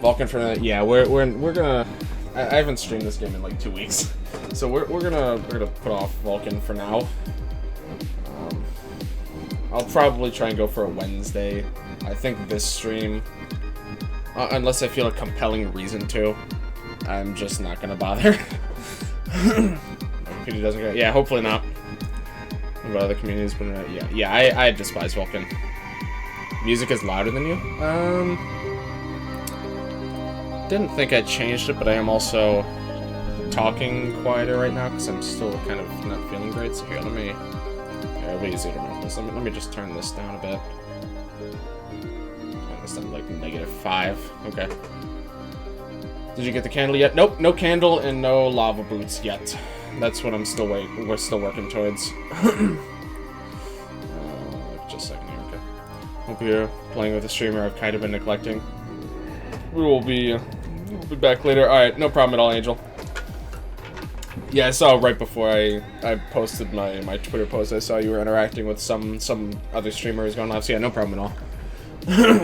Vulcan for yeah, we're gonna. I haven't streamed this game in like 2 weeks, so we're gonna put off Vulcan for now. I'll probably try and go for a Wednesday. I think this stream, unless I feel a compelling reason to, I'm just not gonna bother. He doesn't go. Yeah, hopefully not. What about other communities? But yeah, I despise Vulcan. Music is louder than you. Didn't think I changed it, but I am also talking quieter right now because I'm still kind of not feeling great. So here, let me. It'll be easier to remember this. Let me just turn this down a bit. Turn this down to like -5. Okay. Did you get the candle yet? Nope, no candle and no lava boots yet. That's what I'm still waiting. We're still working towards. Just a second here. Okay. Hope you're playing with a streamer I've kind of been neglecting. We'll be back later. All right, no problem at all, Angel. Yeah, I saw right before I posted my Twitter post. I saw you were interacting with some other streamers going live. So yeah, no problem at all.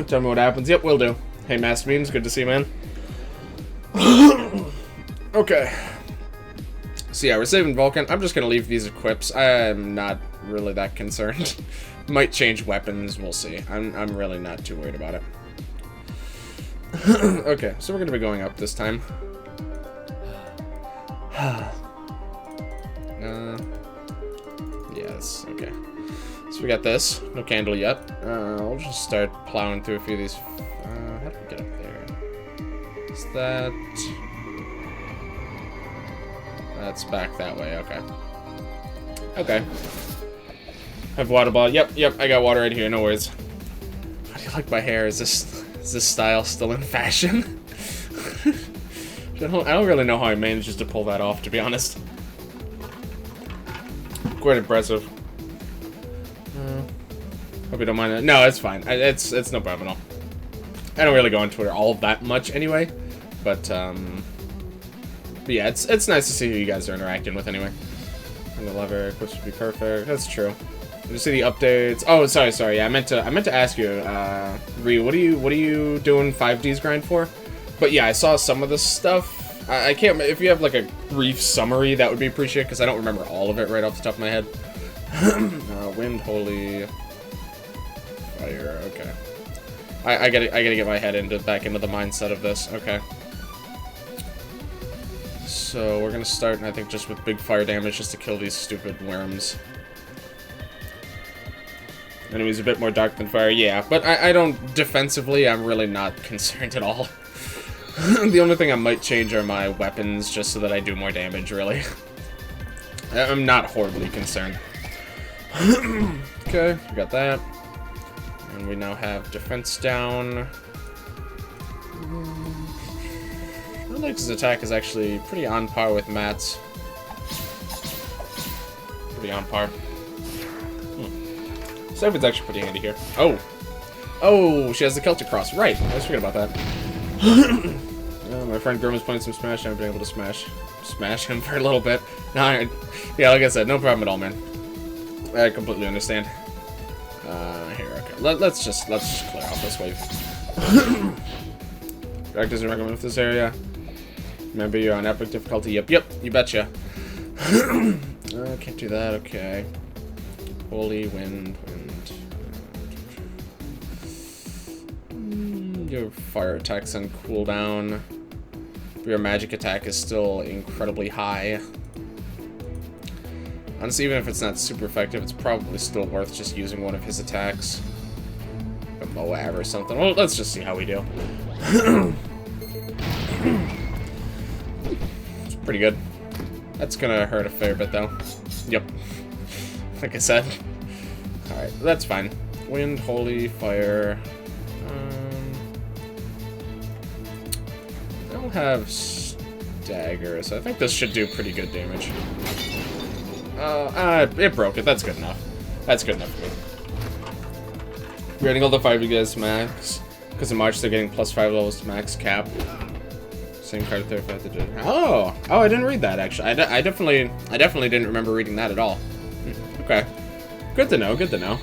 Tell me what happens. Yep, will do. Hey, Master Beams, good to see you, man. Okay. So yeah, we're saving Vulcan. I'm just gonna leave these equips. I'm not really that concerned. Might change weapons. We'll see. I'm really not too worried about it. Okay, so we're gonna be going up this time. Yes, okay. So we got this. No candle yet. I'll just start plowing through a few of these. How do we get up there? Is that... That's back that way, okay. Okay. Have water bottle. Yep, I got water right here, no worries. How do you like my hair? Is this style still in fashion? I don't really know how I manages to pull that off, to be honest. Quite impressive. Hope you don't mind that. No, it's fine. It's no problem at all. I don't really go on Twitter all that much anyway, but yeah, it's nice to see who you guys are interacting with anyway. And the lever, which would be perfect. That's true. Did you see the updates? Oh, sorry. Yeah, I meant to ask you, Ree, what are you doing 5D's grind for? But yeah, I saw some of this stuff. I can't. If you have like a brief summary, that would be appreciated because I don't remember all of it right off the top of my head. Wind, holy fire. Okay. I gotta get my head back into the mindset of this. Okay. So we're gonna start, I think, just with big fire damage just to kill these stupid worms. Enemy's a bit more dark than fire, yeah, but I don't, defensively, I'm really not concerned at all. The only thing I might change are my weapons, just so that I do more damage, really. I'm not horribly concerned. Okay, we got that. And we now have defense down. Alex's attack is actually pretty on par with Matt's. Pretty on par. Siphon's actually pretty handy here. Oh, she has the Celtic Cross. Right, I was forgetting about that. My friend Grim was playing some Smash, and I've been able to smash him for a little bit. Yeah, like I said, no problem at all, man. I completely understand. Here, okay. Let's just clear off this wave. Drag doesn't recommend this area. Remember, you're on epic difficulty. Yep, you betcha. Can't do that. Okay. Holy wind. Your fire attack's on cooldown. Your magic attack is still incredibly high. Honestly, even if it's not super effective, it's probably still worth just using one of his attacks. A Moab or something. Well, let's just see how we do. It's pretty good. That's gonna hurt a fair bit, though. Yep. Like I said. Alright, that's fine. Wind, holy, fire. I don't have stagger, so I think this should do pretty good damage. It broke it. That's good enough. That's good enough for me. We're getting all the 5 you guys max. Because in March they're getting +5 levels to max cap. Same card 35 to do. Oh, I didn't read that actually. I definitely didn't remember reading that at all. Okay. Good to know, good to know.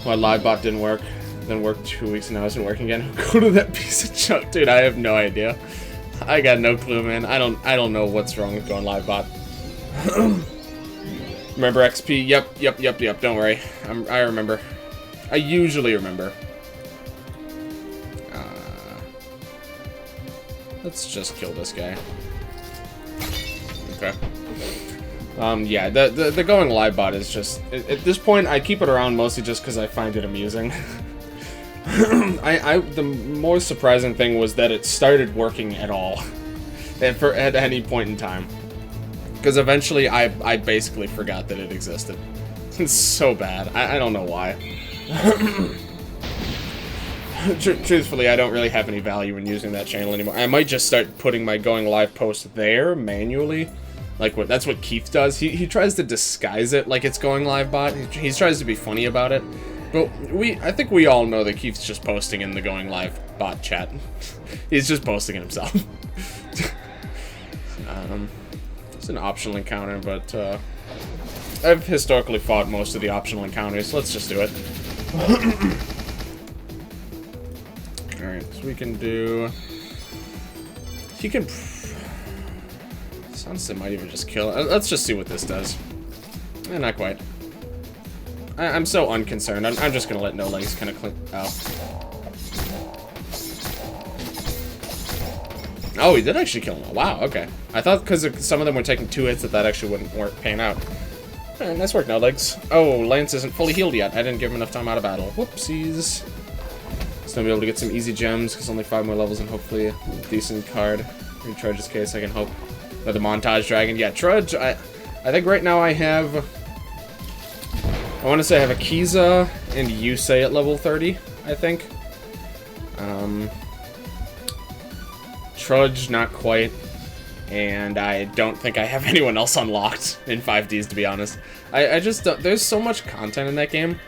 My live bot didn't work. Then worked 2 weeks and now isn't working again. Go to that piece of junk, dude. I have no idea. I got no clue, man. I don't know what's wrong with going live bot. Remember XP? Yep. Don't worry. I remember. I usually remember. Let's just kill this guy. Okay. Yeah, the going live bot is just at this point I keep it around mostly just because I find it amusing. The more surprising thing was that it started working at all, at any point in time. Because eventually I basically forgot that it existed. It's so bad. I don't know why. Truthfully, I don't really have any value in using that channel anymore. I might just start putting my going live post there manually. Like that's what Keith does. He tries to disguise it like it's going live bot. He tries to be funny about it. But I think we all know that Keith's just posting in the going live bot chat. He's just posting it himself. It's an optional encounter, but I've historically fought most of the optional encounters. So let's just do it. Alright, so we can do... He can... Sunset might even just kill it. Let's just see what this does. Not quite. I'm so unconcerned. I'm just gonna let no legs kind of clean... Oh, he did actually kill him. Wow, okay. I thought because some of them were taking 2 hits that actually wouldn't work, pan out. Alright, nice work, no legs. Oh, Lance isn't fully healed yet. I didn't give him enough time out of battle. Whoopsies. So I'll be able to get some easy gems, because only 5 more levels and hopefully a decent card. In Trudge's case, I can hope. But the Montage Dragon, yeah, Trudge, I think right now I have... I want to say I have a Kiza and Yusei at level 30, I think. Trudge, not quite. And I don't think I have anyone else unlocked in 5Ds, to be honest. I just don't... There's so much content in that game.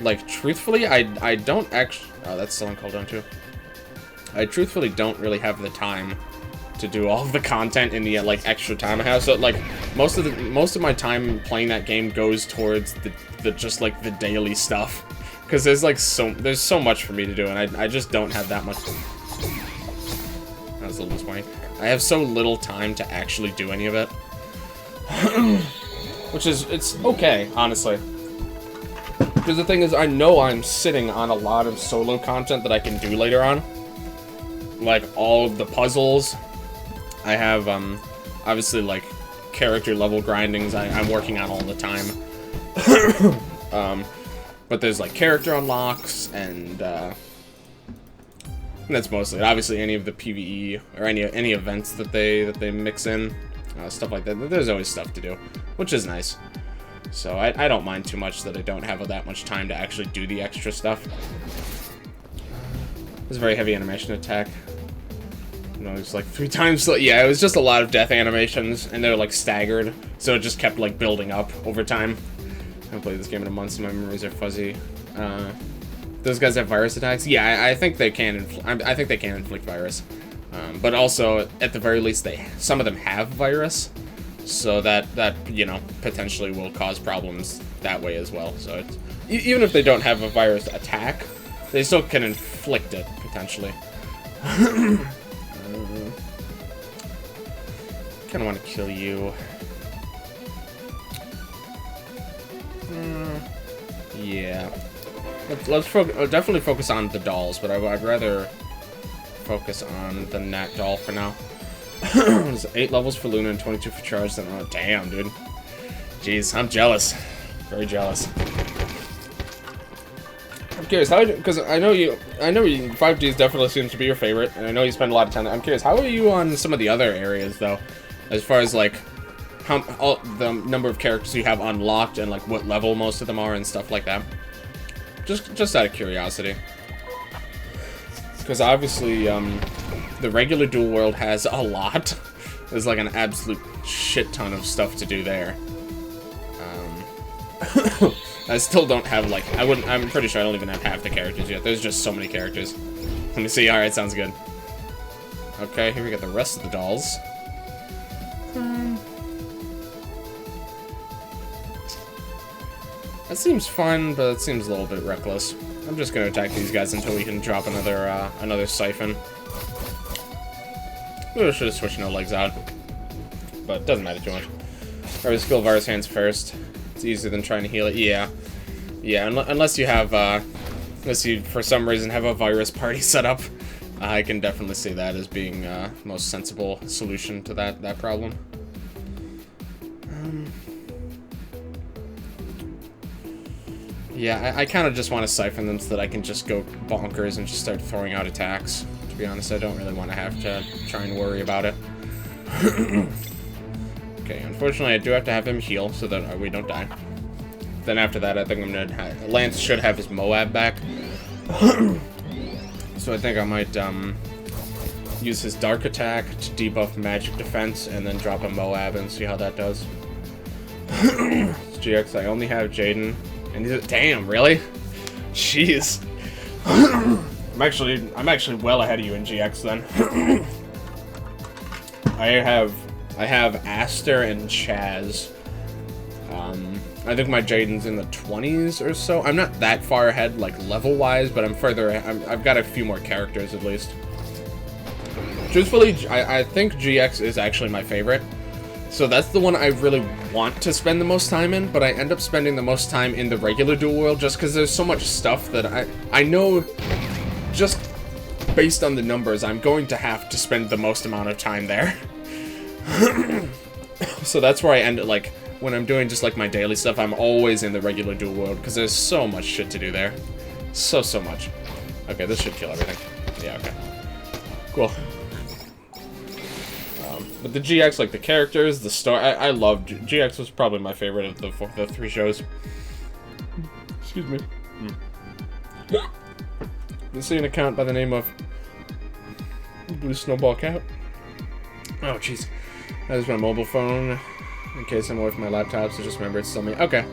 Like, truthfully, I don't actually... Oh, that's still on cooldown, too. I truthfully don't really have the time to do all of the content in the, like, extra time I have. So, like, most of my time playing that game goes towards the just, like, the daily stuff. Because there's, like, there's so much for me to do, and I just don't have that much... That was a little disappointing. I have so little time to actually do any of it. Which is... It's okay, honestly. Because the thing is, I know I'm sitting on a lot of solo content that I can do later on. Like, all of the puzzles. I have, obviously, like, character level grindings I'm working on all the time. But there's, like, character unlocks, and that's mostly it. Obviously, any of the PvE, or any events that they mix in, stuff like that. There's always stuff to do, which is nice. So I don't mind too much that I don't have that much time to actually do the extra stuff. It's a very heavy animation attack. You know, it's like 3 times. Yeah, it was just a lot of death animations, and they're like staggered, so it just kept like building up over time. I haven't played this game in a month, so my memories are fuzzy. Those guys have virus attacks. Yeah, I think they can. I think they can inflict virus, but also at the very least, some of them have virus. So that you know, potentially will cause problems that way as well. So it's, even if they don't have a virus attack, they still can inflict it potentially. Kind of want to kill you. Yeah. Let's definitely focus on the dolls, but I'd rather focus on the Nat doll for now. There's 8 levels for Luna and 22 for Charge. Then, oh, damn, dude. Jeez, I'm jealous. Very jealous. I'm curious, how, because I know 5Ds definitely seems to be your favorite, and I know you spend a lot of time. I'm curious, how are you on some of the other areas, though? As far as, like, the number of characters you have unlocked, and, like, what level most of them are, and stuff like that. Just out of curiosity. Because obviously, the regular dual world has a lot. There's like an absolute shit ton of stuff to do there. I still don't have like, I'm pretty sure I don't even have half the characters yet. There's just so many characters. Let me see, alright, sounds good. Okay, here we got the rest of the dolls. That seems fun, but it seems a little bit reckless. I'm just gonna attack these guys until we can drop another siphon. We should have switched no legs out, but it doesn't matter too much. Alright, skill virus hands first. It's easier than trying to heal it. Yeah, unless you have unless you for some reason have a virus party set up, I can definitely see that as being most sensible solution to that problem. Yeah, I kind of just want to siphon them so that I can just go bonkers and just start throwing out attacks. To be honest, I don't really want to have to try and worry about it. Okay, unfortunately, I do have to have him heal so that we don't die. Then after that, I think I'm gonna Lance should have his Moab back. So I think I might use his Dark Attack to debuff Magic Defense and then drop a Moab and see how that does. It's GX, I only have Jaden. And he's damn, really? Jeez. I'm actually well ahead of you in GX then. I have Aster and Chaz. I think my Jaden's in the 20s or so. I'm not that far ahead, like, level-wise, but I'm further... I've got a few more characters, at least. Truthfully, I think GX is actually my favorite. So that's the one I really want to spend the most time in, but I end up spending the most time in the regular dual world just because there's so much stuff that I know, just based on the numbers, I'm going to have to spend the most amount of time there. So that's where I end up, like, when I'm doing just, like, my daily stuff, I'm always in the regular dual world because there's so much shit to do there. So much. Okay, this should kill everything. Yeah, okay. Cool. But the GX, like the characters, the story, I loved GX was probably my favorite of the three shows. Excuse me. Been seeing an account by the name of Blue Snowball Cat. Oh, jeez. That is my mobile phone. In case I'm away from my laptop, so just remember it's still me. Okay.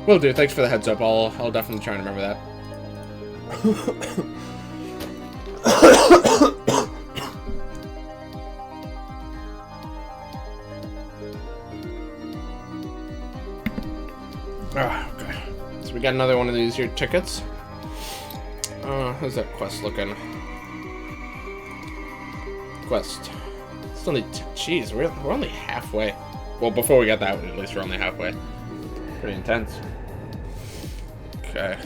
Will do. Thanks for the heads up. I'll definitely try and remember that. Okay. So we got another one of these here tickets. How's that quest looking? Quest. It's only... Jeez, we're only halfway. Well, before we got that one, at least we're only halfway. Pretty intense. Okay.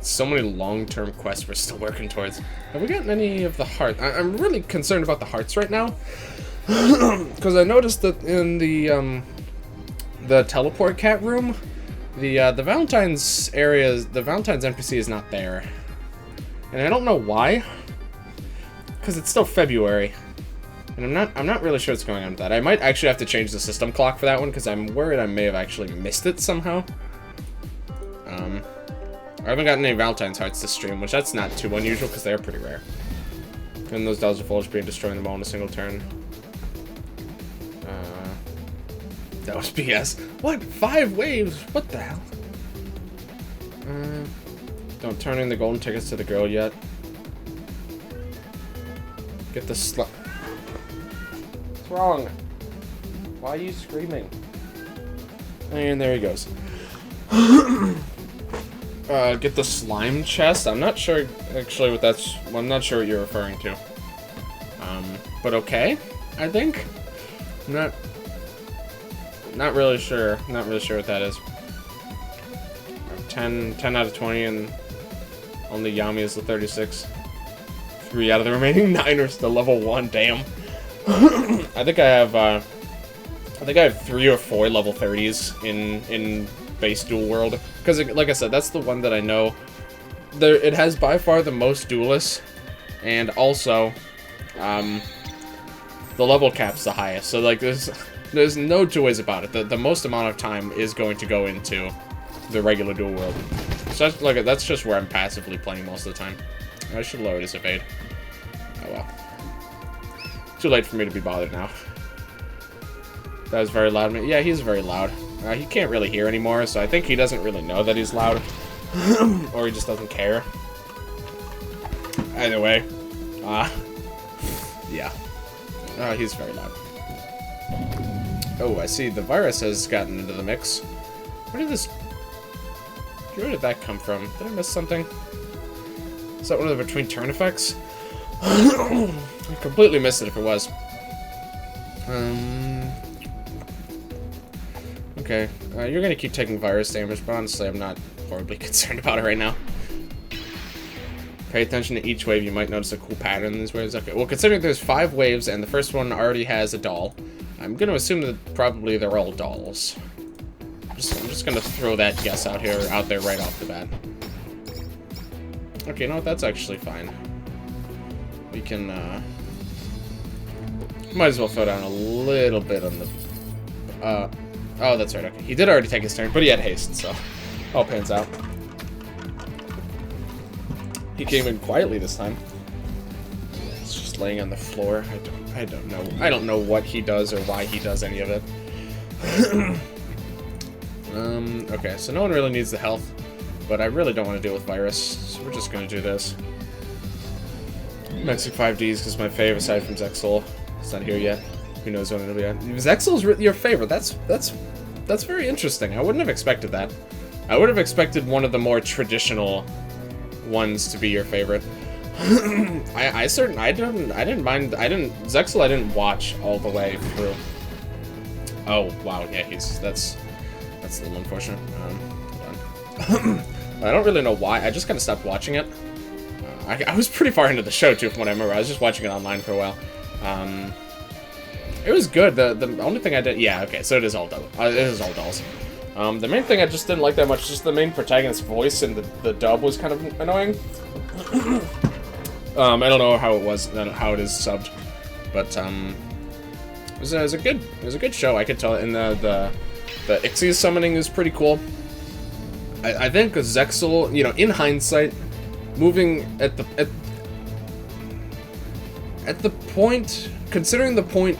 So many long-term quests we're still working towards. Have we gotten any of the hearts? I'm really concerned about the hearts right now. Because I noticed that in the teleport cat room, the Valentine's area, the Valentine's NPC is not there, and I don't know why. Because it's still February, and I'm not really sure what's going on with that. I might actually have to change the system clock for that one because I'm worried I may have actually missed it somehow. I haven't gotten any Valentine's hearts this stream, which that's not too unusual because they're pretty rare. And those dolls are full of being destroying them all in a single turn. That was BS. What? 5 waves? What the hell? Don't turn in the golden tickets to the girl yet. Get the What's wrong? Why are you screaming? And there he goes. Get the slime chest. I'm not sure actually what that's... Well, I'm not sure what you're referring to. But okay, I think. Not really sure. Not really sure what that is. 10 out of 20, and only Yami is the 36. 3 out of the remaining 9 are still level 1. Damn. I think I have 3 or 4 level 30s in base dual world. Because, like I said, that's the one that I know. It has by far the most duelists, and also, the level cap's the highest. So, like, there's no two ways about it. The most amount of time is going to go into the regular dual world. So that's just where I'm passively playing most of the time. I should lower this evade. Oh well. Too late for me to be bothered now. That was very loud. Yeah, he's very loud. He can't really hear anymore, so I think he doesn't really know that he's loud. Or he just doesn't care. Either way. Yeah. He's very loud. Oh, I see. The virus has gotten into the mix. Where did this Where did that come from? Did I miss something? Is that one of the between turn effects? I completely missed it if it was. Okay. You're gonna keep taking virus damage, but honestly, I'm not horribly concerned about it right now. Pay attention to each wave. You might notice a cool pattern in these waves. Okay, well, considering there's 5 waves and the first one already has a doll, I'm going to assume that probably they're all dolls. I'm just going to throw that guess out there right off the bat. Okay, you know what? That's actually fine. We can, might as well throw down a little bit on the, oh, that's right, okay. He did already take his turn, but he had haste, so all pans out. He came in quietly this time. He's just laying on the floor. I don't know. I don't know what he does or why he does any of it. Okay, so no one really needs the health, but I really don't want to deal with virus, so we're just gonna do this. Mexic 5Ds is my favorite aside from Zexal. It's not here yet. Who knows when it'll be on. Zexal's your favorite. That's very interesting. I wouldn't have expected that. I would have expected one of the more traditional ones to be your favorite. I didn't mind. Zexal I didn't watch all the way through. Oh wow, yeah, that's a little unfortunate. Hold on. I don't really know why. I just kind of stopped watching it. I was pretty far into the show too, from what I remember. I was just watching it online for a while. It was good. The only thing I did, yeah, okay, so it is all dolls. It is all dolls. The main thing I just didn't like that much, just the main protagonist's voice and the dub was kind of annoying. I don't know how it was, how it is subbed, but it was a good show. I could tell, and the Ixies summoning is pretty cool. I think Zexal, you know, in hindsight, moving at the point, considering the point.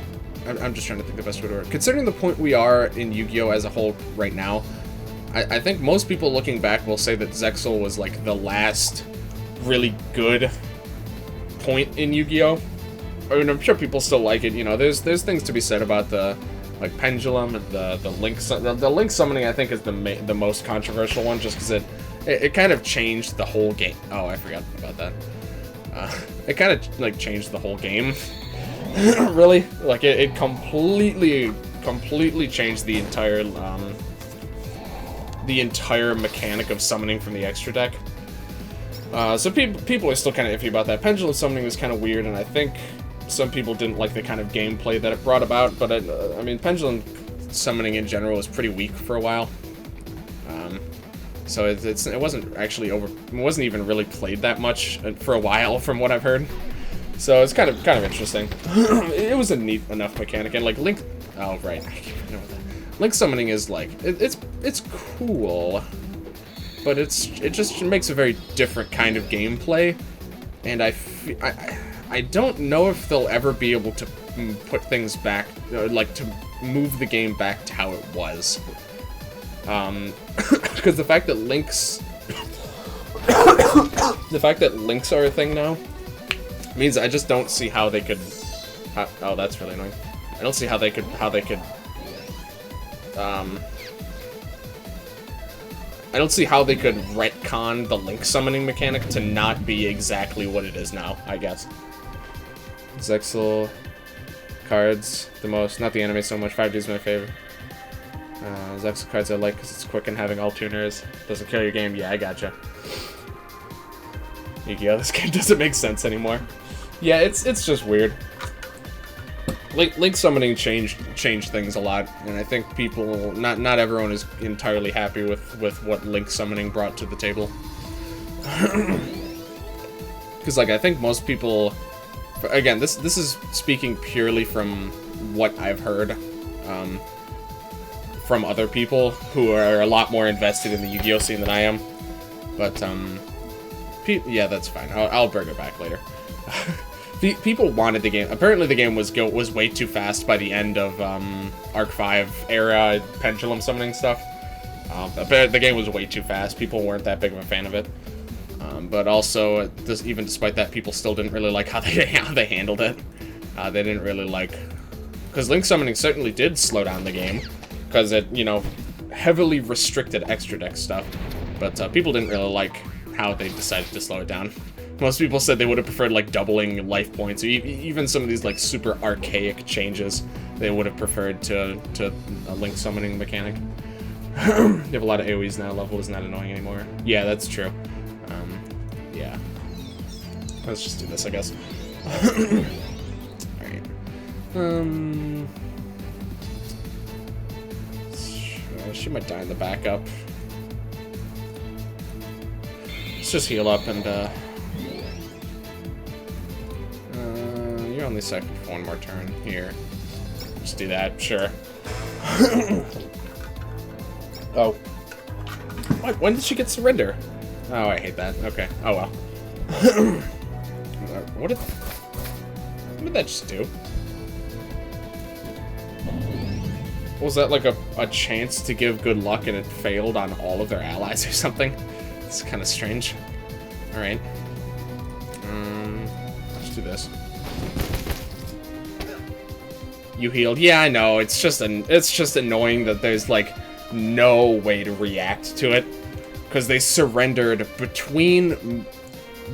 I'm just trying to think the best way to word it. Considering the point we are in Yu-Gi-Oh! As a whole right now, I think most people looking back will say that Zexal was like the last really good point in Yu-Gi-Oh! I mean, I'm sure people still like it. You know, there's things to be said about the like pendulum and the link. The link summoning I think is the most controversial one, just because it kind of changed the whole game. Oh, I forgot about that. It kind of like changed the whole game. Really, like it completely changed the entire mechanic of summoning from the extra deck. So people are still kind of iffy about that. Pendulum summoning was kind of weird, and I think some people didn't like the kind of gameplay that it brought about. But I mean, pendulum summoning in general was pretty weak for a while. So it wasn't actually it wasn't even really played that much for a while, from what I've heard. So it's kind of interesting. It was a neat enough mechanic, and like Link. Oh right, I can't know what that. Link summoning is like it's cool, but it just makes a very different kind of gameplay, and I don't know if they'll ever be able to put things back, like to move the game back to how it was, because the fact that links are a thing now means I just don't see how they could. Oh, that's really annoying. I don't see how they could. I don't see how they could retcon the link summoning mechanic to not be exactly what it is now, I guess. Zexal cards the most, not the anime so much. 5D is my favorite. Zexal cards I like because it's quick and having all tuners. Doesn't kill your game. Yeah, I gotcha. Yu-Gi-Oh! This game doesn't make sense anymore. Yeah, it's just weird. Link summoning changed things a lot, and I think people, not everyone is entirely happy with what Link summoning brought to the table. Because like I think most people, again, this is speaking purely from what I've heard from other people who are a lot more invested in the Yu-Gi-Oh! Scene than I am. But yeah, that's fine. I'll bring it back later. People wanted the game. Apparently the game was way too fast by the end of Arc 5 era pendulum summoning stuff. The game was way too fast. People weren't that big of a fan of it. But also, even despite that, people still didn't really like how they handled it. They didn't really like... Because Link summoning certainly did slow down the game. Because it, you know, heavily restricted extra deck stuff. But people didn't really like how they decided to slow it down. Most people said they would have preferred like doubling life points, or even some of these like super archaic changes. They would have preferred to a link summoning mechanic. You have a lot of AoEs now. Level isn't that annoying anymore. Yeah, that's true. Yeah. Let's just do this, I guess. Alright. She might die in the backup. Let's just heal up and, you're only second for one more turn. Here. Just do that, sure. Oh. What? When did she get surrender? Oh, I hate that. Okay. Oh, well. What did that just do? Was that like a chance to give good luck and it failed on all of their allies or something? It's kind of strange. Alright. Let's do this. You healed. Yeah, I know. It's just annoying that there's like no way to react to it, because they surrendered between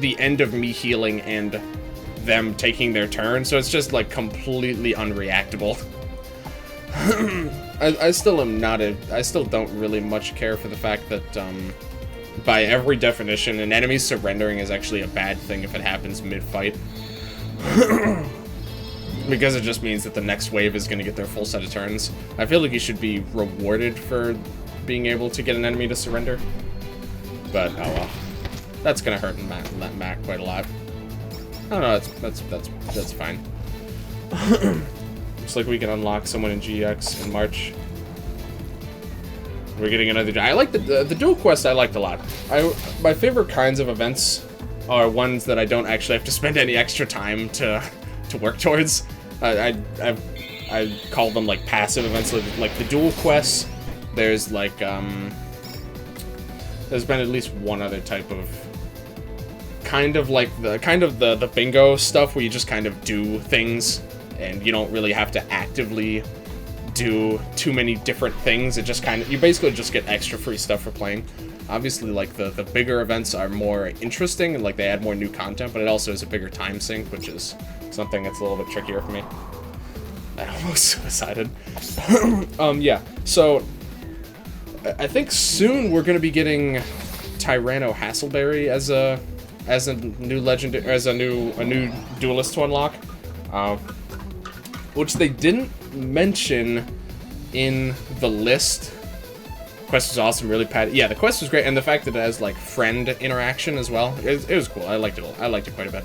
the end of me healing and them taking their turn, so it's just like completely unreactable. I still am not I still don't really much care for the fact that by every definition an enemy surrendering is actually a bad thing if it happens mid-fight. Because it just means that the next wave is going to get their full set of turns. I feel like you should be rewarded for being able to get an enemy to surrender. But, oh well. That's going to hurt Mac quite a lot. I don't know, that's fine. Looks like we can unlock someone in GX in March. We're getting another... I like the dual quest I liked a lot. My favorite kinds of events are ones that I don't actually have to spend any extra time to work towards. I call them like passive events, like the dual quests. There's like there's been at least one other type of kind of the bingo stuff where you just kind of do things and you don't really have to actively do too many different things. It just kind of, you basically just get extra free stuff for playing. Obviously, like, the bigger events are more interesting, and, like, they add more new content, but it also is a bigger time sink, which is something that's a little bit trickier for me. I almost suicided. Yeah, so, I think soon we're gonna be getting Tyranno Hasselberry as a new legend, as a new duelist to unlock, which they didn't mention in the list. Quest was awesome, really padded. Yeah, the quest was great, and the fact that it has like friend interaction as well, it was cool. I liked it. I liked it quite a bit.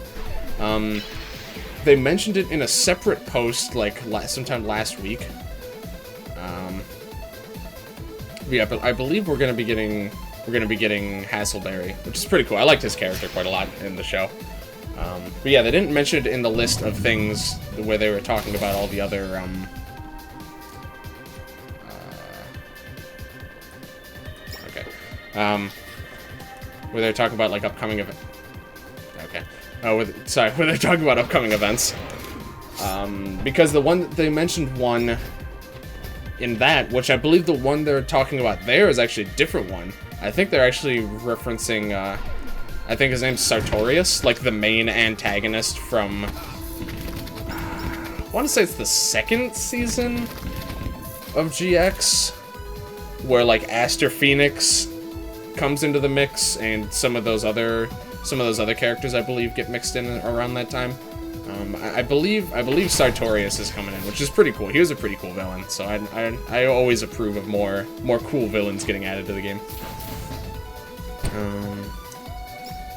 They mentioned it in a separate post like sometime last week. Yeah, but I believe we're gonna be getting Hasselberry, which is pretty cool. I liked his character quite a lot in the show. But yeah, they didn't mention it in the list of things where they were talking about all the other where they're talking about like upcoming events. Okay. Where they're talking about upcoming events. Because the one they mentioned one in that, which I believe the one they're talking about there is actually a different one. I think they're actually referencing I think his name's Sartorius, like the main antagonist from I want to say it's the second season of GX, where like Aster Phoenix comes into the mix, and some of those other characters I believe get mixed in around that time. I believe Sartorius is coming in, which is pretty cool. He was a pretty cool villain, so I always approve of more cool villains getting added to the game.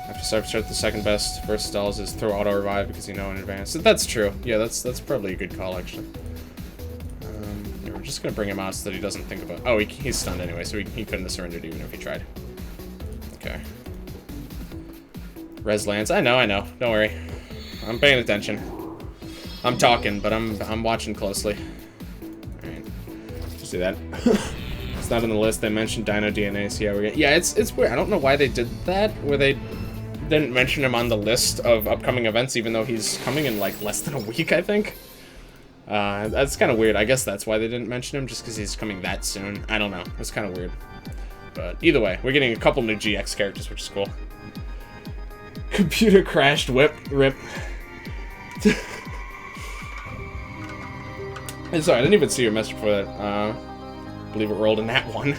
After start the second best first stalls is throw auto revive because you know in advance. That's true. Yeah, that's probably a good call actually. Yeah, we're just gonna bring him out so that he doesn't think about. Oh, he's stunned anyway, so he couldn't have surrendered even if he tried. Okay. Res Lance. I know. Don't worry. I'm paying attention. I'm talking, but I'm watching closely. Alright. Just do that. It's not on the list. They mentioned Dino DNA, so yeah, it's weird. I don't know why they did that, where they didn't mention him on the list of upcoming events, even though he's coming in like less than a week, I think. That's kind of weird. I guess that's why they didn't mention him, just because he's coming that soon. I don't know. It's kind of weird. But either way, we're getting a couple new GX characters, which is cool. Computer crashed, whip, rip. Sorry, I didn't even see your message for that. I believe it rolled in that one.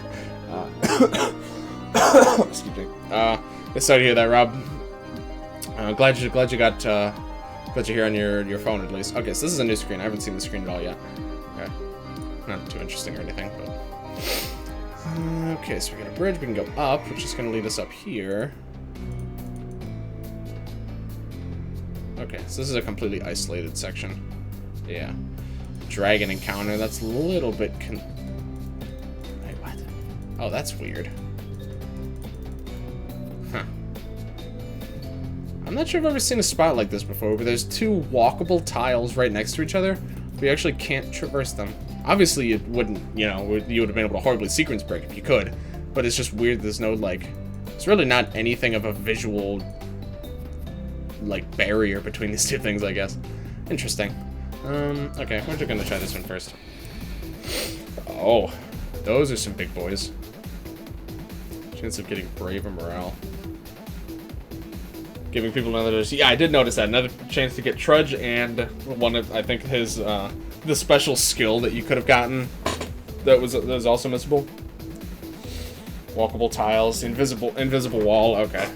Excuse me. Sorry to hear that, Rob. Glad you got glad you're here on your phone at least. Okay, so this is a new screen. I haven't seen the screen at all yet. Okay, not too interesting or anything, but okay. So we got a bridge. We can go up, which is going to lead us up here. Okay, so this is a completely isolated section. Yeah. Dragon encounter. That's a little bit wait, what? Oh, that's weird. Huh. I'm not sure I've ever seen a spot like this before, where there's two walkable tiles right next to each other, but you actually can't traverse them. Obviously, you wouldn't, you know, you would have been able to horribly sequence break if you could, but it's just weird there's no, like, it's really not anything of a visual, like, barrier between these two things, I guess. Interesting. Okay, we're just gonna try this one first. Oh, those are some big boys. Chance of getting braver morale. Giving people another... Yeah, I did notice that. Another chance to get Trudge, and one of, I think, his, the special skill that you could have gotten that was also missable. Walkable tiles, invisible wall, okay.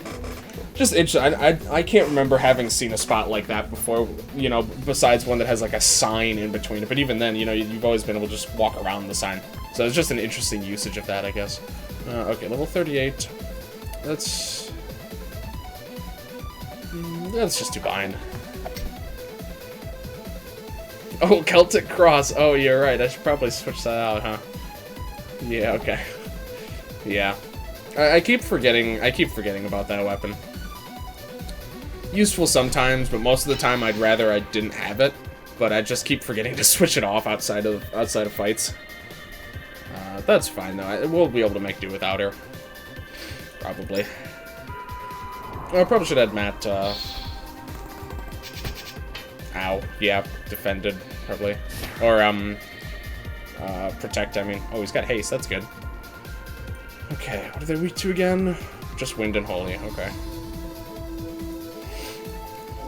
Just interesting. I can't remember having seen a spot like that before, you know, besides one that has, like, a sign in between it. But even then, you know, you've always been able to just walk around the sign. So it's just an interesting usage of that, I guess. Okay, level 38. That's just too behind. Oh, Celtic Cross. Oh, you're right. I should probably switch that out, huh? Yeah, okay. Yeah. I keep forgetting about that weapon. Useful sometimes, but most of the time I'd rather I didn't have it. But I just keep forgetting to switch it off outside of fights. That's fine though. We'll be able to make do without her. Probably. I probably should have Matt. Ow. Yeah, defended probably, or protect. I mean, oh, he's got haste. That's good. Okay, what are they weak to again? Just wind and holy. Okay.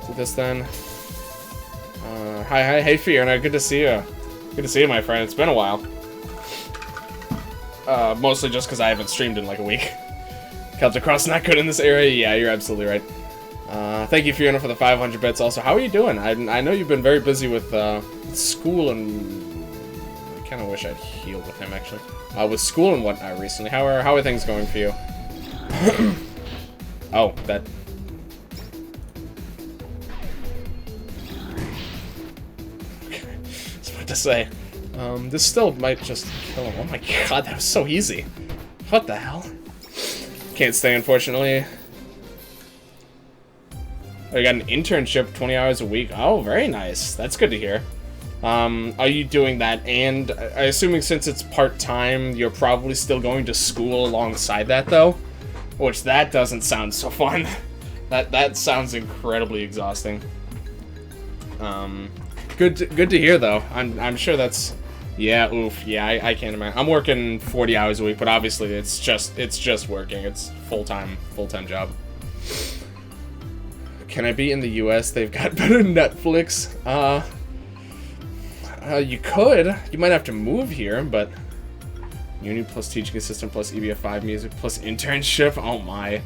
Do this then. Hi, hey Fiona, good to see you. Good to see you, my friend. It's been a while. Mostly just because I haven't streamed in like a week. Celtic Cross not good in this area. Yeah, you're absolutely right. Thank you, Fiona, for the 500 bits. Also, how are you doing? I know you've been very busy with school and I kind of wish I'd healed with him actually. With school and whatnot recently. How are things going for you? Oh, that. Okay, that's what to say. This still might just kill him. Oh my god, that was so easy. What the hell? Can't stay, unfortunately. Oh, you got an internship, 20 hours a week. Oh, very nice. That's good to hear. Are you doing that? And I assuming since it's part-time, you're probably still going to school alongside that, though? Which, that doesn't sound so fun. That sounds incredibly exhausting. Good to hear, though. I'm sure that's... Yeah, oof. Yeah, I can't imagine. I'm working 40 hours a week, but obviously it's just working. It's full-time job. Can I be in the US? They've got better Netflix. You could. You might have to move here, but... Uni plus teaching assistant plus EBF5 music plus internship? Oh my.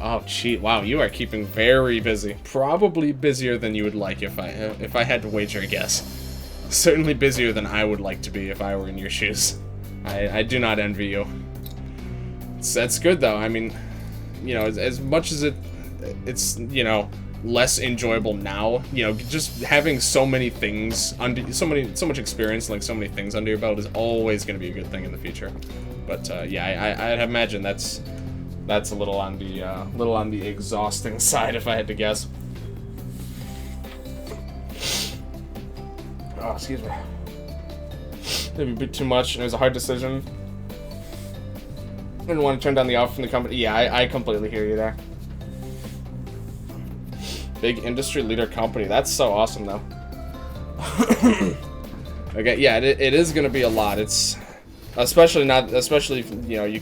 Oh, cheat. Wow, you are keeping very busy. Probably busier than you would like if I had to wager a guess. Certainly busier than I would like to be if I were in your shoes. I do not envy you. That's good, though. I mean, you know, as much as it's, you know, less enjoyable now, you know, just having so many things under so much experience, like so many things under your belt is always going to be a good thing in the future. But yeah, I imagine that's a little on the exhausting side if I had to guess. Oh, excuse me. Maybe a bit too much. It was a hard decision. I didn't want to turn down the offer from the company. Yeah, I completely hear you there. Big industry leader company. That's so awesome, though. Okay, yeah, it is going to be a lot. It's especially, you know,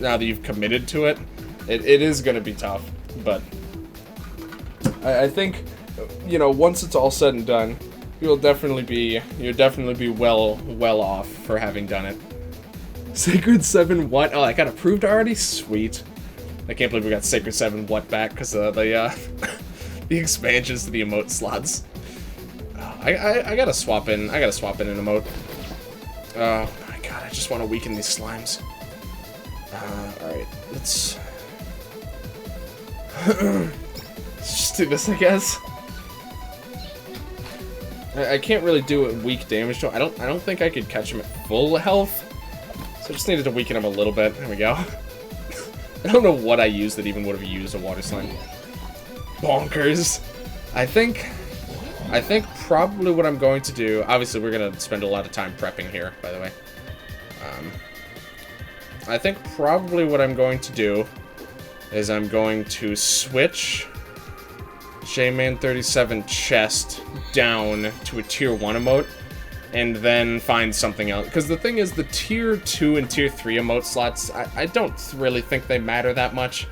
now that you've committed to it, it is going to be tough. But I think, you know, once it's all said and done, you'll definitely be well off for having done it. Sacred 7 what? Oh, I got approved already? Sweet. I can't believe we got Sacred 7 what back because of the the expansions to the emote slots. I gotta swap in. I gotta swap in an emote. Oh my god, I just want to weaken these slimes. Alright, let's just do this, I guess. I can't really do it weak damage to him. I don't think I could catch him at full health. So I just needed to weaken him a little bit. There we go. I don't know what I used that even would have used a water slime. Bonkers. I think probably what I'm going to do, obviously we're going to spend a lot of time prepping here, by the way. I think probably what I'm going to do is I'm going to switch J-Man 37 chest down to a tier 1 emote, and then find something else. Because the thing is, the tier 2 and tier 3 emote slots, I don't really think they matter that much.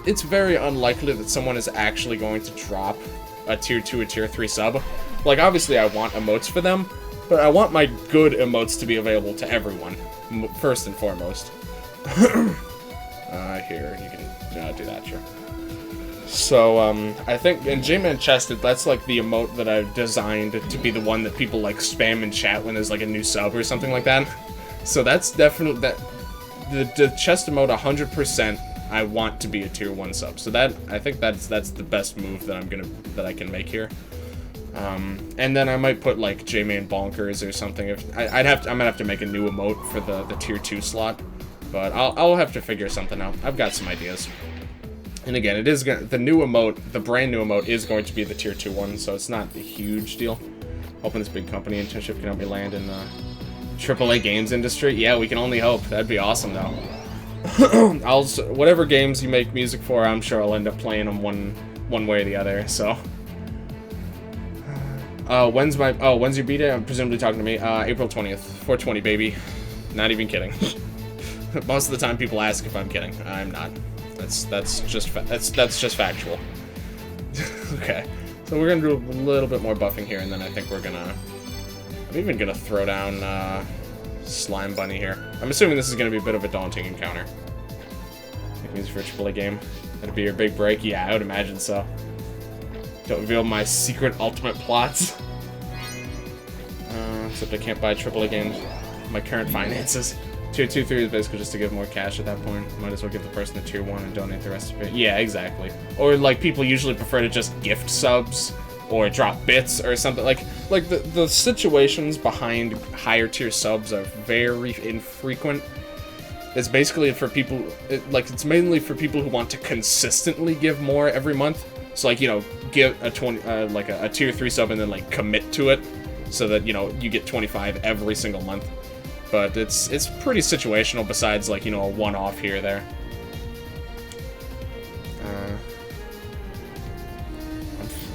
It's very unlikely that someone is actually going to drop a tier 2 or tier 3 sub. Like, obviously I want emotes for them, but I want my good emotes to be available to everyone, first and foremost. Here, you can do that, sure. So, I think in J-Man Chested, that's like the emote that I've designed to be the one that people like spam in chat when there's like a new sub or something like that. So that's definitely, the chest emote 100% I want to be a tier 1 sub. So that, I think that's the best move that I can make here. And then I might put like J-Man Bonkers or something. I'm gonna have to make a new emote for the tier 2 slot. But I'll have to figure something out. I've got some ideas. And again, it is the new emote, the brand new emote is going to be the tier 2 one, so it's not a huge deal. Hoping this big company internship can help me land in the AAA games industry. Yeah, we can only hope. That'd be awesome, though. Whatever games you make music for, I'm sure I'll end up playing them one way or the other. So, when's your B-Day? I'm presumably talking to me. April 20th, 420, baby. Not even kidding. Most of the time, people ask if I'm kidding. I'm not. That's just factual. Okay, so we're gonna do a little bit more buffing here, and then I think I'm even gonna throw down Slime Bunny here. I'm assuming this is gonna be a bit of a daunting encounter. Make music for a AAA game. That'd be your big break. Yeah, I would imagine so. Don't reveal my secret ultimate plots. Except I can't buy AAA games. My current finances. Tier 2, 3 is basically just to give more cash at that point. Might as well give the person a tier 1 and donate the rest of it. Yeah, exactly. Or, like, people usually prefer to just gift subs or drop bits or something. Like the situations behind higher tier subs are very infrequent. It's basically for people, it's mainly for people who want to consistently give more every month. So, like, you know, give a a tier 3 sub and then, like, commit to it so that, you know, you get 25 every single month. But it's pretty situational besides, like, you know, a one-off here or there.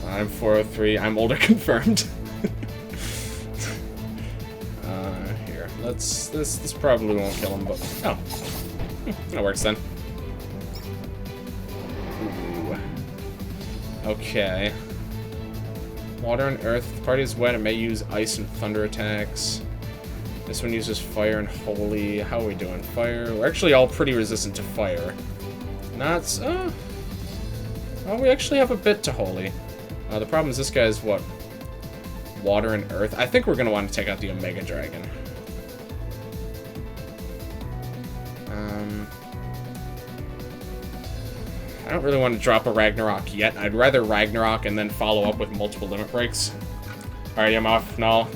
I'm 403. I'm older confirmed. Here. This probably won't kill him, but... Oh. That works then. Ooh. Okay. Water and earth. If the party is wet, it may use ice and thunder attacks. This one uses fire and holy. How are we doing? Fire. We're actually all pretty resistant to fire. Not. Oh, we actually have a bit to holy. The problem is this guy's what? Water and earth. I think we're gonna want to take out the Omega Dragon. I don't really want to drop a Ragnarok yet. I'd rather Ragnarok and then follow up with multiple limit breaks. Alright, I'm off. No.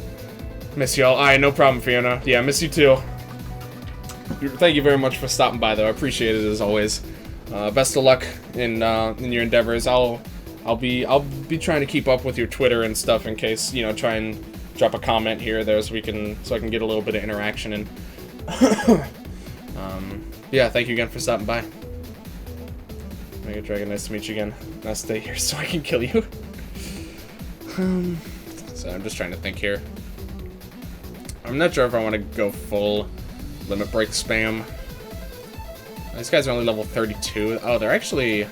Miss y'all. Alright, no problem, Fiona. Yeah, miss you too. Thank you very much for stopping by, though. I appreciate it as always. Best of luck in your endeavors. I'll be trying to keep up with your Twitter and stuff in case, you know, try and drop a comment here or there so I can get a little bit of interaction in. Yeah, thank you again for stopping by. Mega Dragon, nice to meet you again. Now stay here so I can kill you. So I'm just trying to think here. I'm not sure if I want to go full limit break spam. These guys are only level 32. Oh, they're actually...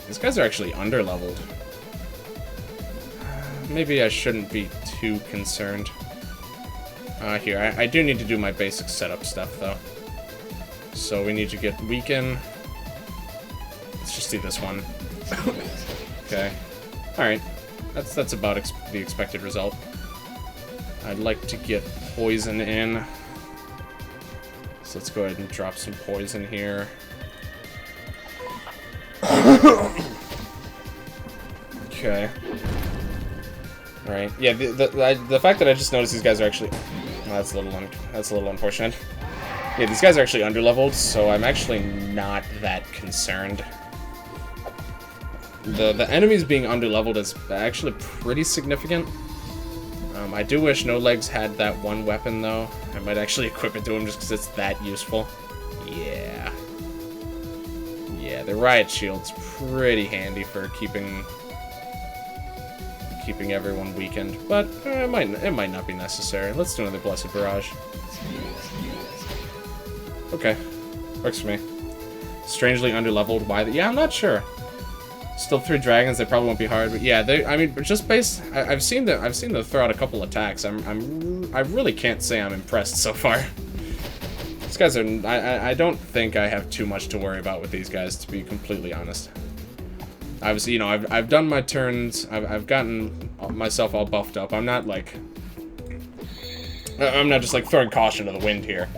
These guys are actually under-leveled. Maybe I shouldn't be too concerned. Here, I do need to do my basic setup stuff, though. So we need to get weaken. Let's just do this one. Okay. Alright. That's about the expected result. I'd like to get poison in. So let's go ahead and drop some poison here. Okay. Right. Yeah. The fact that I just noticed these guys are actually that's a little unfortunate. Yeah, these guys are actually underleveled, so I'm actually not that concerned. The enemies being underleveled is actually pretty significant. I do wish No Legs had that one weapon, though. I might actually equip it to him just because it's that useful. Yeah. Yeah, the Riot Shield's pretty handy for keeping everyone weakened, but it might not be necessary. Let's do another Blessed Barrage. Okay. Works for me. Strangely underleveled. Why? Yeah, I'm not sure. Still 3 dragons. They probably won't be hard, but yeah, I mean, just based. I've seen them throw out a couple attacks. I really can't say I'm impressed so far. These guys are. I don't think I have too much to worry about with these guys, to be completely honest. Obviously, you know, I've done my turns. I've gotten myself all buffed up. I'm not just like throwing caution to the wind here,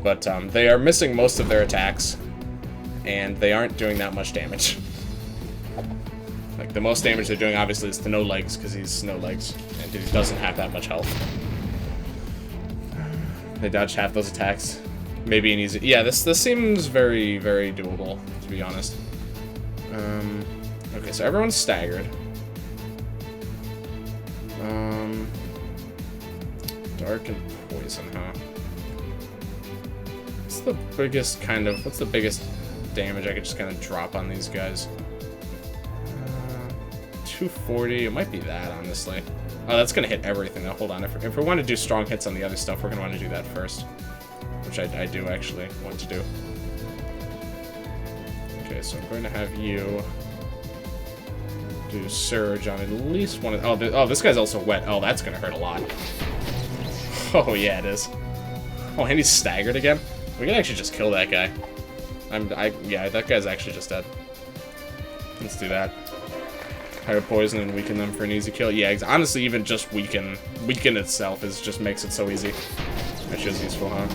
but they are missing most of their attacks, and they aren't doing that much damage. Like, the most damage they're doing, obviously, is to No Legs, because he's No Legs, and he doesn't have that much health. They dodged half those attacks. Maybe an easy... Yeah, this seems very, very doable, to be honest. Okay, so everyone's staggered. Dark and poison, huh? What's the biggest damage I could just kind of drop on these guys? 240, it might be that, honestly. Oh, that's gonna hit everything, though. Hold on, if we want to do strong hits on the other stuff, we're gonna want to do that first. Which I do actually want to do. Okay, so I'm going to have you do Surge on at least one of... Oh, this guy's also wet. Oh, that's gonna hurt a lot. Oh, yeah, it is. Oh, and he's staggered again? We can actually just kill that guy. Yeah, that guy's actually just dead. Let's do that. Higher poison and weaken them for an easy kill. Yeah, honestly, even just weaken itself just makes it so easy. That's just useful, huh?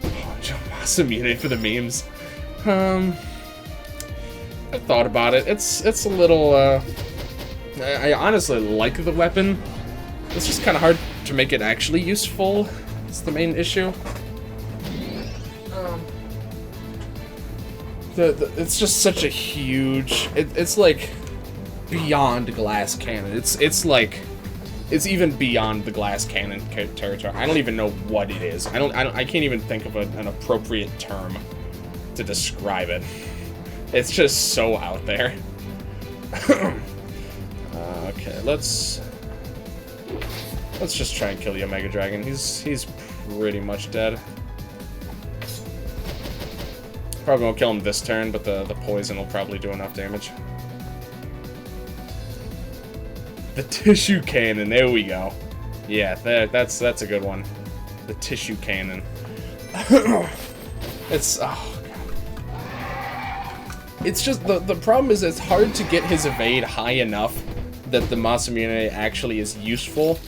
Oh, Jomasa immunity for the memes. I've thought about it. It's a little. I honestly like the weapon. It's just kind of hard to make it actually useful. It's the main issue. It's just such a huge... It's like beyond glass cannon. It's like... It's even beyond the glass cannon territory. I don't even know what it is. I can't even think of an appropriate term to describe it. It's just so out there. Okay, let's just try and kill the Omega Dragon. He's pretty much dead. Probably won't kill him this turn, but the poison will probably do enough damage. The tissue cannon, there we go. Yeah, that's a good one. The tissue cannon. It's oh god. It's just the problem is it's hard to get his evade high enough that the Masamune actually is useful.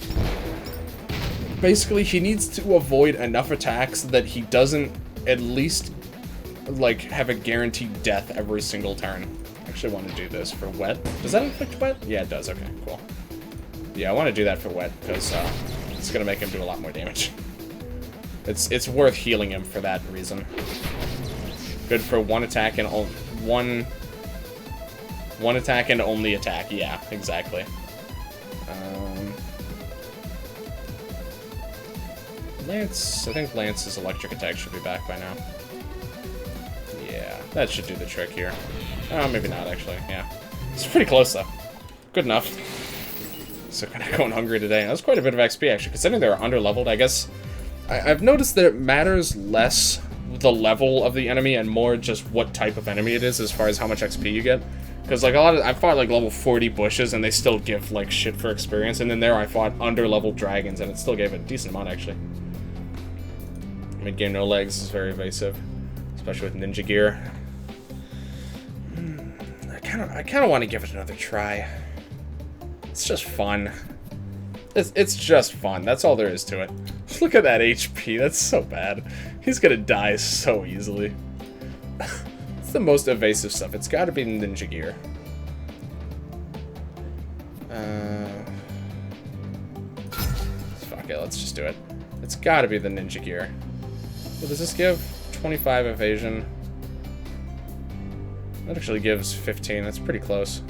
Basically, he needs to avoid enough attacks that he doesn't at least like have a guaranteed death every single turn. I actually want to do this for wet. Does that inflict wet? Yeah, it does. Okay, cool. Yeah, I want to do that for wet because it's gonna make him do a lot more damage. It's worth healing him for that reason. Good for one attack and one attack and only attack. Yeah, exactly. Lance, I think Lance's electric attack should be back by now. Yeah, that should do the trick here. Oh, maybe not, actually. Yeah. It's pretty close, though. Good enough. So kind of going hungry today. That was quite a bit of XP, actually. Considering they were underleveled, I guess... I've noticed that it matters less the level of the enemy and more just what type of enemy it is as far as how much XP you get. Because, like, I fought, like, level 40 bushes, and they still give, like, shit for experience. And then there I fought under-level dragons, and it still gave a decent amount, actually. Mid-game no legs is very evasive, especially with ninja gear. I kind of want to give it another try. It's just fun. It's just fun. That's all there is to it. Look at that HP. That's so bad. He's gonna die so easily. It's the most evasive stuff. It's got to be ninja gear. Fuck it. Let's just do it. It's got to be the ninja gear. What does this give? 25 evasion. That actually gives 15. That's pretty close.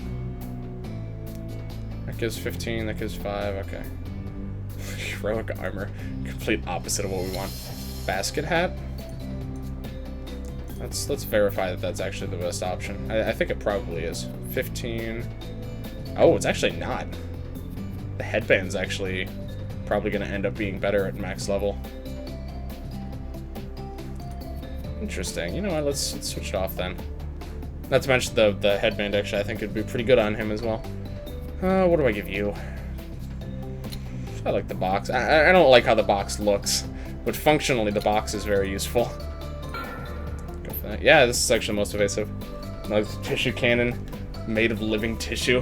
That gives 15. That gives 5. Okay. Heroic armor. Complete opposite of what we want. Basket hat. Let's verify that that's actually the best option. I think it probably is. 15. Oh, it's actually not. The headband's actually probably going to end up being better at max level. Interesting. You know what? Let's switch it off then. Not to mention the headband, actually, I think it'd be pretty good on him as well. What do I give you? I like the box. I don't like how the box looks, but functionally the box is very useful. Go for that. Yeah, this is actually most evasive. Nice tissue cannon, made of living tissue.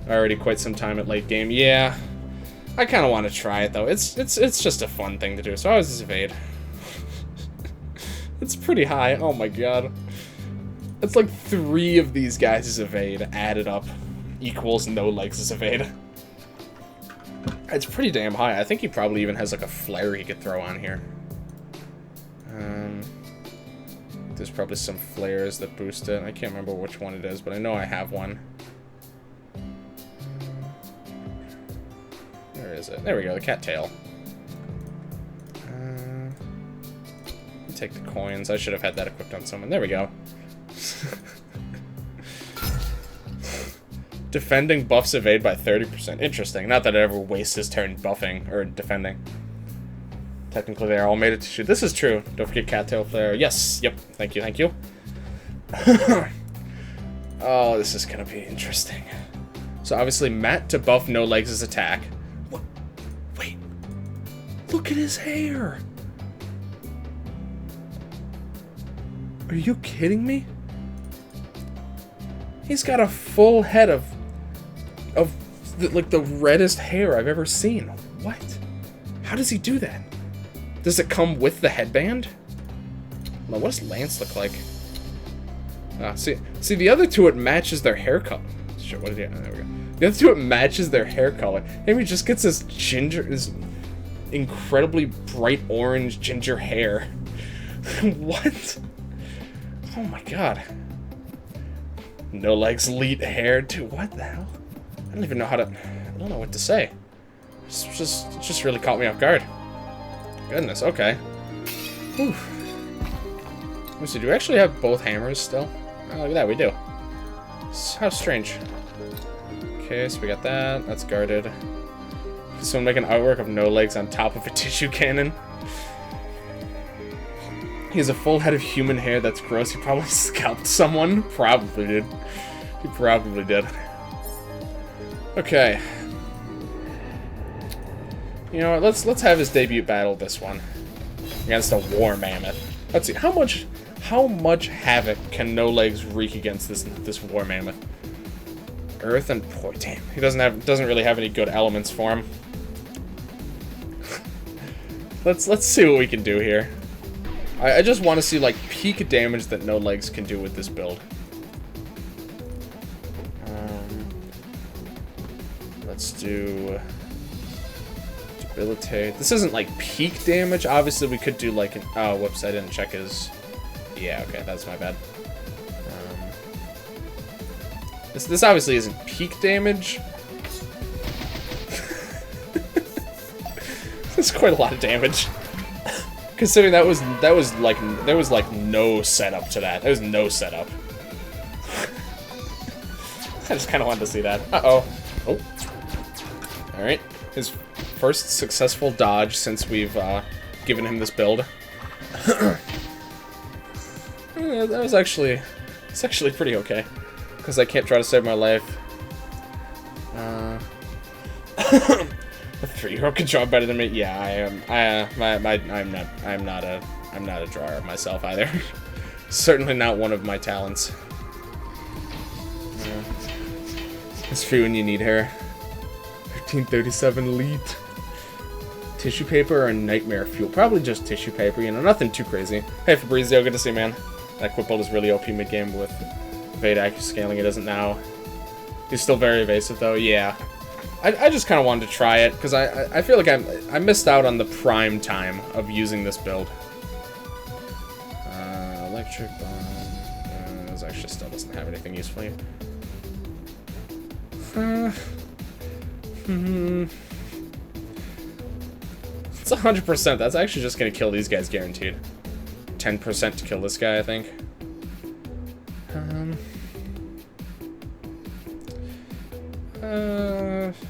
Already quite some time at late game. Yeah, I kind of want to try it though. It's just a fun thing to do. So I was just evade. It's pretty high. Oh my god. It's like 3 of these guys' evade added up equals no legs' evade. It's pretty damn high. I think he probably even has like a flare he could throw on here. There's probably some flares that boost it. I can't remember which one it is, but I know I have one. Where is it? There we go, the cattail. Take the coins. I should have had that equipped on someone. There we go. Defending buffs evade by 30%. Interesting. Not that it ever wastes his turn buffing or defending. Technically, they are all made of tissue. This is true. Don't forget cattail flare. Yes. Yep. Thank you. Thank you. Oh, this is gonna be interesting. So obviously, Matt to buff no legs' attack. What? Wait. Look at his hair. Are you kidding me? He's got a full head of like the reddest hair I've ever seen. What? How does he do that? Does it come with the headband? Well, what does Lance look like? See, the other two, it matches their hair color. Sure, what did he? Oh, there we go. The other two, it matches their hair color. Maybe he just gets this incredibly bright orange ginger hair. What? Oh my god. No legs, elite hair, too. What the hell? I don't even know how to... I don't know what to say. It just really caught me off guard. Goodness, okay. Whew. Let me see, do we actually have both hammers still? Oh, look at that, we do. How strange. Okay, so we got that. That's guarded. Someone make an artwork of no legs on top of a tissue cannon. He has a full head of human hair. That's gross. He probably scalped someone. Probably did. He probably did. Okay. You know what? Let's have his debut battle this one against a war mammoth. Let's see how much havoc can no legs wreak against this war mammoth. Earth and poor damn. He doesn't really have any good elements for him. Let's see what we can do here. I just want to see, like, peak damage that no legs can do with this build. Let's do... debilitate. This isn't, like, peak damage. Obviously, we could do, like, an... Oh, whoops, I didn't check his... Yeah, okay, that's my bad. This obviously isn't peak damage. That's quite a lot of damage. Considering there was like no setup to that. There was no setup. I just kind of wanted to see that. Uh-oh. Oh. Alright. His first successful dodge since we've given him this build. That was actually... It's actually pretty okay. Because I can't try to save my life. A 3-year-old can draw better than me. Yeah, I am. I'm not a drawer myself either. Certainly not one of my talents. It's free when you need her. 1337 elite. Tissue paper or nightmare fuel? Probably just tissue paper, you know, nothing too crazy. Hey Fabrizio, good to see you, man. That quick build is really OP mid-game with VOD scaling. It isn't now. He's still very evasive though, yeah. I just kind of wanted to try it, because I feel like I missed out on the prime time of using this build. Electric bomb. This actually still doesn't have anything useful here. It's 100%. That's actually just going to kill these guys guaranteed. 10% to kill this guy, I think.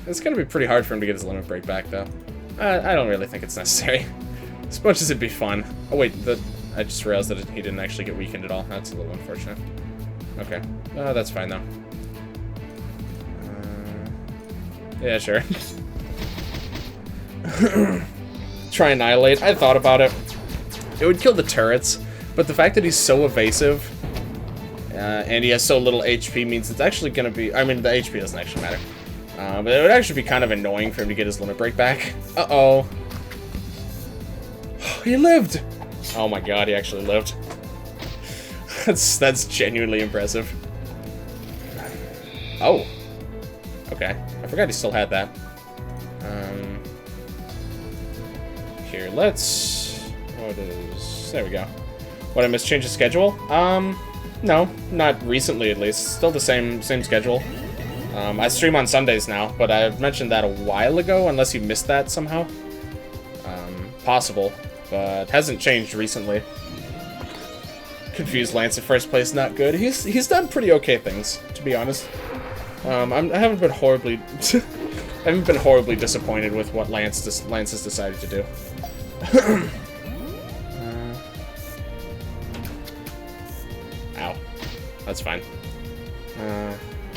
It's going to be pretty hard for him to get his limit break back, though. I don't really think it's necessary. As much as it'd be fun. Oh, wait. I just realized that he didn't actually get weakened at all. That's a little unfortunate. Okay. That's fine, though. Yeah, sure. Try Annihilate. I thought about it. It would kill the turrets, but the fact that he's so evasive and he has so little HP means it's actually going to be... I mean, the HP doesn't actually matter. But it would actually be kind of annoying for him to get his limit break back. Uh-oh. He lived! Oh my god, he actually lived. That's genuinely impressive. Oh. Okay. I forgot he still had that. Here, let's... What is... There we go. What, I missed change of schedule? No. Not recently, at least. Still the same schedule. I stream on Sundays now, but I mentioned that a while ago, unless you missed that somehow. Possible, but hasn't changed recently. Confused Lance in first place, not good. He's done pretty okay things, to be honest. I haven't been horribly... I haven't been horribly disappointed with what Lance has decided to do. Ow. That's fine.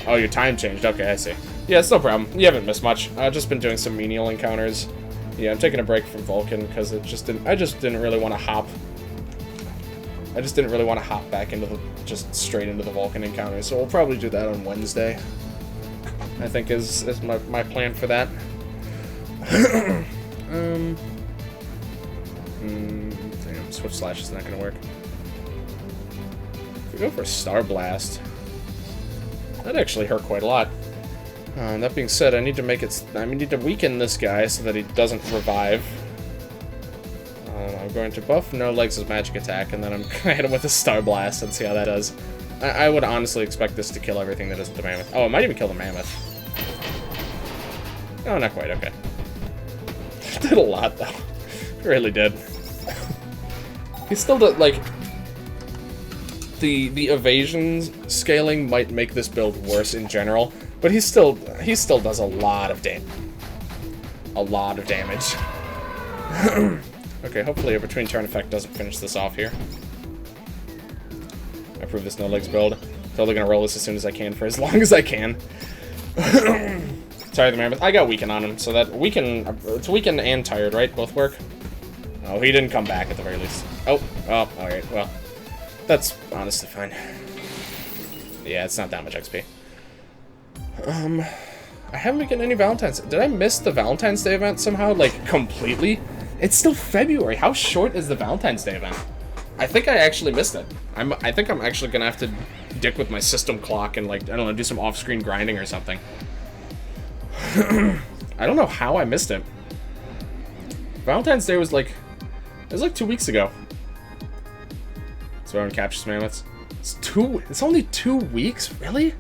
Oh, your time changed. Okay, I see. Yeah, it's no problem. You haven't missed much. I've just been doing some menial encounters. Yeah, I'm taking a break from Vulcan because I just didn't really want to hop. I just didn't really want to hop back into just straight into the Vulcan encounter. So we'll probably do that on Wednesday. I think is my plan for that. Damn, Switch Slash is not gonna work. If we go for Star Blast, that actually hurt quite a lot. That being said, I need to weaken this guy so that he doesn't revive. I'm going to buff No Legs' magic attack, and then I'm gonna hit him with a Star Blast and see how that does. I would honestly expect this to kill everything that isn't the Mammoth. Oh, it might even kill the Mammoth. Oh, not quite, okay. Did a lot, though. It really did. He still did, like... The evasion scaling might make this build worse in general, but he still does a lot of damage. A lot of damage. Okay, hopefully a between turn effect doesn't finish this off here. I approve this No Legs build. Totally gonna roll this as soon as I can for as long as I can. Sorry, the Mammoth. I got Weaken on him, so that it's Weaken and Tired, right? Both work? Oh, he didn't come back at the very least. Oh, alright, well. That's honestly fine. Yeah, it's not that much XP. I haven't been getting any Valentine's. Did I miss the Valentine's Day event somehow? Like, completely? It's still February. How short is the Valentine's Day event? I think I actually missed it. I think I'm actually gonna have to dick with my system clock and, like, I don't know, do some off-screen grinding or something. I don't know how I missed it. Valentine's Day was like... It was like 2 weeks ago. So everyone captures mammoths. It's only 2 weeks? Really?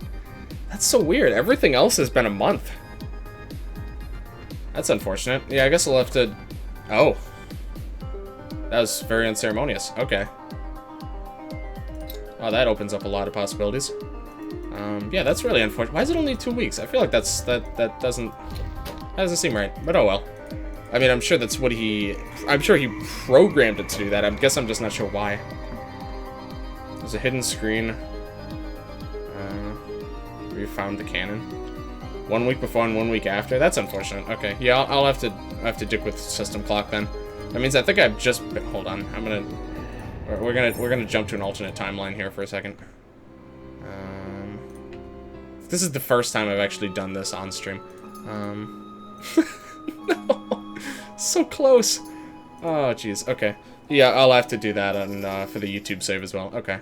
That's so weird. Everything else has been a month. That's unfortunate. Yeah, I guess I'll have to... Oh. That was very unceremonious. Okay. Oh, that opens up a lot of possibilities. Yeah, that's really unfortunate. Why is it only 2 weeks? I feel like that doesn't seem right. But oh well. I mean, I'm sure that's what I'm sure he programmed it to do that. I guess I'm just not sure why. There's a hidden screen. We found the cannon. 1 week before and 1 week after. That's unfortunate. Okay, yeah, I'll have to dick with system clock then. That means I think I've just been, hold on. We're gonna jump to an alternate timeline here for a second. This is the first time I've actually done this on stream. No, so close. Oh, jeez. Okay. Yeah, I'll have to do that on for the YouTube save as well. Okay.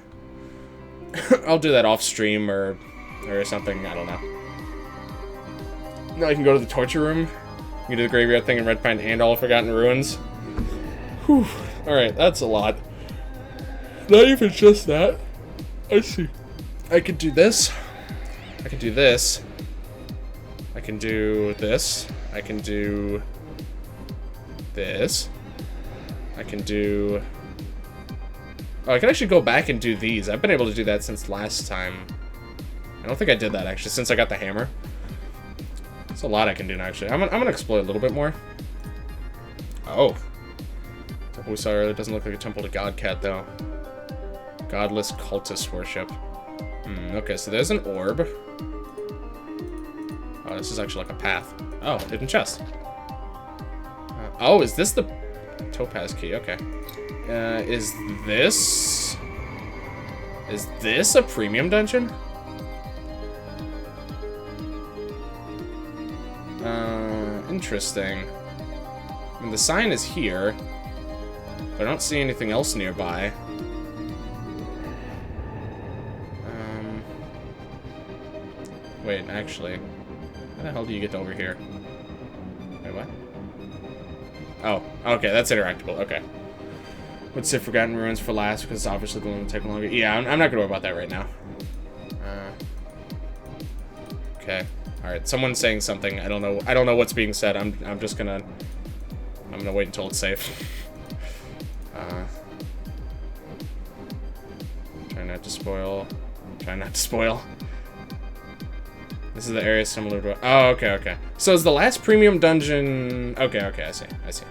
I'll do that off stream or something. I don't know. Now I can go to the torture room. You can do the graveyard thing in Redpine and all Forgotten Ruins. Whew. Alright, that's a lot. Not even just that. I see. I could do this. I can do this. I can do this. I can do this. I can do... Oh, I can actually go back and do these. I've been able to do that since last time. I don't think I did that, actually, since I got the hammer. There's a lot I can do now, actually. I'm gonna explore a little bit more. Oh. The temple we saw earlier doesn't look like a temple to Godcat, though. Godless cultist worship. Okay, so there's an orb. Oh, this is actually like a path. Oh, hidden chest. Oh, is this the topaz key? Okay. Is this a premium dungeon? Interesting. I mean, the sign is here, but I don't see anything else nearby. Wait, actually, how the hell do you get over here? Wait, what? Oh, okay, that's interactable. Okay. Let's say Forgotten Ruins for last, because it's obviously the one that take longer. Yeah, I'm not gonna worry about that right now. Okay. All right. Someone's saying something. I don't know what's being said. I'm gonna wait until it's safe. Try not to spoil. Try not to spoil. This is the area similar to... Oh, okay, okay. So is the last premium dungeon... Okay, okay, I see, I see.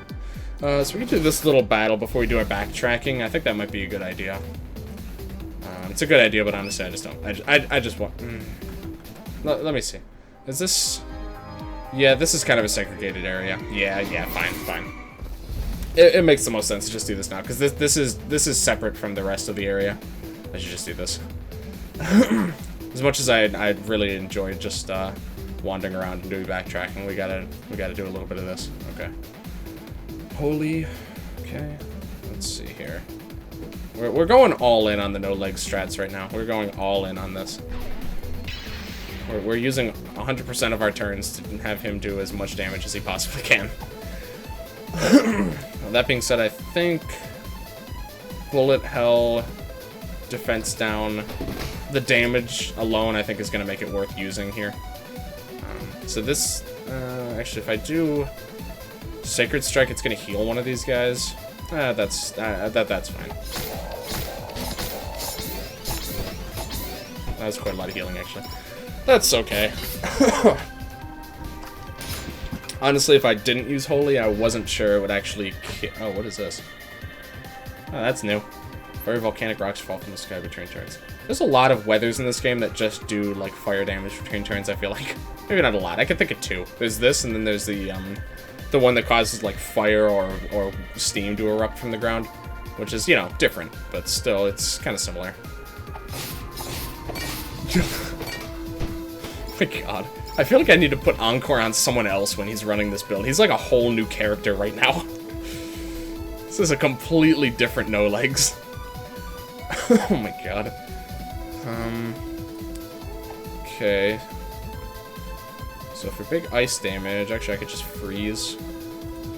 So we can do this little battle before we do our backtracking. I think that might be a good idea. It's a good idea, but honestly, I just don't. I just want... Let me see. Is this... Yeah, this is kind of a segregated area. Yeah, fine. It makes the most sense to just do this now, because this is separate from the rest of the area. I should just do this. As much as I really enjoyed just wandering around and doing backtracking, we gotta do a little bit of this. Okay. Holy. Okay. Let's see here. We're going all in on the no leg strats right now. We're going all in on this. We're using 100% of our turns to have him do as much damage as he possibly can. That being said, I think bullet hell, defense down, the damage alone I think is going to make it worth using here. So this, actually if I do Sacred Strike, it's going to heal one of these guys. That's fine. That was quite a lot of healing actually. That's okay. Honestly, if I didn't use Holy, I wasn't sure it would actually oh, what is this? Oh, that's new. Very volcanic rocks fall from the sky between turns. There's a lot of weathers in this game that just do, like, fire damage between turns, I feel like. Maybe not a lot. I can think of two. There's this, and then there's the one that causes, like, fire or steam to erupt from the ground. Which is, you know, different. But still, it's kind of similar. Oh my god. I feel like I need to put Encore on someone else when he's running this build. He's like a whole new character right now. This is a completely different no legs. Oh my god. Okay. So for big ice damage, actually I could just freeze.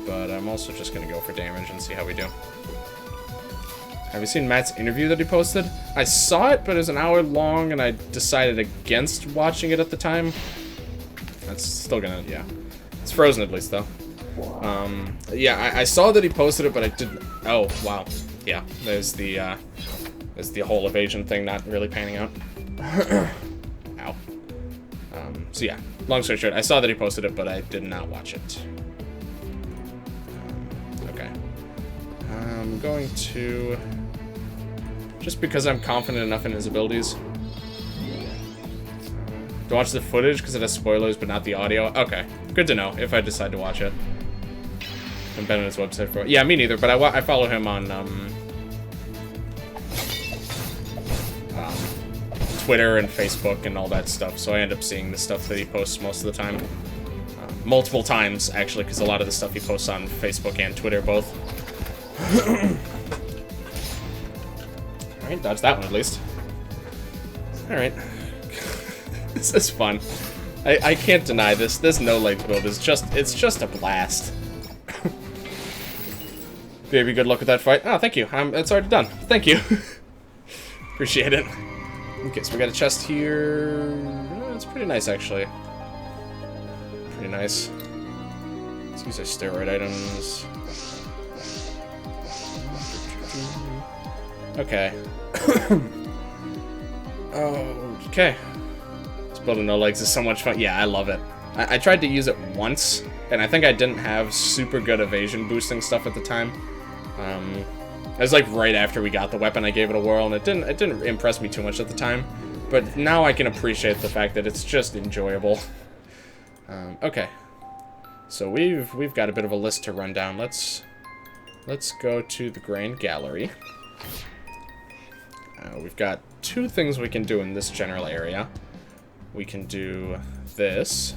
But I'm also just gonna go for damage and see how we do. Have you seen Matt's interview that he posted? I saw it, but it was an hour long, and I decided against watching it at the time. That's still gonna, yeah. It's frozen at least, though. Yeah, I saw that he posted it, but I didn't... Oh, wow. Yeah, there's the whole evasion thing not really panning out. Ow. So yeah, long story short, I saw that he posted it, but I did not watch it. Okay. I'm going to... Just because I'm confident enough in his abilities. To watch the footage because it has spoilers but not the audio. Okay, good to know if I decide to watch it. I haven't been on his website for... Yeah, me neither, but I follow him on Twitter and Facebook and all that stuff, so I end up seeing the stuff that he posts most of the time. Multiple times, actually, because a lot of the stuff he posts on Facebook and Twitter both. Alright, dodge that one at least. Alright. This is fun. I can't deny this. This no-legs build is just a blast. Baby, good luck with that fight. Oh, thank you. It's already done. Thank you. Appreciate it. Okay, so we got a chest here. Oh, it's pretty nice, actually. Pretty nice. Let's use our steroid items. Okay. Oh, okay. This build of no legs is so much fun. Yeah, I love it. I tried to use it once, and I think I didn't have super good evasion boosting stuff at the time. It was like right after we got the weapon, I gave it a whirl, and it didn't impress me too much at the time. But now I can appreciate the fact that it's just enjoyable. Okay, so we've got a bit of a list to run down. Let's go to the Grand Gallery. We've got 2 things we can do in this general area. We can do this.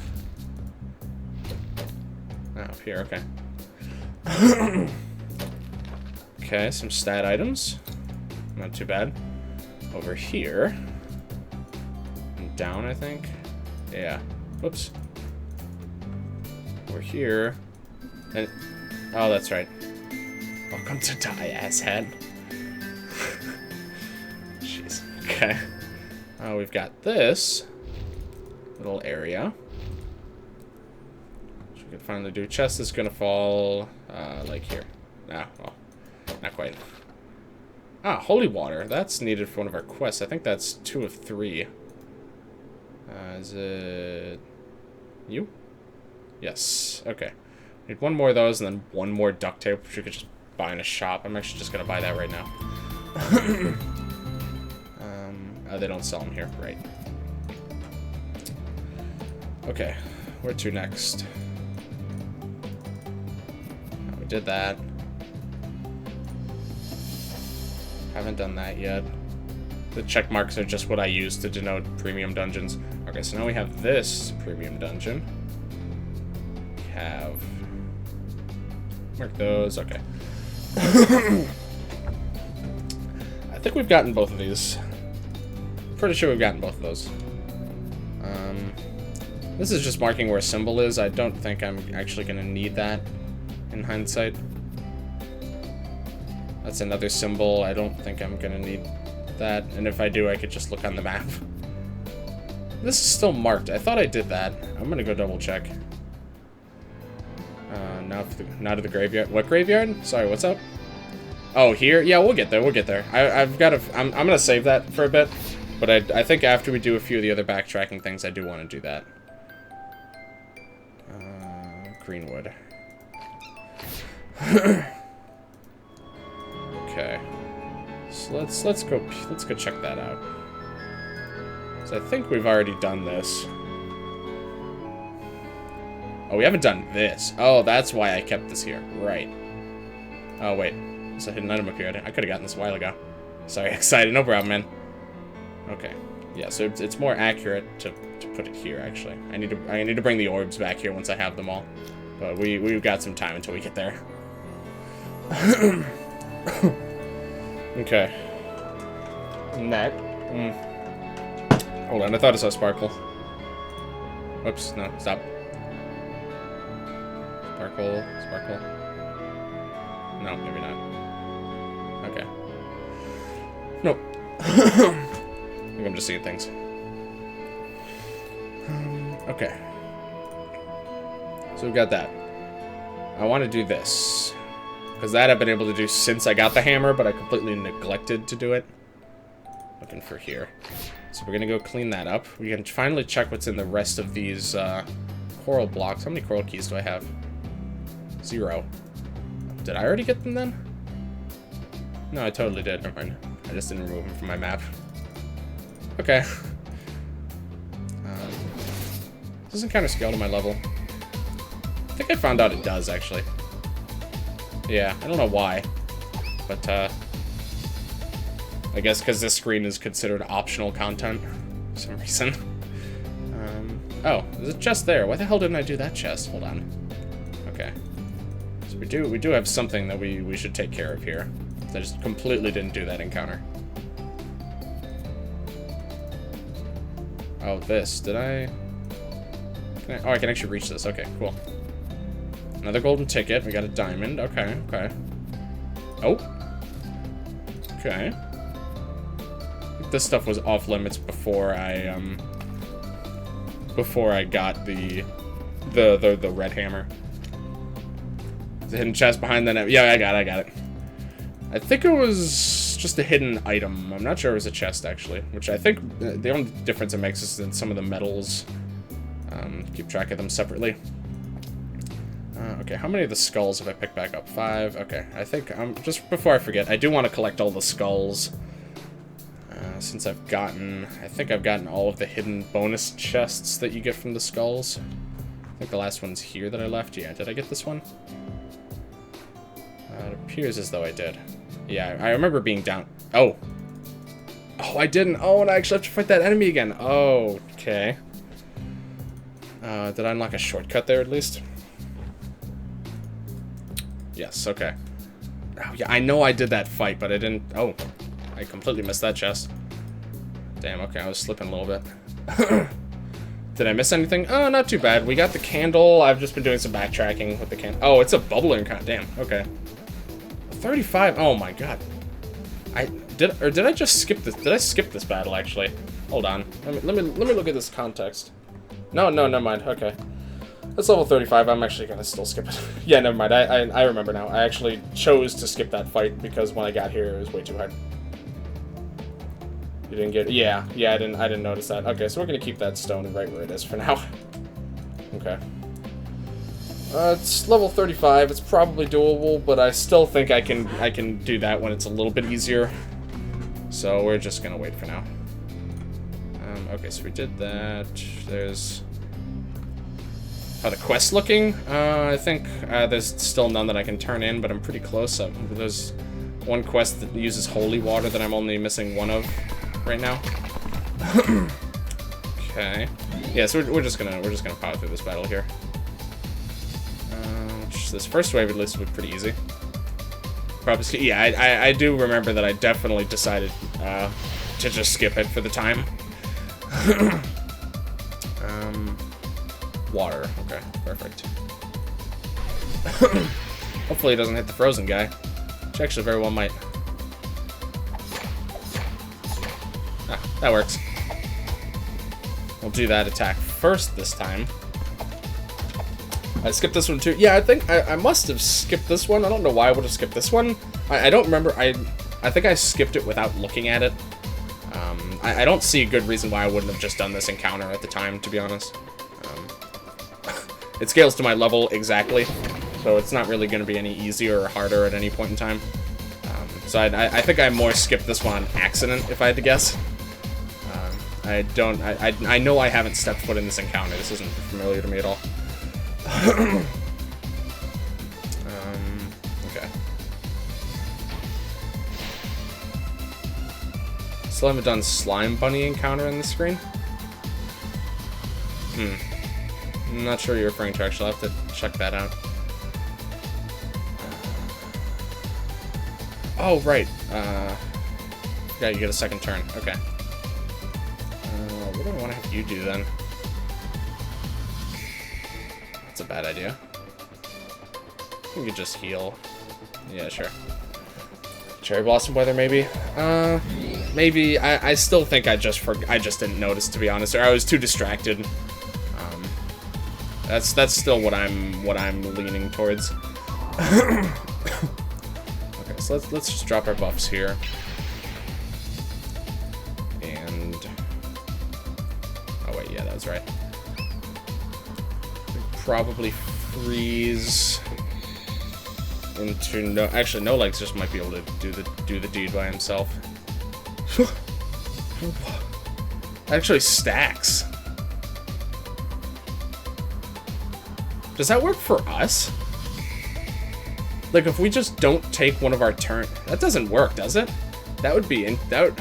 Oh, up here, okay. Okay, some stat items. Not too bad. Over here. And down, I think. Yeah. Whoops. Over here. And... Oh, that's right. Welcome to die, asshat. Jeez. Okay. We've got this little area. Which we can finally do. Chest is gonna fall, like here. Ah, well. Not quite. Ah, holy water. That's needed for one of our quests. I think that's 2 of 3. Is it... you? Yes. Okay. Need 1 more of those, and then 1 more duct tape, which you could just buy in a shop. I'm actually just gonna buy that right now. They don't sell them here. Right. Okay. Where to next? We did that. Haven't done that yet. The check marks are just what I use to denote premium dungeons. Okay, so now we have this premium dungeon. We have... mark those, okay. I think we've gotten both of these. Pretty sure we've gotten both of those. This is just marking where a symbol is. I don't think I'm actually going to need that in hindsight. That's another symbol. I don't think I'm gonna need that. And if I do, I could just look on the map. This is still marked. I thought I did that. I'm gonna go double check. Now to the graveyard. What graveyard? Sorry, what's up? Oh, here? Yeah, we'll get there. We'll get there. I've got to... I'm gonna save that for a bit. But I think after we do a few of the other backtracking things, I do want to do that. Greenwood. Okay, so let's go check that out. So I think we've already done this. Oh, we haven't done this. Oh, that's why I kept this here. Right. Oh wait, there's a hidden item up here. I could have gotten this a while ago. Sorry, excited. No problem, man. Okay. Yeah, so it's more accurate to put it here. Actually, I need to bring the orbs back here once I have them all. But we've got some time until we get there. Okay. Net. Hold on, I thought I saw Sparkle. Whoops, no, stop. Sparkle, Sparkle. No, maybe not. Okay. Nope. I think I'm just seeing things. Okay. So we've got that. I want to do this. Because that I've been able to do since I got the hammer, but I completely neglected to do it. Looking for here. So we're going to go clean that up. We can finally check what's in the rest of these coral blocks. How many coral keys do I have? 0. Did I already get them then? No, I totally did. Never mind. I just didn't remove him from my map. Okay. Doesn't counter scale to my level. I think I found out it does, actually. Yeah, I don't know why. But, I guess because this screen is considered optional content for some reason. Oh, there's a chest there. Why the hell didn't I do that chest? Hold on. Okay. So we do have something that we should take care of here. I just completely didn't do that encounter. Oh, this. Did I... Oh, I can actually reach this. Okay, cool. Another golden ticket. We got a diamond. Okay, okay. Oh. Okay. I think this stuff was off limits before I got the red hammer. The hidden chest behind the net. Yeah, I got it. I think it was just a hidden item. I'm not sure it was a chest, actually. Which I think the only difference it makes is that some of the metals... keep track of them separately. Okay, how many of the skulls have I picked back up? 5. Okay, I think, just before I forget, I do want to collect all the skulls. Since I think I've gotten all of the hidden bonus chests that you get from the skulls. I think the last one's here that I left. Yeah, did I get this one? It appears as though I did. Yeah, I remember being down. Oh. Oh, I didn't. Oh, and I actually have to fight that enemy again. Oh, okay. Did I unlock a shortcut there at least? Yes, okay. Oh, yeah, I know I did that fight, but I didn't... Oh, I completely missed that chest. Damn, okay, I was slipping a little bit. Did I miss anything? Oh, not too bad. We got the candle. I've just been doing some backtracking with the candle. Oh, it's a bubbling kind. Damn, okay. 35. Oh my god. Did I just skip this? Did I skip this battle, actually? Hold on. Let me look at this context. No, never mind. Okay. That's level 35. I'm actually gonna still skip it. Yeah, never mind. I remember now. I actually chose to skip that fight because when I got here, it was way too hard. You didn't get... Yeah, I didn't notice that. Okay, so we're gonna keep that stone right where it is for now. Okay. It's level 35. It's probably doable, but I still think I can do that when it's a little bit easier. So we're just gonna wait for now. Okay, so we did that. There's... How the quest looking? I think there's still none that I can turn in, but I'm pretty close. There's one quest that uses holy water that I'm only missing one of right now. Okay. Yeah, so we're just gonna power through this battle here. This first wave at least was pretty easy. Probably, yeah, I do remember that I definitely decided to just skip it for the time. Water. Okay, perfect. Hopefully it doesn't hit the frozen guy, which actually very well might. Ah, that works. We'll do that attack first this time. I skipped this one too. Yeah, I think I must have skipped this one. I don't know why I would have skipped this one. I don't remember. I think I skipped it without looking at it. I don't see a good reason why I wouldn't have just done this encounter at the time, to be honest. It scales to my level exactly, so it's not really going to be any easier or harder at any point in time. So I think I more skipped this one on accident, if I had to guess. I know I haven't stepped foot in this encounter. This isn't familiar to me at all. Okay. Still haven't done slime bunny encounter in the screen. I'm not sure what you're referring to, actually. I'll have to check that out. Oh, right. Yeah, you get a second turn. Okay. What do I want to have you do, then? That's a bad idea. You could just heal. Yeah, sure. Cherry Blossom Weather, maybe? Maybe. I still think I just didn't notice, to be honest. Or I was too distracted. That's still what I'm leaning towards. Okay, so let's just drop our buffs here. And oh wait, yeah, that's right. Probably freeze into no. Actually, No Legs just might be able to do the deed by himself. That actually stacks. Does that work for us? Like, if we just don't take one of our turn, that doesn't work, does it? That would be that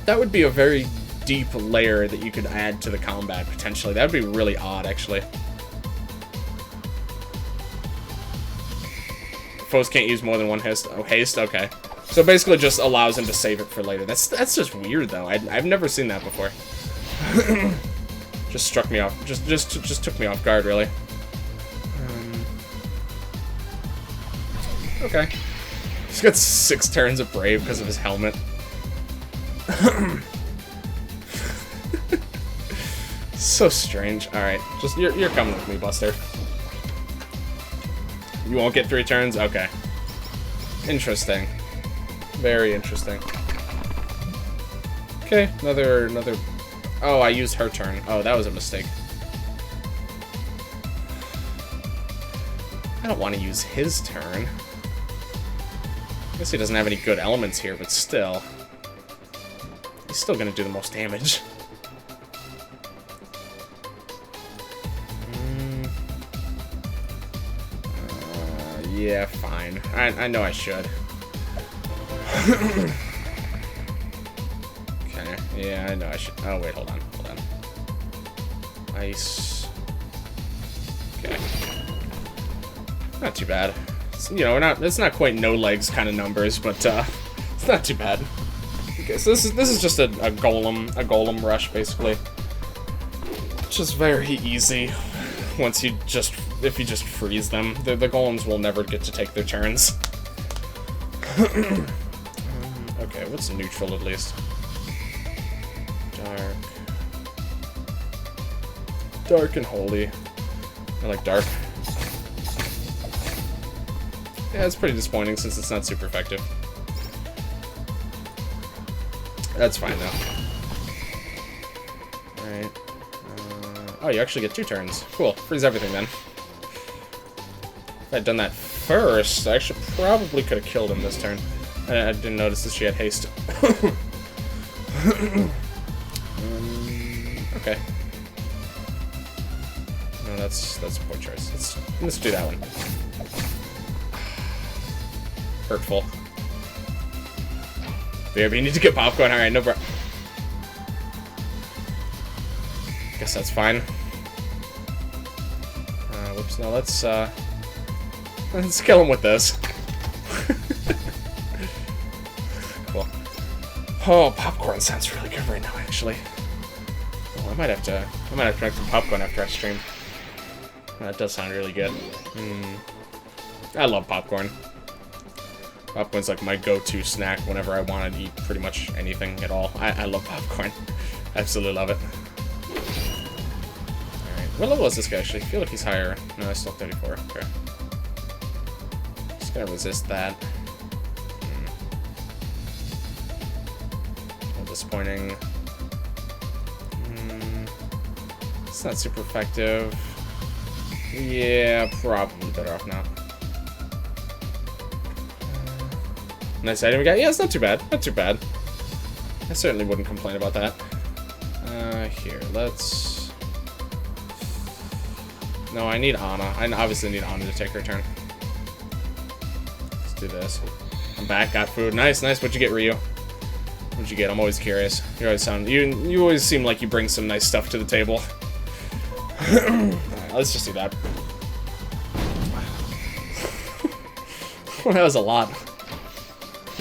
would be a very deep layer that you could add to the combat potentially. That would be really odd, actually. Foes can't use more than one haste. Oh, haste. Okay. So basically, just allows him to save it for later. That's just weird, though. I've never seen that before. Just struck me off. Just took me off guard, really. Okay. He's got 6 turns of Brave because of his helmet. So strange. Alright, just you're coming with me, Buster. You won't get 3 turns? Okay. Interesting. Very interesting. Okay, another... Oh, I used her turn. Oh, that was a mistake. I don't want to use his turn. I guess he doesn't have any good elements here, but still. He's still gonna do the most damage. Yeah, fine. I know I should. Okay, yeah, I know I should. Oh, wait, hold on. Ice. Okay. Not too bad. It's, you know, it's not quite no legs kind of numbers, but it's not too bad. Okay, so this is just a golem rush basically. Just very easy. Once you just if you just freeze them, the golems will never get to take their turns. Okay, what's neutral at least? Dark and holy. I like dark. Yeah, it's pretty disappointing since it's not super effective. That's fine though. Alright. Oh, you actually get 2 turns. Cool. Freeze everything then. If I'd done that first, I actually probably could have killed him this turn. I didn't notice that she had haste. Okay. No, that's a poor choice. Let's do that one. Hurtful. There, but you need to get popcorn. Alright, no bro. Guess that's fine. Whoops, no, let's kill him with this. Cool. Oh, popcorn sounds really good right now, actually. Oh, I might have to make some popcorn after I stream. That does sound really good. I love popcorn. Popcorn's like my go-to snack whenever I want to eat pretty much anything at all. I love popcorn. Absolutely love it. Alright, what level is this guy actually? I feel like he's higher. No, he's still 34. Okay. Just gonna resist that. Disappointing. It's not super effective. Yeah, probably better off now. Nice item we got. Yeah, it's not too bad. Not too bad. I certainly wouldn't complain about that. Here, let's... No, I need Ana. I obviously need Ana to take her turn. Let's do this. I'm back. Got food. Nice, nice. What'd you get, Ryu? What'd you get? I'm always curious. You always seem like you bring some nice stuff to the table. Alright, let's just do that. Well, that was a lot.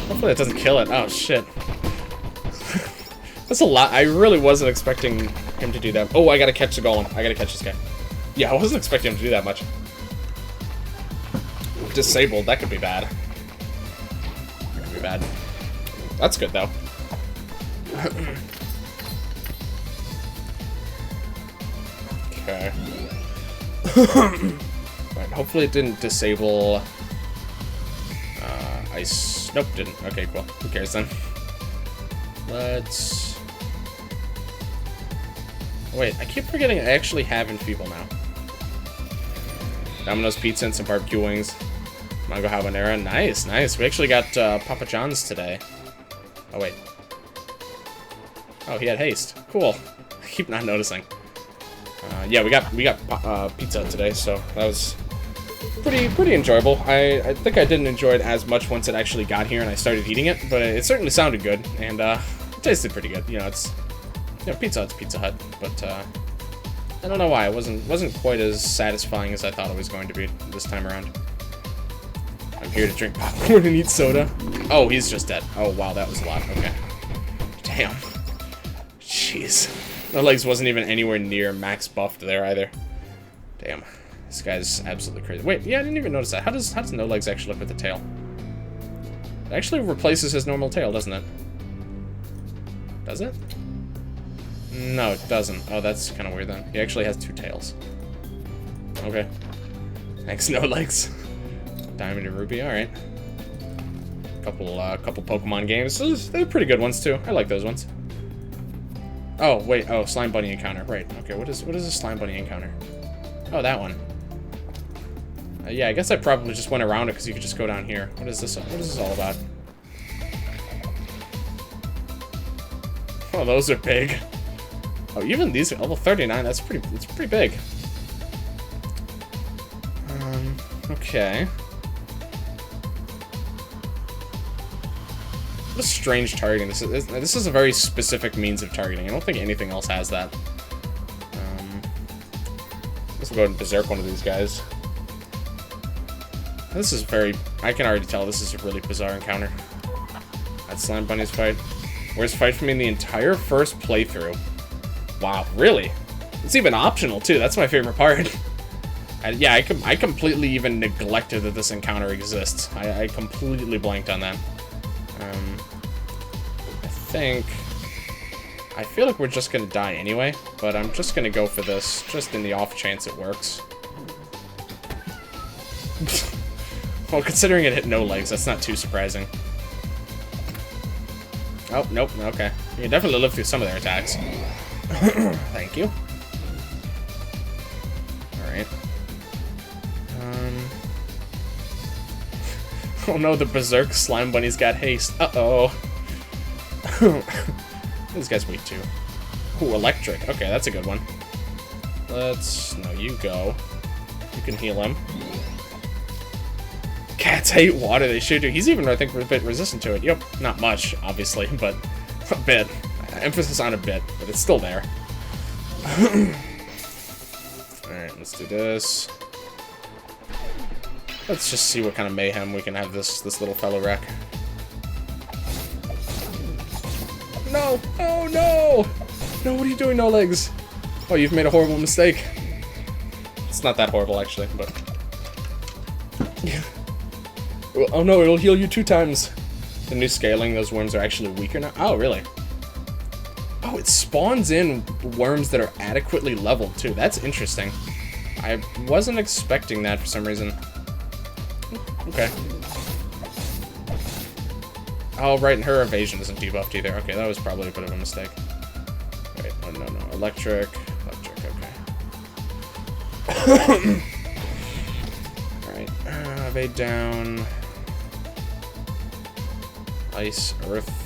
Hopefully that doesn't kill it. Oh, shit. That's a lot. I really wasn't expecting him to do that. Oh, I gotta catch the golem. I gotta catch this guy. Yeah, I wasn't expecting him to do that much. Disabled. That could be bad. That could be bad. That's good, though. Okay. Right, hopefully it didn't disable... ice... Nope, didn't. Okay, cool. Who cares then? Let's... Wait, I keep forgetting I actually have Enfeeble now. Domino's Pizza and some barbecue wings. Mango habanero. Nice, nice. We actually got Papa John's today. Oh, wait. Oh, he had haste. Cool. I keep not noticing. Yeah, we got pizza today, so that was pretty enjoyable. I think I didn't enjoy it as much once it actually got here and I started eating it, but it certainly sounded good, and it tasted pretty good. You know, it's Pizza Hut's Pizza Hut, but I don't know why it wasn't quite as satisfying as I thought it was going to be this time around. I'm here to drink popcorn and eat soda. Oh, he's just dead. Oh wow, that was a lot. Okay. Damn. Jeez. No legs wasn't even anywhere near max buffed there either. Damn. This guy's absolutely crazy. Wait, yeah, I didn't even notice that. How does no legs actually look with the tail? It actually replaces his normal tail, doesn't it? Does it? No, it doesn't. Oh, that's kind of weird then. He actually has 2 tails. Okay. Thanks, no legs. Diamond and Ruby, alright. Couple Pokemon games. They're pretty good ones too. I like those ones. Oh, wait. Oh, Slime Bunny encounter. Right. Okay, what is a Slime Bunny encounter? Oh, that one. Yeah, I guess I probably just went around it because you could just go down here. What is this all about? Oh, those are big. Oh, even these are level 39. It's pretty big. Okay. What a strange targeting. This is a very specific means of targeting. I don't think anything else has that. Let's go ahead and berserk one of these guys. This is I can already tell this is a really bizarre encounter. That's Slime Bunny's fight. Worst fight for me in the entire first playthrough. Wow, really? It's even optional too. That's my favorite part. Yeah, I completely even neglected that this encounter exists. I completely blanked on that. I feel like we're just gonna die anyway, but I'm just gonna go for this, just in the off chance it works. Well, considering it hit no legs, that's not too surprising. Oh, nope, okay. You can definitely live through some of their attacks. Thank you. Alright. Oh no, the Berserk Slime Bunny's got haste. Uh-oh. This guy's weak too. Ooh, electric. Okay, that's a good one. No, you go. You can heal him. Cats hate water, they sure do. He's even, I think, a bit resistant to it. Yep, not much, obviously, but a bit. Emphasis on a bit, but it's still there. Alright, let's do this. Let's just see what kind of mayhem we can have this little fellow wreck. No! Oh no! No, what are you doing, no legs? Oh, you've made a horrible mistake. It's not that horrible, actually, but... Oh no, it'll heal you 2 times. The new scaling, those worms are actually weaker now. Oh, really? Oh, it spawns in worms that are adequately leveled, too. That's interesting. I wasn't expecting that for some reason. Okay. Oh, right, and her evasion isn't debuffed either. Okay, that was probably a bit of a mistake. Wait, oh, no. Electric, okay. Alright, evade down. Ice, earth.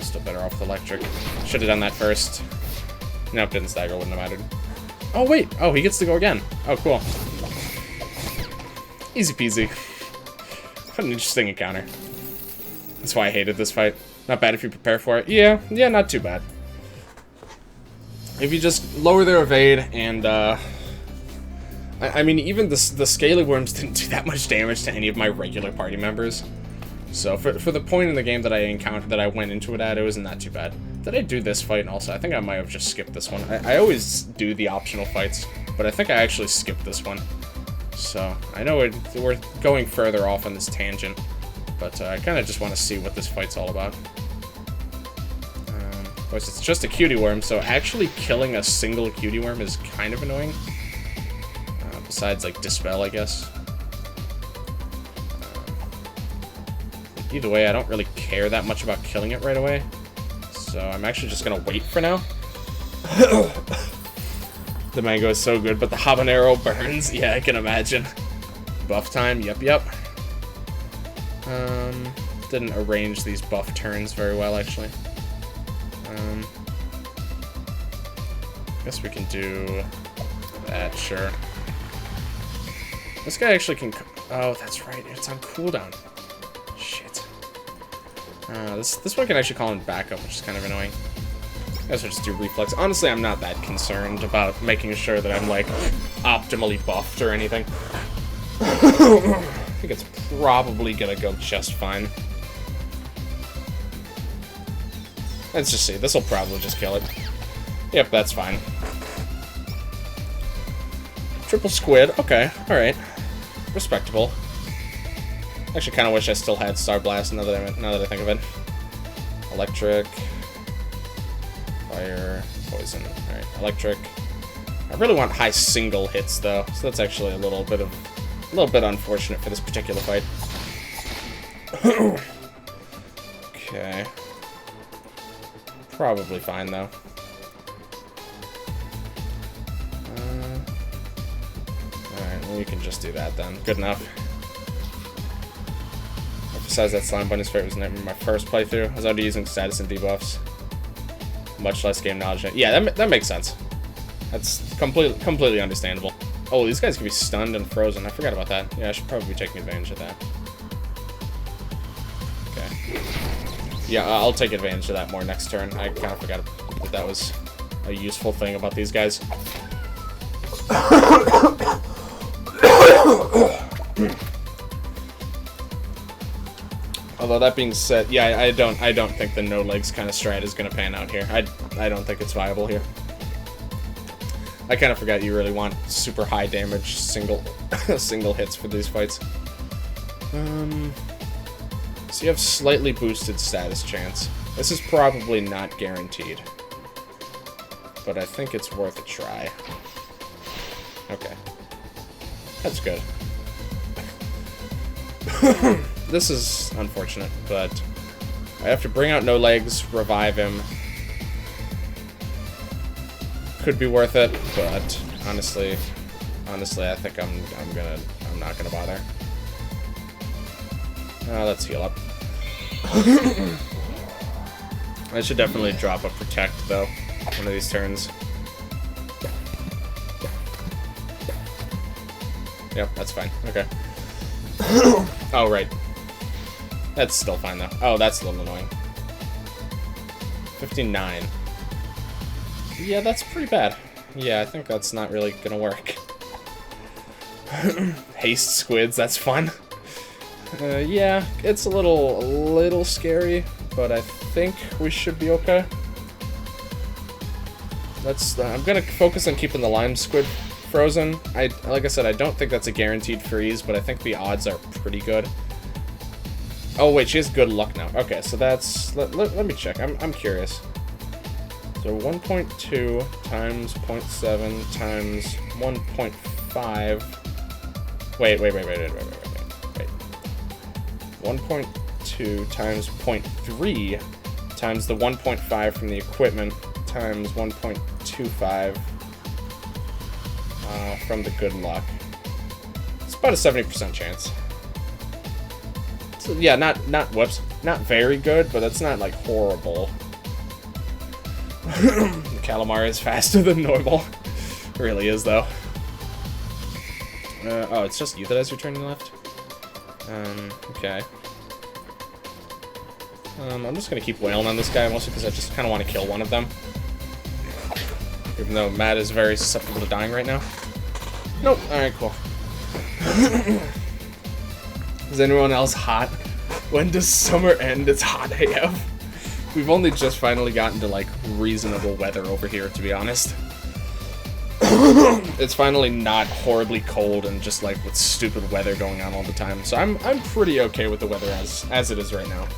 Still better off with electric. Should have done that first. Nope, didn't stagger, wouldn't have mattered. Oh, wait. Oh, he gets to go again. Oh, cool. Easy peasy. What an interesting encounter. That's why I hated this fight. Not bad if you prepare for it. Yeah, not too bad. If you just lower their evade and, I mean, even the scaly worms didn't do that much damage to any of my regular party members. So for the point in the game that I went into it at, it wasn't that too bad. Did I do this fight also? I think I might have just skipped this one. I always do the optional fights, but I think I actually skipped this one. So I know we're going further off on this tangent, but I kind of just want to see what this fight's all about. Of course, it's just a cutie worm, so actually killing a single cutie worm is kind of annoying. Besides, like, Dispel, I guess. Either way, I don't really care that much about killing it right away. So I'm actually just gonna wait for now. The mango is so good, but the habanero burns. Yeah, I can imagine. Buff time, yep. Didn't arrange these buff turns very well, actually. Guess we can do that, sure. This guy actually can... Oh, that's right. It's on cooldown. Shit. This one can actually call in backup, which is kind of annoying. I guess I'll just do reflex. Honestly, I'm not that concerned about making sure that I'm, like, optimally buffed or anything. I think it's probably gonna go just fine. Let's just see. This'll probably just kill it. Yep, that's fine. Triple squid. Okay, alright. Respectable. Actually, kind of wish I still had Star Blast now that I think of it. Electric. Fire. Poison. Alright, electric. I really want high single hits, though, so that's actually a little bit unfortunate for this particular fight. Okay. Probably fine, though. Alright, well, you can just do that, then. Good enough. Besides that slime bunny's fight was never my first playthrough. I was already using status and debuffs. Much less game knowledge. Yeah, that makes sense. That's completely understandable. Oh, these guys can be stunned and frozen. I forgot about that. Yeah, I should probably be taking advantage of that. Okay. Yeah, I'll take advantage of that more next turn. I kind of forgot that that was a useful thing about these guys. Although that being said, yeah, I don't think the no legs kind of strat is gonna pan out here. I don't think it's viable here. I kind of forgot you really want super high damage single hits for these fights. So you have slightly boosted status chance. This is probably not guaranteed, but I think it's worth a try. Okay, that's good. This is unfortunate, but I have to bring out no legs, revive him. Could be worth it, but honestly, I think I'm not gonna bother. Let's heal up. I should definitely drop a protect though, one of these turns. Yep, that's fine. Okay. Oh, right. That's still fine though. Oh, that's a little annoying. 59. Yeah, that's pretty bad. Yeah, I think that's not really gonna work. Haste squids, that's fun. Yeah, it's a little scary, but I think we should be okay. I'm gonna focus on keeping the lime squid frozen. Like I said, I don't think that's a guaranteed freeze, but I think the odds are pretty good. Oh wait, she has good luck now. Okay, so that's let me check. I'm curious. So 1.2 times 0.7 times 1.5. Wait. 1.2 times 0.3 times the 1.5 from the equipment times 1.25 from the good luck. It's about a 70% chance. So yeah, not very good, but that's not like horrible. Calamari is faster than normal. Really is though. Oh, it's just you that has your turning left? Okay. I'm just gonna keep wailing on this guy, mostly because I just kind of want to kill one of them. Even though Matt is very susceptible to dying right now. Nope. Alright, cool. Is anyone else hot? When does summer end? It's hot AF. We've only just finally gotten to, like, reasonable weather over here, to be honest. It's finally not horribly cold and just, like, with stupid weather going on all the time. So I'm pretty okay with the weather as it is right now.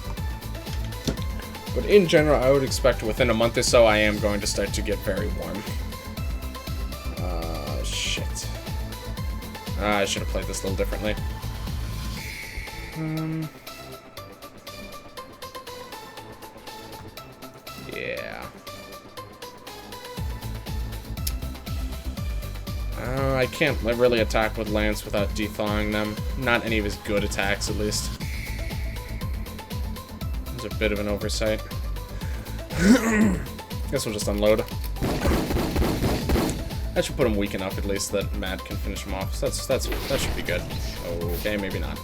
But in general, I would expect within a month or so, I am going to start to get very warm. Shit. I should have played this a little differently. Yeah. I can't really attack with Lance without dethawing them. Not any of his good attacks, at least. There's a bit of an oversight. Guess we'll just unload. That should put him weak enough, at least, that Matt can finish him off. So that should be good. Okay, maybe not.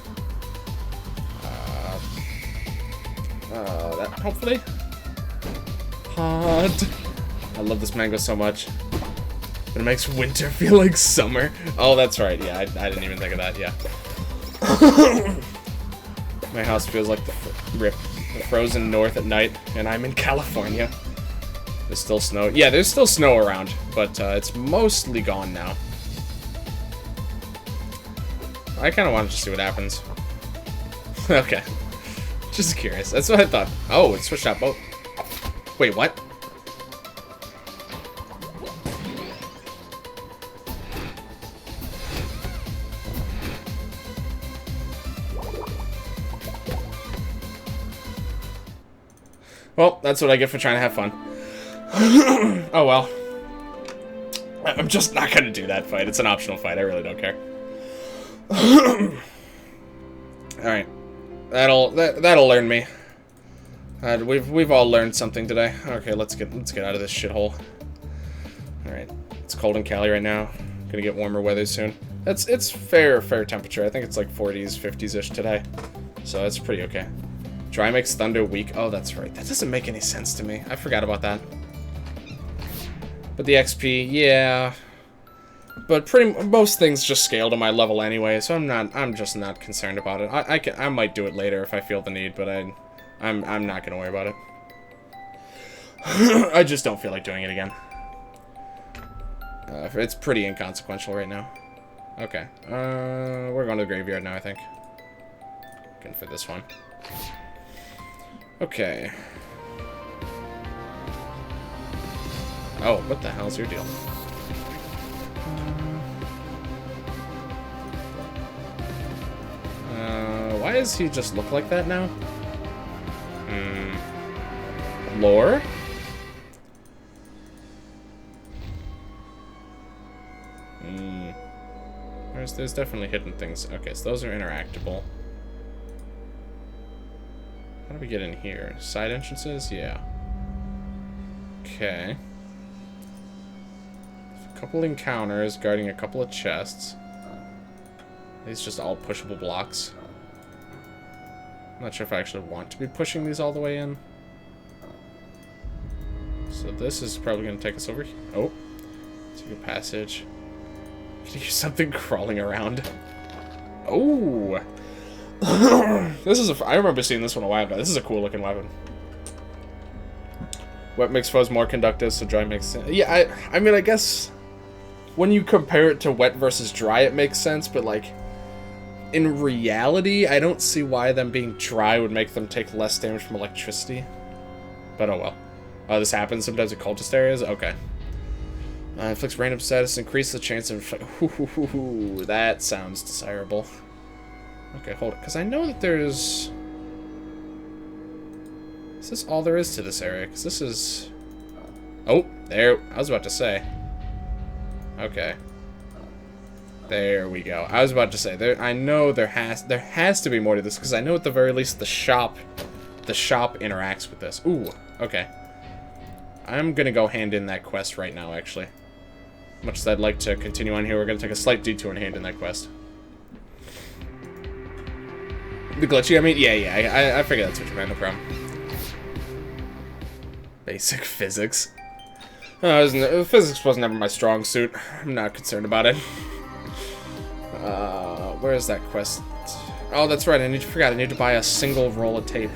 That hopefully. Hot. I love this mango so much. But it makes winter feel like summer. Oh, that's right. Yeah, I didn't even think of that. Yeah. My house feels like the frozen north at night, and I'm in California. There's still snow. Yeah, there's still snow around, but it's mostly gone now. I kind of wanted to see what happens. Okay. Just curious. That's what I thought. Oh, it switched out both. Wait, what? Well, that's what I get for trying to have fun. Oh well. I'm just not gonna do that fight. It's an optional fight. I really don't care. Alright. That'll learn me. We've all learned something today. Okay, let's get out of this shithole. Alright. It's cold in Cali right now. Gonna get warmer weather soon. It's fair temperature. I think it's like 40s, 50s-ish today. So that's pretty okay. Dry makes thunder weak. Oh, that's right. That doesn't make any sense to me. I forgot about that. But the XP, yeah. But most things just scale to my level anyway, so I'm just not concerned about it. I might do it later if I feel the need, but I'm not gonna worry about it. I just don't feel like doing it again. It's pretty inconsequential right now. Okay. We're going to the graveyard now, I think. Looking for this one. Okay. Oh, what the hell's your deal? Why does he just look like that now? Lore? There's definitely hidden things. Okay, so those are interactable. How do we get in here? Side entrances? Yeah. Okay. A couple encounters guarding a couple of chests. These just all pushable blocks. I'm not sure if I actually want to be pushing these all the way in. So this is probably going to take us over here. Oh. Secret passage. Can you hear something crawling around? Oh. This is I remember seeing this one a while ago. This is a cool looking weapon. Wet makes foes more conductive, so dry makes sense. Yeah, I mean, I guess when you compare it to wet versus dry, it makes sense, but like in reality, I don't see why them being dry would make them take less damage from electricity. But oh well. Oh, this happens sometimes at cultist areas? Okay. Inflicts random status, increase the chance of... Ooh, that sounds desirable. Okay, hold it, because I know that there's... Is this all there is to this area? Because this is... Oh, there, I was about to say. Okay. There we go. I was about to say, I know there has to be more to this, because I know at the very least the shop interacts with this. Ooh, okay. I'm gonna go hand in that quest right now, actually. Much as I'd like to continue on here, we're gonna take a slight detour and hand in that quest. The glitchy, I mean? Yeah, I figured that's what you meant, no problem. Basic physics. Physics was never my strong suit. I'm not concerned about it. Where is that quest? Oh, that's right, I forgot, I need to buy a single roll of tape.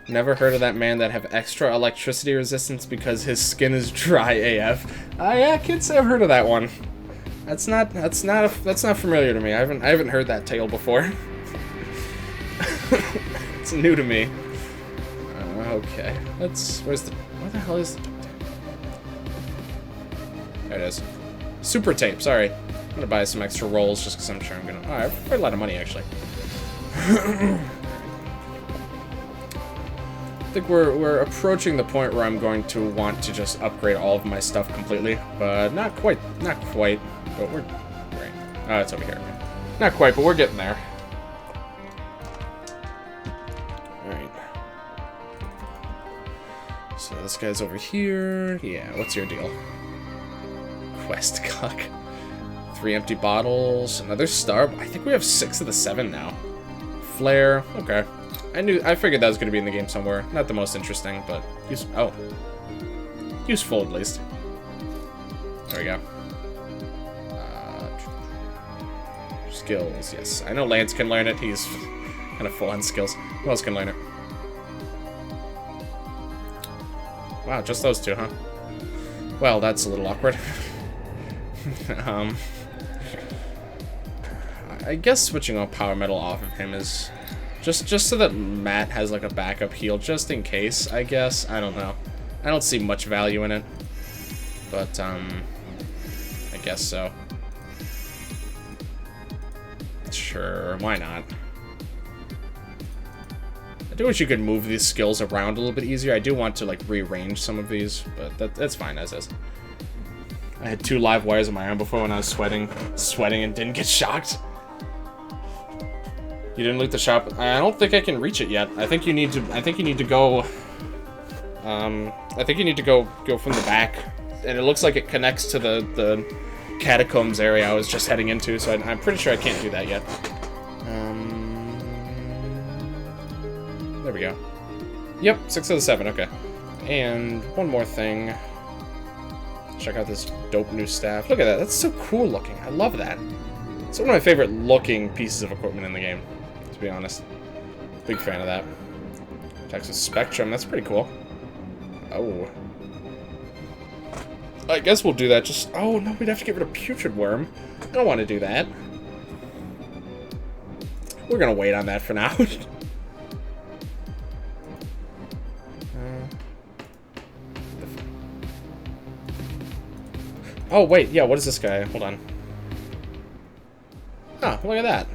Never heard of that man that have extra electricity resistance because his skin is dry AF. Yeah, I can't say I've heard of that one. That's not familiar to me. I haven't heard that tale before. It's new to me. Okay. Where the hell is the tape? There it is. Super tape, sorry. I'm gonna buy some extra rolls just because I'm sure I'm gonna... Oh, I've paid a lot of money, actually. I think we're approaching the point where I'm going to want to just upgrade all of my stuff completely, but not quite, but we're right. Oh, it's over here. Not quite, but we're getting there. So this guy's over here. Yeah, what's your deal? Quest cock. 3 empty bottles. Another star. I think we have 6 of the 7 now. Flare. Okay. I figured that was going to be in the game somewhere. Not the most interesting, but useful at least. There we go. Skills, yes. I know Lance can learn it. He's kind of full on skills. Who else can learn it? Wow, just those 2, huh? Well, that's a little awkward. I guess switching on power metal off of him is just so that Matt has like a backup heal just in case, I guess. I don't know. I don't see much value in it. But I guess so. Sure, why not? I do wish you could move these skills around a little bit easier. I do want to like rearrange some of these, but that's fine as is. I had 2 live wires on my arm before when I was sweating and didn't get shocked. You didn't loot the shop. I don't think I can reach it yet. I think you need to go. I think you need to go from the back, and it looks like it connects to the catacombs area I was just heading into. So I'm pretty sure I can't do that yet. There we go. Yep, 6 of the 7. Okay. And one more thing. Check out this dope new staff. Look at that. That's so cool looking. I love that. It's one of my favorite looking pieces of equipment in the game, to be honest. Big fan of that. Texas Spectrum. That's pretty cool. Oh. I guess we'll do that. Just... Oh, no. We'd have to get rid of Putrid Worm. I don't want to do that. We're going to wait on that for now. Oh, wait, yeah, what is this guy? Hold on. Ah, look at that.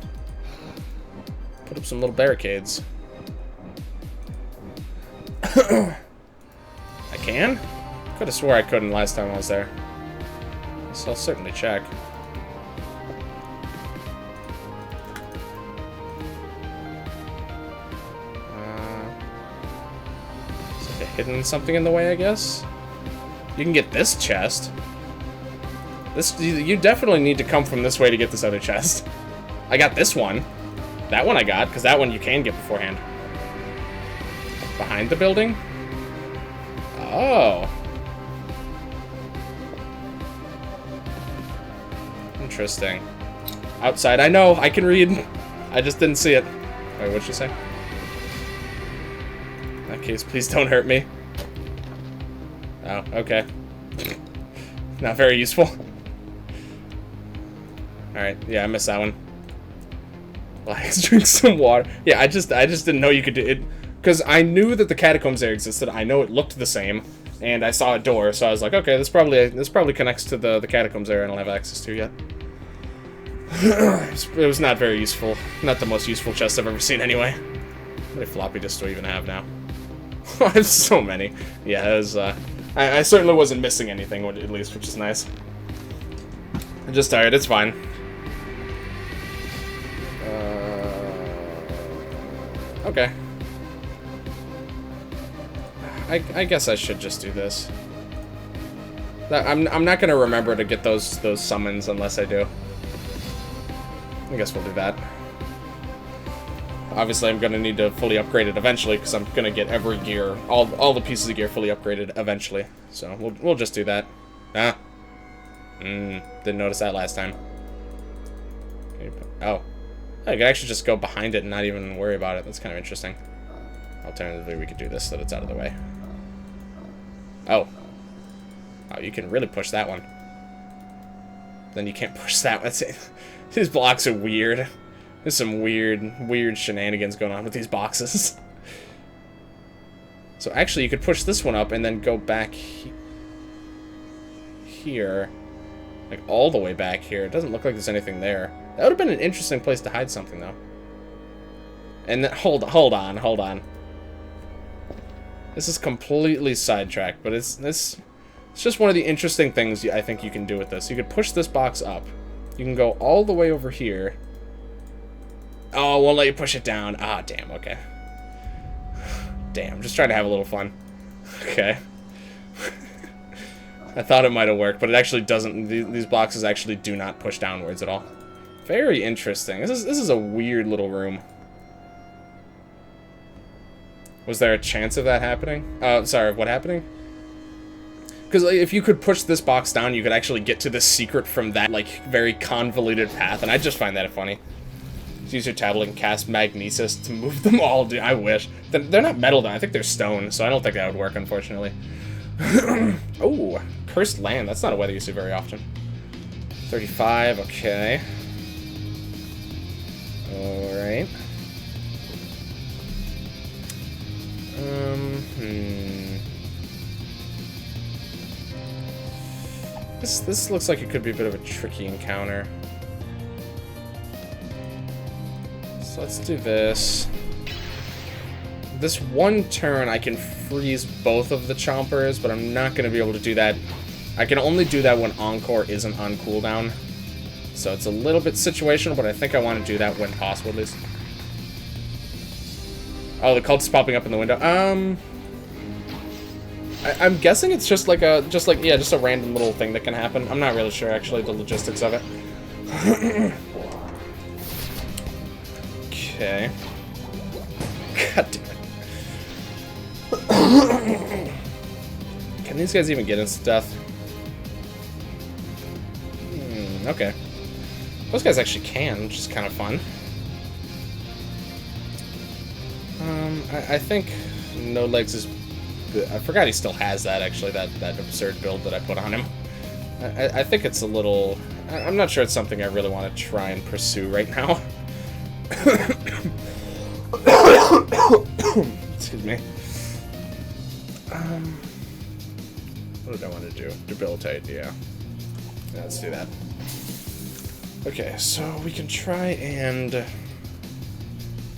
Put up some little barricades. I can? Could have swore I couldn't last time I was there. So I'll certainly check. Is like a hidden something in the way, I guess? You can get this chest. You definitely need to come from this way to get this other chest. I got this one. That one I got, because that one you can get beforehand. Behind the building? Oh. Interesting. Outside, I know, I can read. I just didn't see it. Wait, what'd you say? In that case, please don't hurt me. Oh, okay. Not very useful. Alright, yeah, I missed that one. Let's drink some water. Yeah, I just didn't know you could do it. Because I knew that the catacombs there existed. I know it looked the same. And I saw a door, so I was like, okay, this probably connects to the catacombs there I don't have access to yet. It was not very useful. Not the most useful chest I've ever seen anyway. How many floppy disks do I even have now? I have so many. Yeah, it was, I certainly wasn't missing anything, at least, which is nice. I'm just tired, it's fine. Okay. I guess I should just do this. I'm not gonna remember to get those summons unless I do. I guess we'll do that. Obviously, I'm gonna need to fully upgrade it eventually because I'm gonna get every gear, all the pieces of gear fully upgraded eventually. So we'll just do that. Ah. Didn't notice that last time. Oh. I could actually just go behind it and not even worry about it. That's kind of interesting. Alternatively, we could do this so that it's out of the way. Oh. Oh, you can really push that one. Then you can't push that one. These blocks are weird. There's some weird shenanigans going on with these boxes. So actually, you could push this one up and then go back here. Like, all the way back here. It doesn't look like there's anything there. That would have been an interesting place to hide something, though. And then, hold on. This is completely sidetracked, but it's just one of the interesting things I think you can do with this. You could push this box up. You can go all the way over here. Oh, won't let you push it down. Ah, damn, okay. Damn, just trying to have a little fun. Okay. I thought it might have worked, but it actually doesn't. These boxes actually do not push downwards at all. Very interesting. This is a weird little room. Was there a chance of that happening? Sorry, what happening? Because like, if you could push this box down, you could actually get to the secret from that, like, very convoluted path, and I just find that funny. Just use your tablet and cast magnesis to move them all. Dude, I wish. They're not metal, though. I think they're stone, so I don't think that would work, unfortunately. Oh, cursed land. That's not a weather you see very often. 35, okay. Alright. This looks like it could be a bit of a tricky encounter. So let's do this. This one turn I can freeze both of the chompers, but I'm not going to be able to do that. I can only do that when Encore isn't on cooldown. So it's a little bit situational, but I think I want to do that when possible, at least. Oh, the cult's popping up in the window. I'm guessing it's just like a random little thing that can happen. I'm not really sure, actually, the logistics of it. Okay. God damn it. Can these guys even get instant death? Okay. Those guys actually can, which is kind of fun. I think No Legs is... I forgot he still has that, actually, that absurd build that I put on him. I think it's a little... I'm not sure it's something I really want to try and pursue right now. Excuse me. What did I want to do? Debilitate, yeah. Let's do that. Okay, so we can try and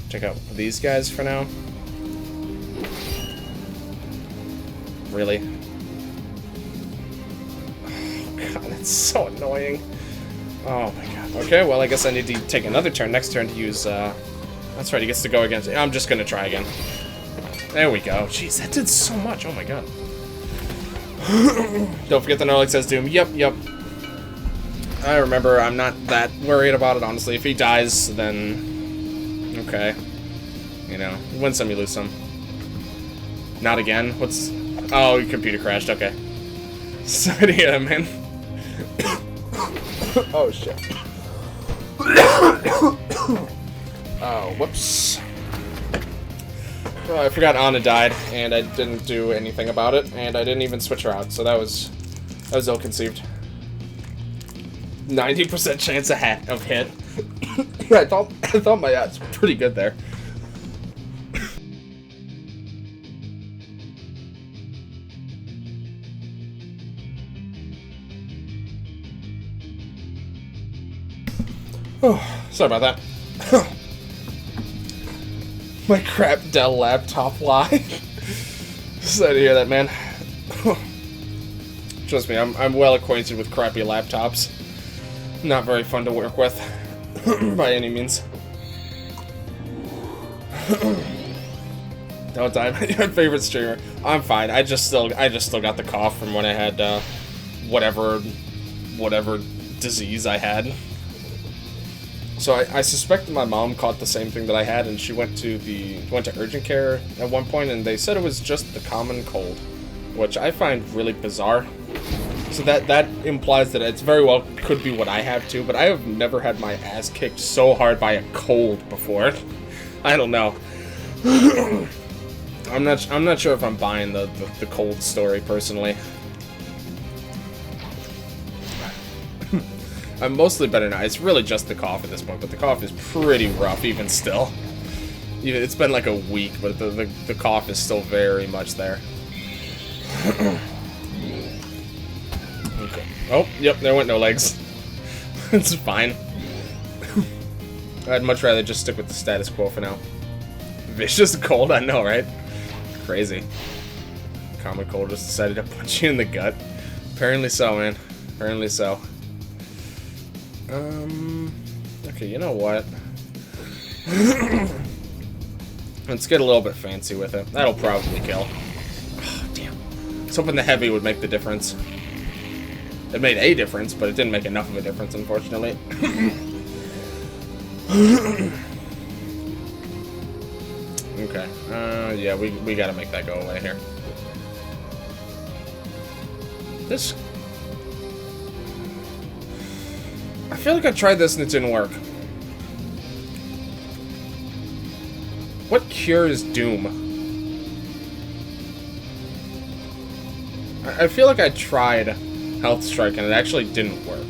check out these guys for now. Really? Oh god, that's so annoying. Oh my god. Okay, well I guess I need to take another turn next turn to use, that's right, he gets to go against... I'm just gonna try again. There we go. Jeez, that did so much. Oh my god. Don't forget the Norlik says Doom. Yep. I remember, I'm not that worried about it, honestly. If he dies, then... okay. You know, you win some, you lose some. Not again? What's... oh, your computer crashed, okay. Sorry to hear that, man. Oh, shit. Oh, whoops. Oh, I forgot Anna died, and I didn't do anything about it, and I didn't even switch her out, so that was ill-conceived. 90% chance of hit. I thought my odds were pretty good there. Oh, sorry about that. My crap Dell laptop lie. Sorry to hear that, man. Trust me, I'm well acquainted with crappy laptops. Not very fun to work with, by any means. Don't die, my favorite streamer. I'm fine. I just still got the cough from when I had whatever disease I had. So I suspect my mom caught the same thing that I had, and she went to urgent care at one point, and they said it was just the common cold, which I find really bizarre. So that implies that it's very well could be what I have too, but I have never had my ass kicked so hard by a cold before. I don't know. I'm not sure if I'm buying the cold story personally. I'm mostly better now. It's really just the cough at this point, but the cough is pretty rough even still. It's been like a week, but the cough is still very much there. Okay. Oh, yep, there went No Legs. It's fine. I'd much rather just stick with the status quo for now. Vicious cold, I know, right? Crazy. Common cold just decided to punch you in the gut. Apparently so, man. Apparently so. Okay, you know what? Let's get a little bit fancy with it. That'll probably kill. Oh, damn was hoping the heavy would make the difference. It made a difference, but it didn't make enough of a difference, unfortunately. Okay. Yeah, we gotta make that go away here. This... I feel like I tried this and it didn't work. What cures Doom? I feel like I tried Health Strike and it actually didn't work.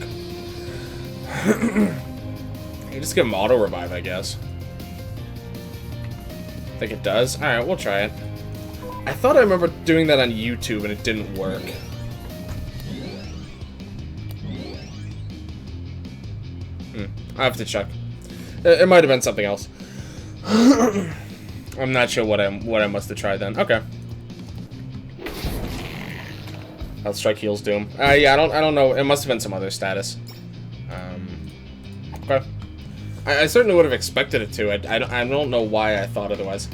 You just give him auto revive, I guess. Think it does? Alright, we'll try it. I thought I remember doing that on YouTube and it didn't work. I have to check. It might have been something else. I'm not sure what I must have tried then. Okay. Health Strike heals Doom. Yeah, I don't know. It must have been some other status. Okay. I certainly would have expected it to. I don't know why I thought otherwise.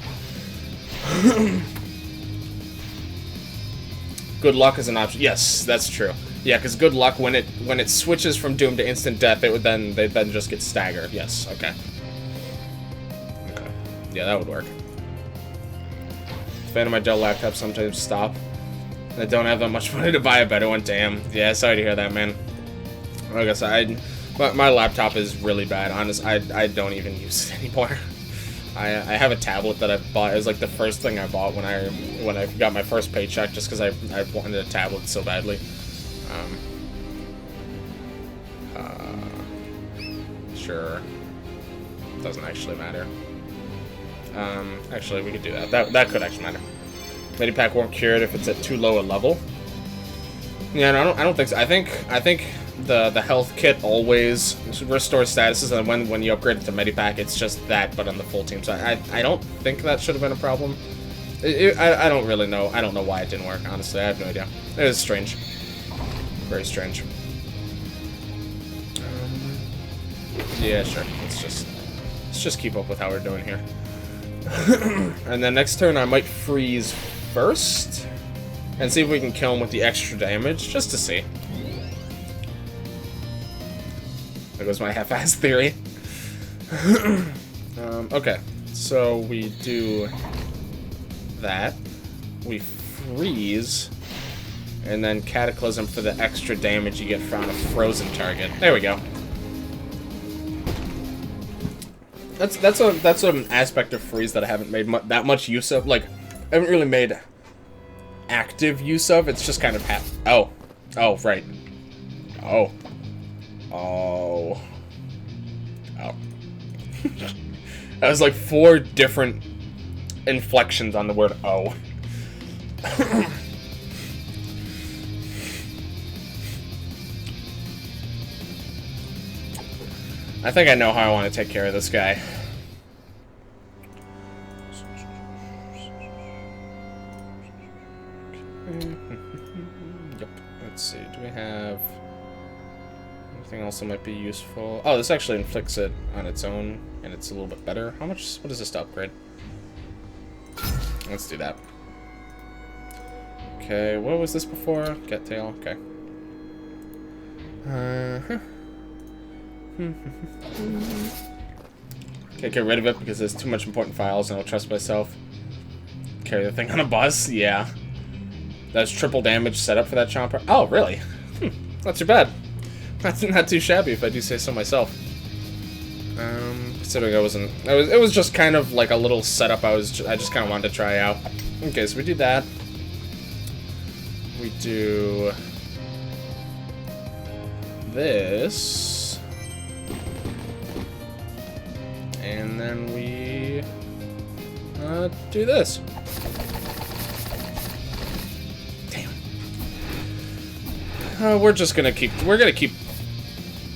Good luck is an option. Yes, that's true. Yeah, because good luck when it switches from Doom to instant death, they then just get staggered. Yes. Okay. Okay. Yeah, that would work. Fan of my Dell laptop sometimes stop. I don't have that much money to buy a better one. Damn. Yeah, sorry to hear that, man. Like I said, my laptop is really bad. Honestly, I don't even use it anymore. I have a tablet that I bought. It was like the first thing I bought when I got my first paycheck, just because I wanted a tablet so badly. Sure. Doesn't actually matter. Actually, we could do that. That could actually matter. Medipack won't cure it if it's at too low a level. Yeah, no, I don't think so. I think the health kit always restores statuses, and when you upgrade it to Medipack, it's just that, but on the full team. So I don't think that should have been a problem. I don't really know. I don't know why it didn't work. Honestly, I have no idea. It is strange. Very strange. Yeah, sure. Let's just keep up with how we're doing here. And then next turn, I might freeze first and see if we can kill him with the extra damage, just to see. There goes my half-assed theory. Okay, so we do that. We freeze, and then Cataclysm for the extra damage you get from a frozen target. There we go. That's an aspect of freeze that I haven't made that much use of. Like, I haven't really made active use of. It's just kind of oh, right. Oh. That was like 4 different inflections on the word oh. I think I know how I want to take care of this guy. Yep. Let's see. Do we have anything else that might be useful? Oh, this actually inflicts it on its own, and it's a little bit better. How much? What is this to upgrade? Let's do that. Okay. What was this before? Get tail. Okay. Okay, get rid of it because there's too much important files and I'll trust myself. Carry the thing on a bus? Yeah. That's triple damage set up for that chomper. Oh, really? Not too bad. Not too shabby if I do say so myself. Considering it was just kind of like a little setup I just kind of wanted to try out. Okay, so we do that. We do this. And then we do this. Damn. We're gonna keep.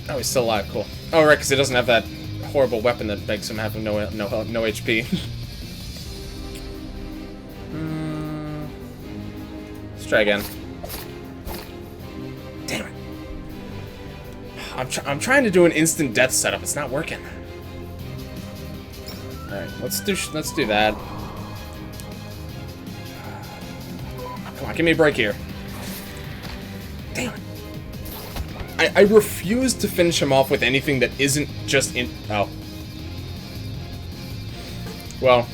Oh, he's still alive. Cool. Oh, right, because he doesn't have that horrible weapon that makes him have no HP. Let's try again. Damn it. I'm trying to do an instant death setup. It's not working. Alright, let's do that. Come on, give me a break here. Damn it. I refuse to finish him off with anything that isn't just in... Oh. Well.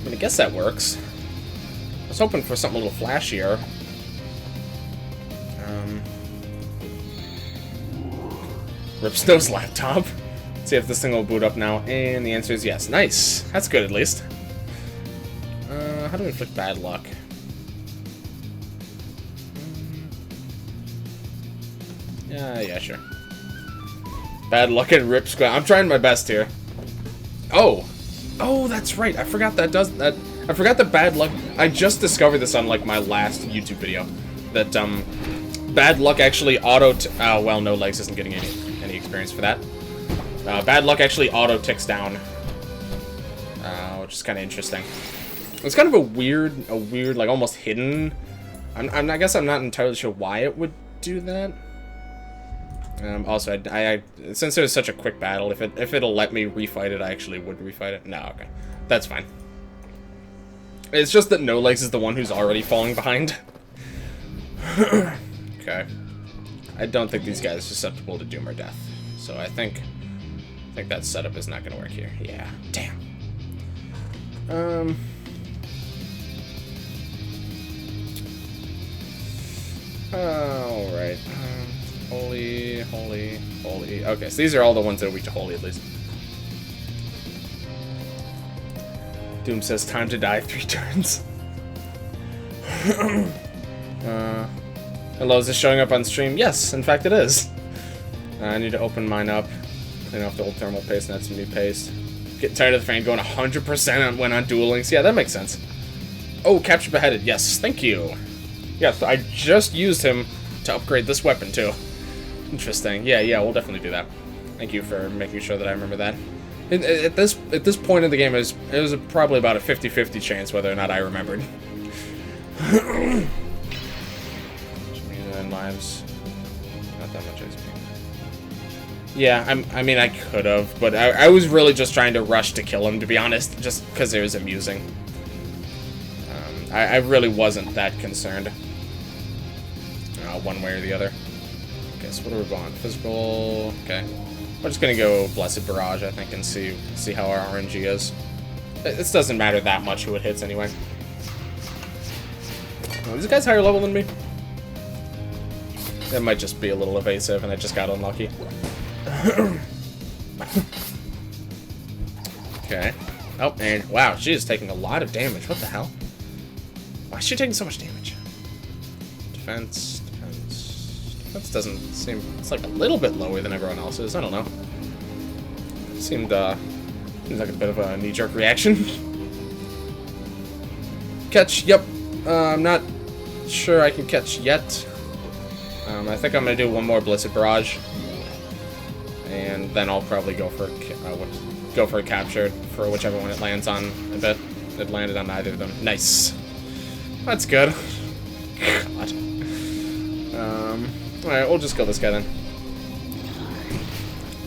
I mean, I guess that works. I was hoping for something a little flashier. Rip Snow's laptop. Let's see if this thing will boot up now. And the answer is yes. Nice. That's good, at least. How do we inflict bad luck? Yeah, sure. Bad luck and Rip Squad. I'm trying my best here. Oh, that's right. I forgot that does that. I forgot that bad luck. I just discovered this on like my last YouTube video. That bad luck actually auto. Well, no legs isn't getting any experience for that. Bad luck actually auto ticks down, which is kind of interesting. It's kind of a weird, like almost hidden. I guess I'm not entirely sure why it would do that. Also, I since it was such a quick battle, if it'll let me refight it, I actually would refight it. No, okay, that's fine. It's just that No Legs is the one who's already falling behind. Okay, I don't think these guys are susceptible to doom or death, so I think that setup is not going to work here. Yeah, damn. All right. Holy. Okay, so these are all the ones that are weak to holy, at least. Doom says, time to die 3 turns. Hello, is this showing up on stream? Yes, in fact it is. I need to open mine up. Clean off the old thermal paste and add some new paste. Getting tired of the fan going 100% when on Duel Links. Yeah, that makes sense. Oh, capture beheaded. Yes, thank you. Yes, I just used him to upgrade this weapon, too. Interesting. Yeah, we'll definitely do that. Thank you for making sure that I remember that. At this point in the game, it was probably about a 50-50 chance whether or not I remembered. 9 lives. Not that much XP. Yeah, I mean, I could have, but I was really just trying to rush to kill him, to be honest, just because it was amusing. I really wasn't that concerned. One way or the other. Okay, so what are we going? Physical. Okay, we're just gonna go Blessed Barrage, I think, and see how our RNG is. This doesn't matter that much who it hits anyway. Oh, this guy's higher level than me. That might just be a little evasive, and I just got unlucky. Okay. Oh, and wow, she is taking a lot of damage. What the hell? Why is she taking so much damage? Defense doesn't seem... It's like a little bit lower than everyone else's. I don't know. Seems like a bit of a knee-jerk reaction. Catch, yep. I'm not sure I can catch yet. I think I'm going to do one more Blessed Barrage. And then I'll probably go for a capture for whichever one it lands on. I bet it landed on neither of them. Nice. That's good. God. Alright, we'll just kill this guy then.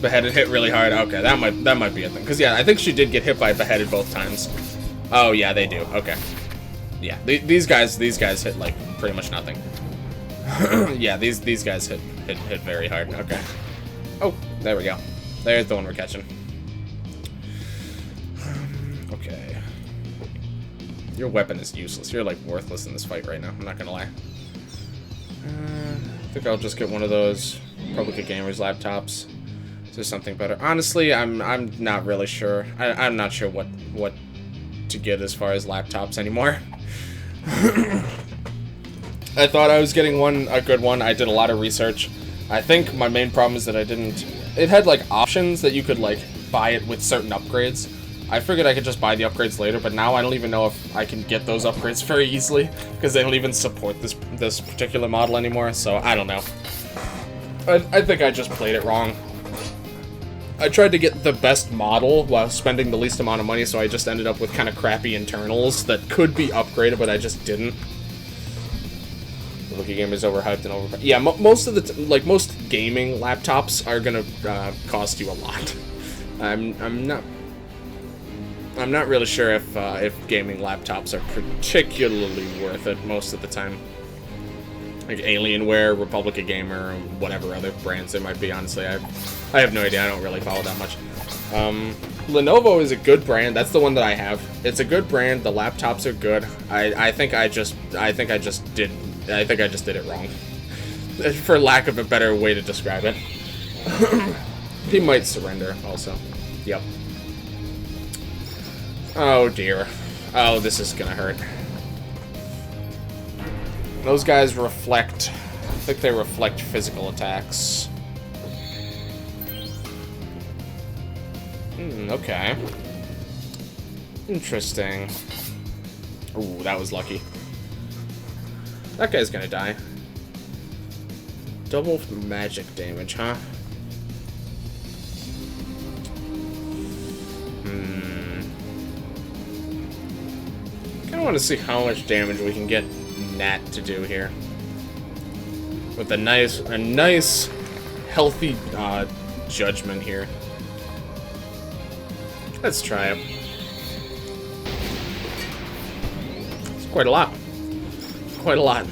Beheaded hit really hard. Okay, that might be a thing. Because yeah, I think she did get hit by beheaded both times. Oh yeah, they do. Okay. Yeah, these guys hit like pretty much nothing. Yeah, these guys hit very hard. Okay. Oh, there we go. There's the one we're catching. Okay. Your weapon is useless. You're like worthless in this fight right now. I'm not gonna lie. I think I'll just get one of those Public Gamers laptops. Is there something better? Honestly, I'm not really sure. I'm not sure what to get as far as laptops anymore. I thought I was getting a good one. I did a lot of research. I think my main problem is that I didn't... It had like options that you could like buy it with certain upgrades. I figured I could just buy the upgrades later, but now I don't even know if I can get those upgrades very easily, because they don't even support this particular model anymore, so I don't know. I think I just played it wrong. I tried to get the best model while spending the least amount of money, so I just ended up with kind of crappy internals that could be upgraded, but I just didn't. The Wiki game is overhyped and overpriced. Yeah, most of the most gaming laptops are gonna cost you a lot. I'm not. I'm not really sure if gaming laptops are particularly worth it most of the time. Like Alienware, Republica Gamer, whatever other brands there might be, honestly. I have no idea. I don't really follow that much. Lenovo is a good brand. That's the one that I have. It's a good brand. The laptops are good. I think I just did it wrong. For lack of a better way to describe it. He might surrender also. Yep. Oh dear. Oh, this is gonna hurt. Those guys reflect... I think they reflect physical attacks. Okay. Interesting. Ooh, that was lucky. That guy's gonna die. Double magic damage, huh? Kinda wanna see how much damage we can get Nat to do here. With a nice healthy judgment here. Let's try it. It's quite a lot. Quite a lot.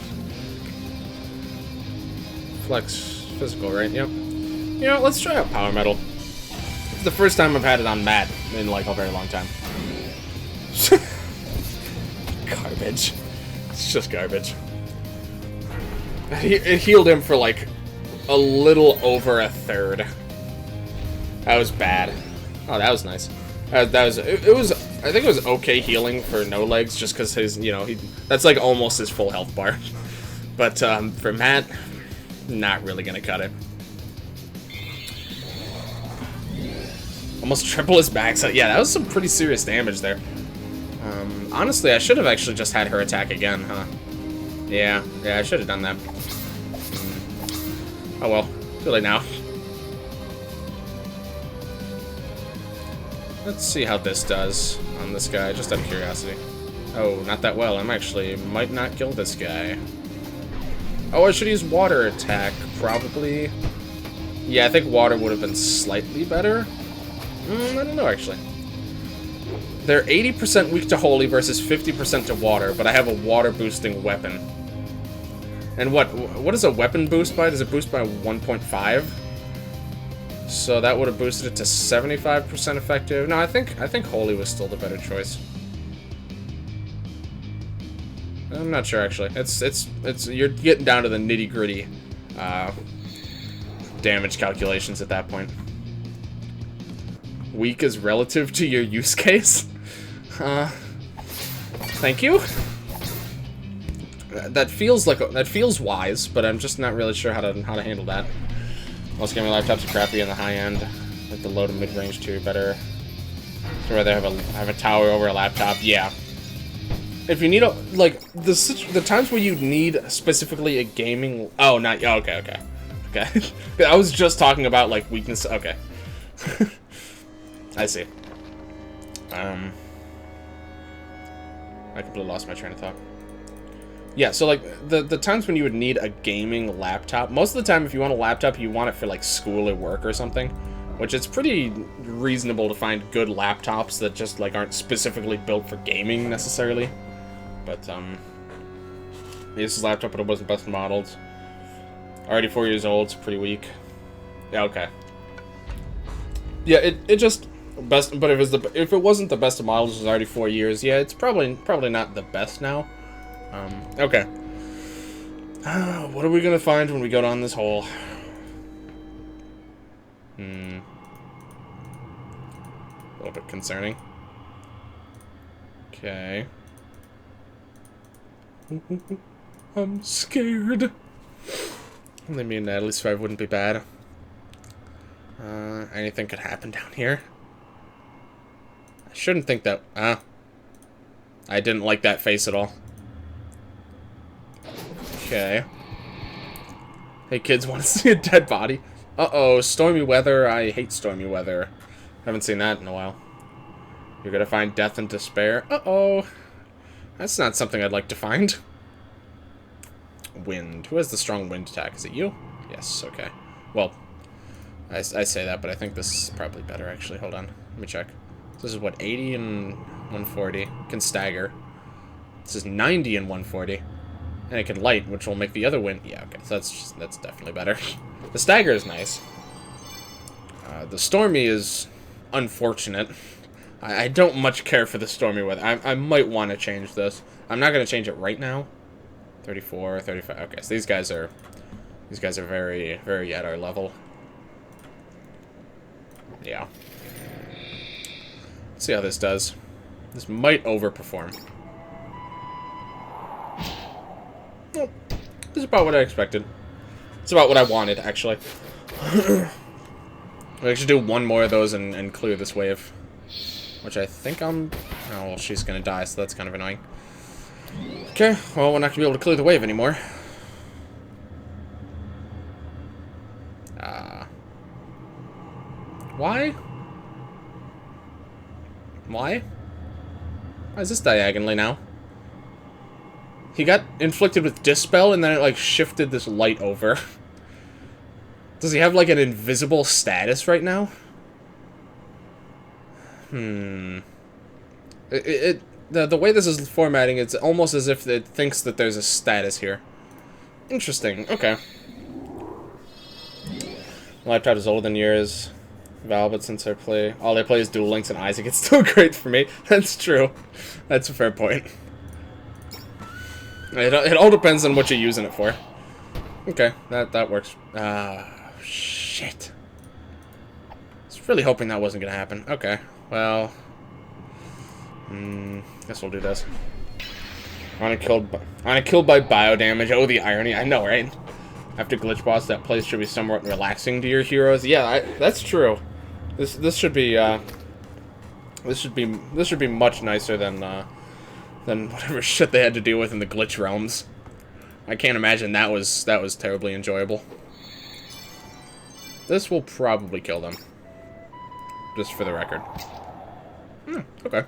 Flex physical, right? Yep. You know, let's try out Power Metal. It's the first time I've had it on Matt in like a very long time. Garbage. It's just garbage. It healed him for like a little over a third. That was bad. Oh, that was nice. It was. I think it was okay healing for no legs, just because his, that's like almost his full health bar. But for Matt, not really gonna cut it. Almost triple his max. Yeah, that was some pretty serious damage there. Honestly, I should have actually just had her attack again, huh? Yeah, I should have done that. Oh well, too late now. Let's see how this does on this guy, just out of curiosity. Oh, not that well. Might not kill this guy. Oh, I should use water attack, probably. Yeah, I think water would have been slightly better. I don't know, actually. They're 80% weak to holy versus 50% to water, but I have a water boosting weapon. And what does a weapon boost by? Does it boost by 1.5? So that would have boosted it to 75% effective. No, I think holy was still the better choice. I'm not sure, actually. It's you're getting down to the nitty-gritty damage calculations at that point. Weak is relative to your use case? Thank you? That feels wise, but I'm just not really sure how to handle that. Most gaming laptops are crappy in the high end. Like the low to mid range too, better. I'd rather have a tower over a laptop. Yeah. If you need the times where you need specifically a gaming. Oh, not. Oh, okay. I was just talking about like weakness. Okay. I see. I completely lost my train of thought. Yeah, so like the times when you would need a gaming laptop, most of the time if you want a laptop, you want it for like school or work or something, which it's pretty reasonable to find good laptops that just like aren't specifically built for gaming necessarily. But this is a laptop, but it wasn't best modeled. Already 4 years old, it's pretty weak. Yeah, okay. Yeah, it just best, but if it wasn't the best of models, it was already 4 years. Yeah, it's probably not the best now. Okay. What are we gonna find when we go down this hole? A little bit concerning. Okay. I'm scared. I mean, at least 5 wouldn't be bad. Anything could happen down here. I shouldn't think that. I didn't like that face at all. Okay. Hey kids, want to see a dead body? Uh-oh, stormy weather. I hate stormy weather. Haven't seen that in a while. You're gonna find death and despair. Uh-oh. That's not something I'd like to find. Wind. Who has the strong wind attack? Is it you? Yes, okay. Well, I say that, but I think this is probably better, actually. Hold on. Let me check. This is what, 80 and 140. Can stagger. This is 90 and 140. And it can light, which will make the other win. Yeah, okay, so that's definitely better. The stagger is nice. The stormy is unfortunate. I don't much care for the stormy weather. I might want to change this. I'm not going to change it right now. 34, 35. Okay, so these guys are very, very at our level. Yeah. Let's see how this does. This might overperform. Oh, this is about what I expected. It's about what I wanted, actually. We should do one more of those and clear this wave. Which I think I'm... Oh, well, she's gonna die, so that's kind of annoying. Okay, well, we're not gonna be able to clear the wave anymore. Why? Why? Why is this diagonally now? He got inflicted with Dispel, and then it, like, shifted this light over. Does he have, like, an invisible status right now? The way this is formatting, it's almost as if it thinks that there's a status here. Interesting. Okay. My laptop is older than yours, Val, but since all I play is Duel Links and Isaac, it's still great for me. That's true. That's a fair point. It all depends on what you're using it for. Okay, that works. Shit. I was really hoping that wasn't gonna happen. Okay, well, guess we'll do this. On a killed by bio damage. Oh, the irony! I know, right? After glitch boss, that place should be somewhat relaxing to your heroes. Yeah, that's true. This should be much nicer than whatever shit they had to deal with in the glitch realms. I can't imagine that was terribly enjoyable. This will probably kill them. Just for the record. Okay.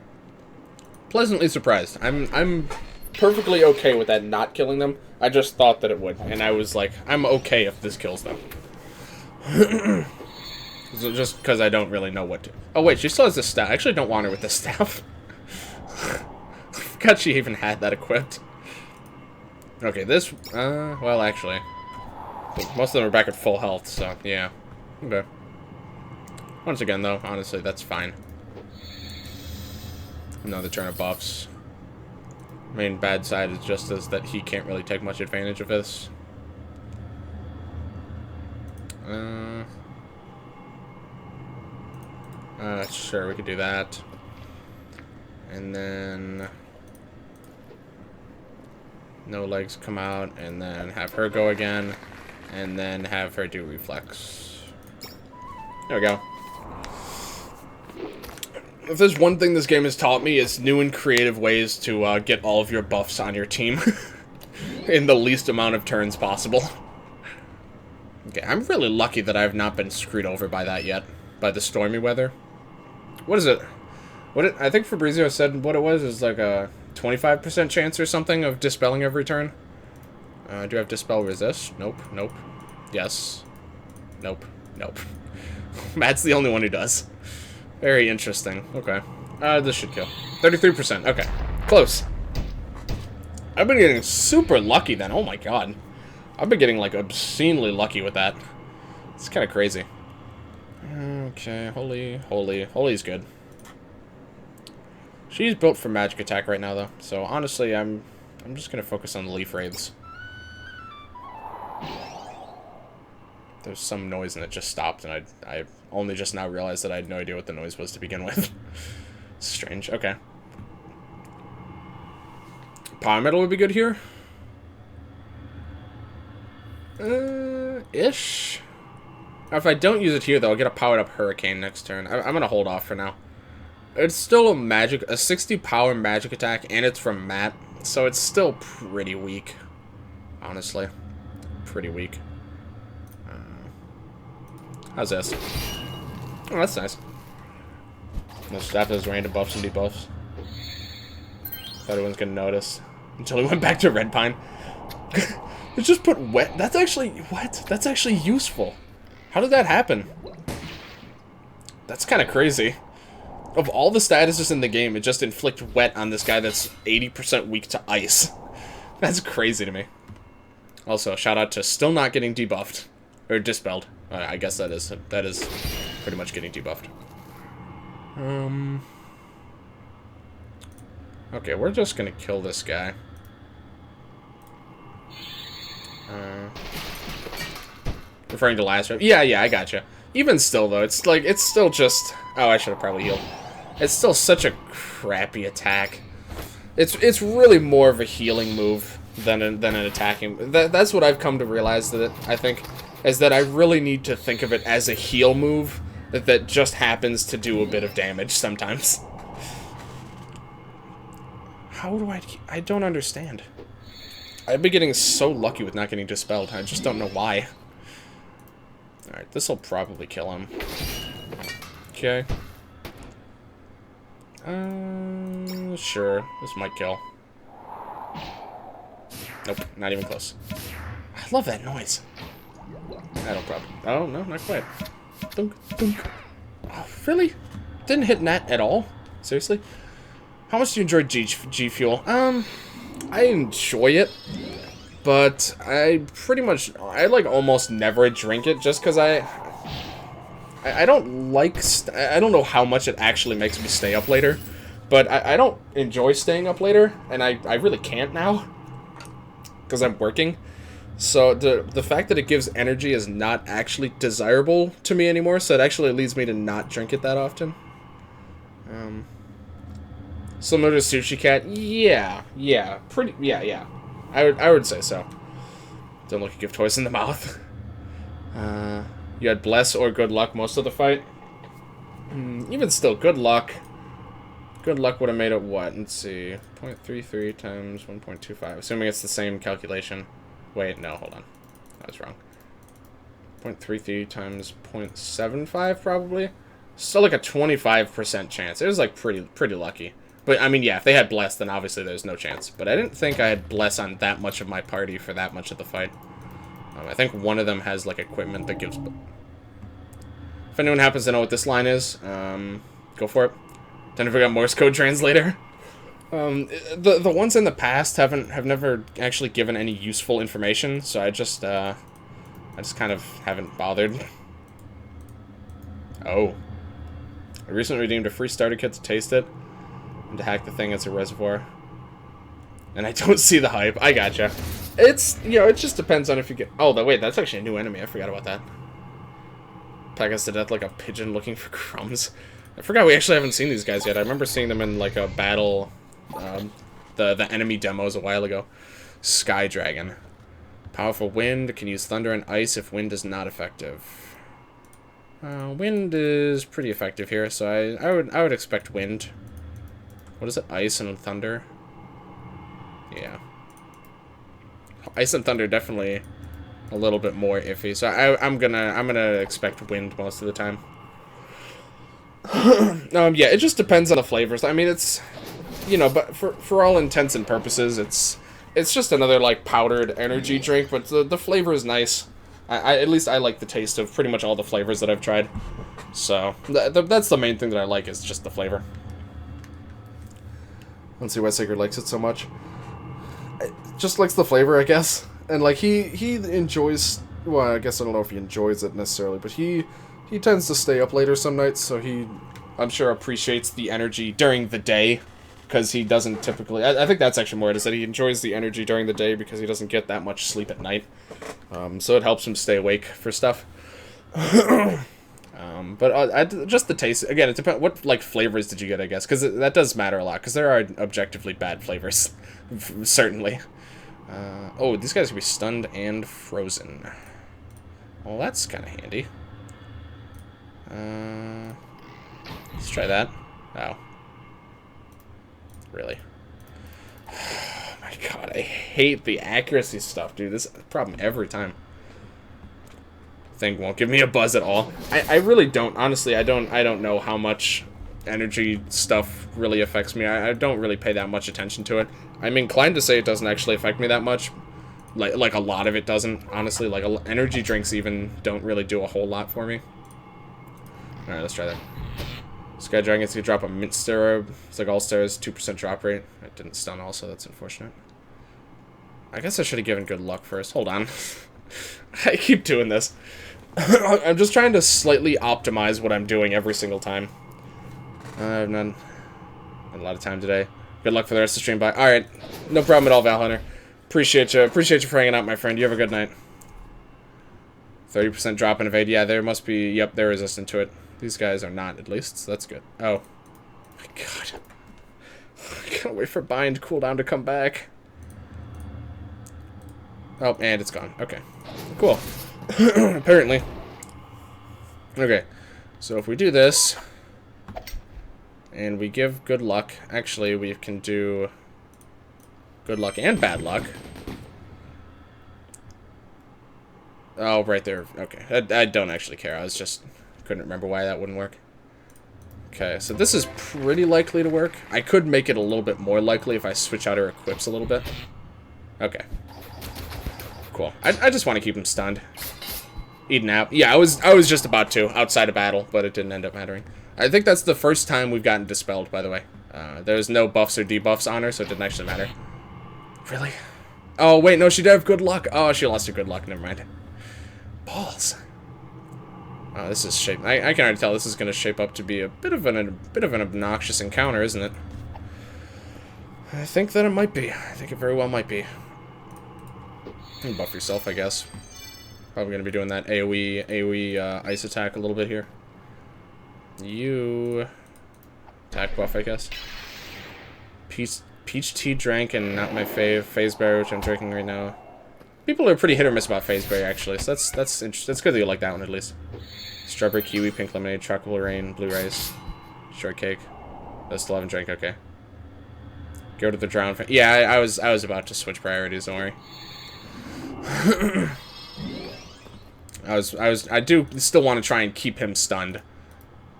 Pleasantly surprised. I'm perfectly okay with that not killing them. I just thought that it would, and I was like, I'm okay if this kills them. So just because I don't really know what to... Oh wait, she still has the staff. I actually don't want her with the staff. I forgot she even had that equipped. Okay, this... well, actually. Most of them are back at full health, so, yeah. Okay. Once again, though, honestly, that's fine. Another turn of buffs. Main bad side is just as that he can't really take much advantage of this. Sure, we could do that. And then... No legs come out, and then have her go again, and then have her do reflex. There we go. If there's one thing this game has taught me, it's new and creative ways to get all of your buffs on your team in the least amount of turns possible. Okay, I'm really lucky that I have not been screwed over by that yet, by the stormy weather. What is it? I think Fabrizio said what it was is like a 25% chance or something of dispelling every turn. Do you have dispel resist? Nope. Nope. Yes. Nope. Nope. Matt's the only one who does. Very interesting. Okay. This should kill. 33%. Okay. Close. I've been getting super lucky then. Oh my god. I've been getting, like, obscenely lucky with that. It's kind of crazy. Okay. Holy's good. She's built for magic attack right now, though. So, honestly, I'm just gonna focus on the leaf wraiths. There's some noise and it just stopped, and I only just now realized that I had no idea what the noise was to begin with. Strange. Okay. Power metal would be good here. Ish. Now, if I don't use it here, though, I'll get a powered up hurricane next turn. I'm gonna hold off for now. It's still a 60 power magic attack, and it's from Matt, so it's still pretty weak. Honestly. Pretty weak. How's this? Oh, that's nice. The staff has random buffs and debuffs. Thought everyone's gonna notice. Until he went back to Redpine. It just put wet. That's actually... What? That's actually useful. How did that happen? That's kind of crazy. Of all the statuses in the game, it just inflict wet on this guy that's 80% weak to ice. That's crazy to me. Also, shout out to still not getting debuffed. Or dispelled. I guess that is pretty much getting debuffed. Okay, we're just gonna kill this guy. Referring to last round. Yeah, I gotcha. Even still, though, it's like, it's still just... Oh, I should have probably healed. It's still such a crappy attack. It's really more of a healing move than an attacking. That's what I've come to realize, that I think, is that I really need to think of it as a heal move that just happens to do a bit of damage sometimes. How do I don't understand. I've been getting so lucky with not getting dispelled. I just don't know why. Alright, this will probably kill him. Okay. Sure. This might kill. Nope, not even close. I love that noise. I don't probably... Oh, no, not quite. Dunk, dunk. Oh, really? Didn't hit net at all? Seriously? How much do you enjoy G Fuel? I enjoy it, but I like almost never drink it just because I don't like, I don't know how much it actually makes me stay up later, but I don't enjoy staying up later, and I really can't now because I'm working. So the fact that it gives energy is not actually desirable to me anymore, so it actually leads me to not drink it that often. Similar to Sushi Cat, yeah, I would say so. Don't look a gift horse in the mouth. You had Bless or Good Luck most of the fight. Even still, Good Luck. Good Luck would have made it what? Let's see, 0.33 times 1.25. Assuming it's the same calculation. Wait, no, hold on. I was wrong. 0.33 times 0.75 probably. Still like a 25% chance. It was like pretty lucky. But, I mean, yeah, if they had Bless, then obviously there's no chance. But I didn't think I had Bless on that much of my party for that much of the fight. I think one of them has, like, equipment that gives... If anyone happens to know what this line is, go for it. Don't forget Morse code translator. The ones in the past have never actually given any useful information, so I just kind of haven't bothered. Oh. I recently redeemed a free starter kit to taste it. And to hack the thing as a reservoir. And I don't see the hype. I gotcha. It's, you know, it just depends on if you get... Oh, wait, that's actually a new enemy. I forgot about that. Pack us to death like a pigeon looking for crumbs. I forgot we actually haven't seen these guys yet. I remember seeing them in, like, a battle... the enemy demos a while ago. Sky Dragon. Powerful wind. Can use thunder and ice if wind is not effective. Wind is pretty effective here, so I would expect wind. What is it? Ice and thunder? Yeah. Ice and thunder definitely a little bit more iffy. So I'm gonna expect wind most of the time. Yeah, it just depends on the flavors. I mean, it's, you know, but for all intents and purposes, it's just another like powdered energy drink, but the flavor is nice. At least I like the taste of pretty much all the flavors that I've tried. So that's the main thing that I like, is just the flavor. Let's see why Sacred likes it so much. Just likes the flavor, I guess. And like he enjoys, well, I guess I don't know if he enjoys it necessarily, but he tends to stay up later some nights, so I'm sure appreciates the energy during the day, because he doesn't typically, I think that's actually more it, is that he enjoys the energy during the day because he doesn't get that much sleep at night. So it helps him stay awake for stuff. But just the taste, again, it depends, what, like, flavors did you get, I guess, because that does matter a lot, because there are objectively bad flavors, certainly. Oh, these guys can be stunned and frozen. Well, that's kind of handy. Let's try that. Oh. Really? Oh my god, I hate the accuracy stuff, dude. This is a problem every time. Thing won't give me a buzz at all. I really don't. Honestly, I don't know how much energy stuff really affects me. I don't really pay that much attention to it. I'm inclined to say it doesn't actually affect me that much. Like a lot of it doesn't, honestly. Like, energy drinks even don't really do a whole lot for me. Alright, let's try that. Sky Dragon gets to drop a mint steroid. It's like all stairs, 2% drop rate. It didn't stun also, that's unfortunate. I guess I should have given good luck first. Hold on. I keep doing this. I'm just trying to slightly optimize what I'm doing every single time. I've not a lot of time today. Good luck for the rest of the stream. Bye. Alright. No problem at all, Val Hunter. Appreciate you. Appreciate you for hanging out, my friend. You have a good night. 30% drop in evade. Yeah, there must be... Yep, they're resistant to it. These guys are not, at least, so that's good. Oh. My god. I can't wait for bind cooldown to come back. Oh, and it's gone. Okay. Cool. Apparently. Okay. So if we do this... And we give good luck. Actually, we can do good luck and bad luck. Oh, right there. Okay. I don't actually care. I was just... Couldn't remember why that wouldn't work. Okay, so this is pretty likely to work. I could make it a little bit more likely if I switch out her equips a little bit. Okay. Cool. I just want to keep him stunned. Eaten out. Yeah, I was just about to, outside of battle, but it didn't end up mattering. I think that's the first time we've gotten dispelled, by the way. There's no buffs or debuffs on her, so it didn't actually matter. Really? Oh, wait, no, she did have good luck. Oh, she lost her good luck. Never mind. Balls. Oh, this is shape. I can already tell this is going to shape up to be a bit of an obnoxious encounter, isn't it? I think that it might be. I think it very well might be. You can buff yourself, I guess. Probably going to be doing that AoE ice attack a little bit here. You... Attack buff, I guess. Peach tea drank and not my fave. Phase berry, which I'm drinking right now. People are pretty hit or miss about phase berry, actually. So that's interesting. That's good that you like that one, at least. Strawberry kiwi, pink lemonade, tropical rain, blue rice, shortcake. I still haven't drank. Okay. Go to the drown. Yeah, I was about to switch priorities. Don't worry. I do still want to try and keep him stunned.